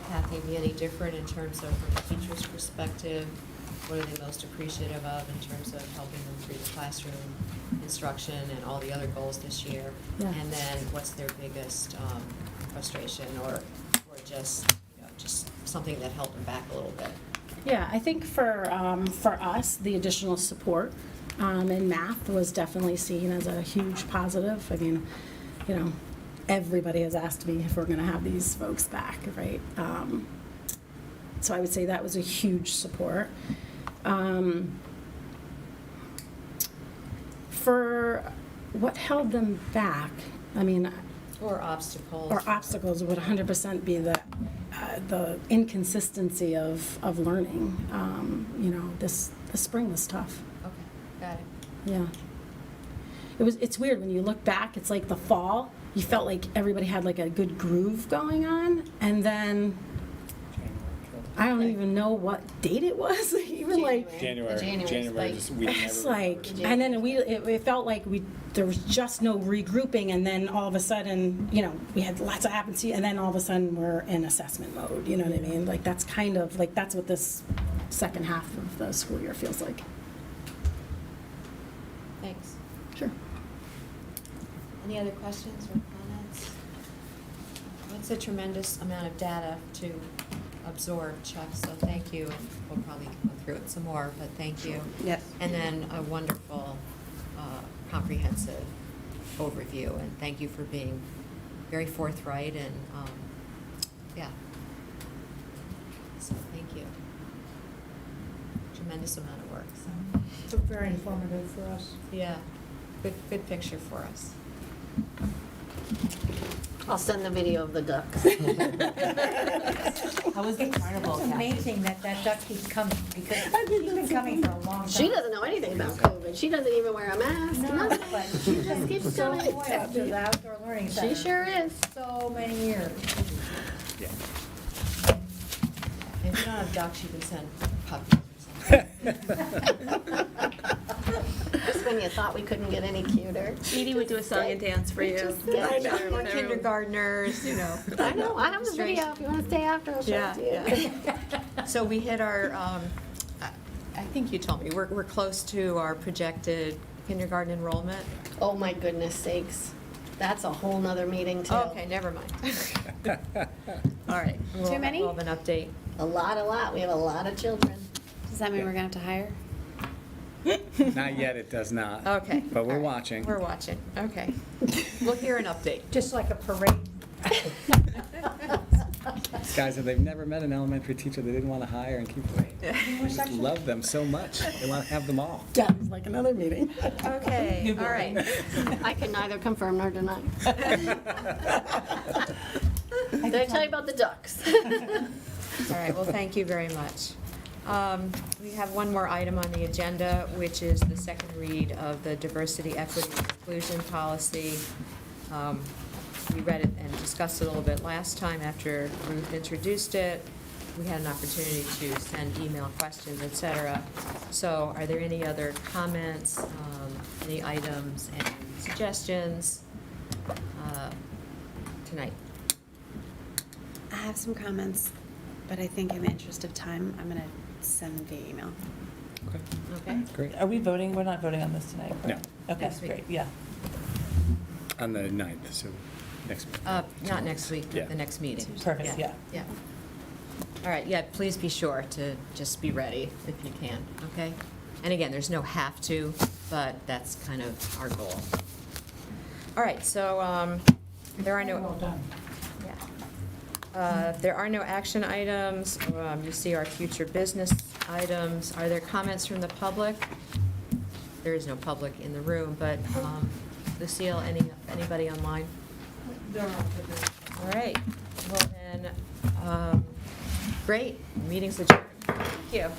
Kathy be any different in terms of from a teacher's perspective? What are they most appreciative of in terms of helping them through the classroom instruction and all the other goals this year? Yeah. And then what's their biggest frustration or just something that helped them back a little bit? Yeah, I think for us, the additional support in math was definitely seen as a huge positive. I mean, everybody has asked me if we're going to have these folks back, right? So I would say that was a huge support. For what held them back, I mean, Or obstacles. or obstacles would 100% be the inconsistency of learning. This spring was tough. Okay, got it. Yeah. It's weird when you look back, it's like the fall, you felt like everybody had like a good groove going on, and then I don't even know what date it was, even like, January, spike. just we it's never. like, and then it felt like there was just no regrouping, and then all of a sudden, we had lots of happenings, and then all of a sudden we're in assessment mode, you know what I mean? Like that's kind of, like that's what this second half of the school year feels like. Thanks. Sure. Any other questions or comments? It's a tremendous amount of data to absorb, Chuck, so thank you, and we'll probably go through it some more, but thank you. Yes. And then a wonderful, comprehensive overview, and thank you for being very forthright and, so thank you. Tremendous amount of work, so. It's very informative for us. Yeah, good picture for us. I'll send the video of the ducks. How was the carnival, It's Kathy? amazing that duck keeps coming, because she's been coming for a long time. She doesn't know anything about COVID. She doesn't even wear a mask, No, nothing. but she Just just keeps keeps so coming. loyal to the outdoor learning center. She sure is. So many years. Yeah. If you don't have ducks, you can send puppies or something. Just when you thought we couldn't get any cuter. Edie would do a song and dance for you. Just get I know. Or kindergartners, you know. I know, I have the video. If you want to stay after, I'll show it to you. So we hit our, I think you told me, we're close to our projected kindergarten enrollment. Oh, my goodness sakes. That's a whole nother meeting, too. Okay, never mind. All right. Too many? We'll have an update. A lot. We have a lot of children. Does that mean we're gonna have to hire? Not yet, it does not. Okay. But we're all right. watching. We're watching, okay. We'll hear an update. Just like a parade. These guys, they've never met an elementary teacher they didn't want to hire and keep away. They just love them so much. They want to have them all. Sounds like another meeting. Okay, all right. I can neither confirm nor deny. Did I tell you about the ducks? All right, well, thank you very much. We have one more item on the agenda, which is the second read of the diversity, equity, and inclusion policy. We read it and discussed it a little bit last time after Ruth introduced it. We had an opportunity to send email questions, et cetera. So are there any other comments, any items, and suggestions tonight? I have some comments, but I think in the interest of time, I'm gonna send them via email. Okay, Okay? great. Are we voting? We're not voting on this tonight, correct? Okay, Next week. great, yeah. On the 9th, so next week. Not next week, Yeah. but the next meeting. Perfect, yeah. Yeah. All right, yeah, please be sure to just be ready if you can, okay? And again, there's no have to, but that's kind of our goal. All right, so there are Well no, done. there are no action items. You see our future business items. Are there comments from the public? There is no public in the room, but Lucille, anybody online? All right, well then, great, meeting's adjourned. Thank you.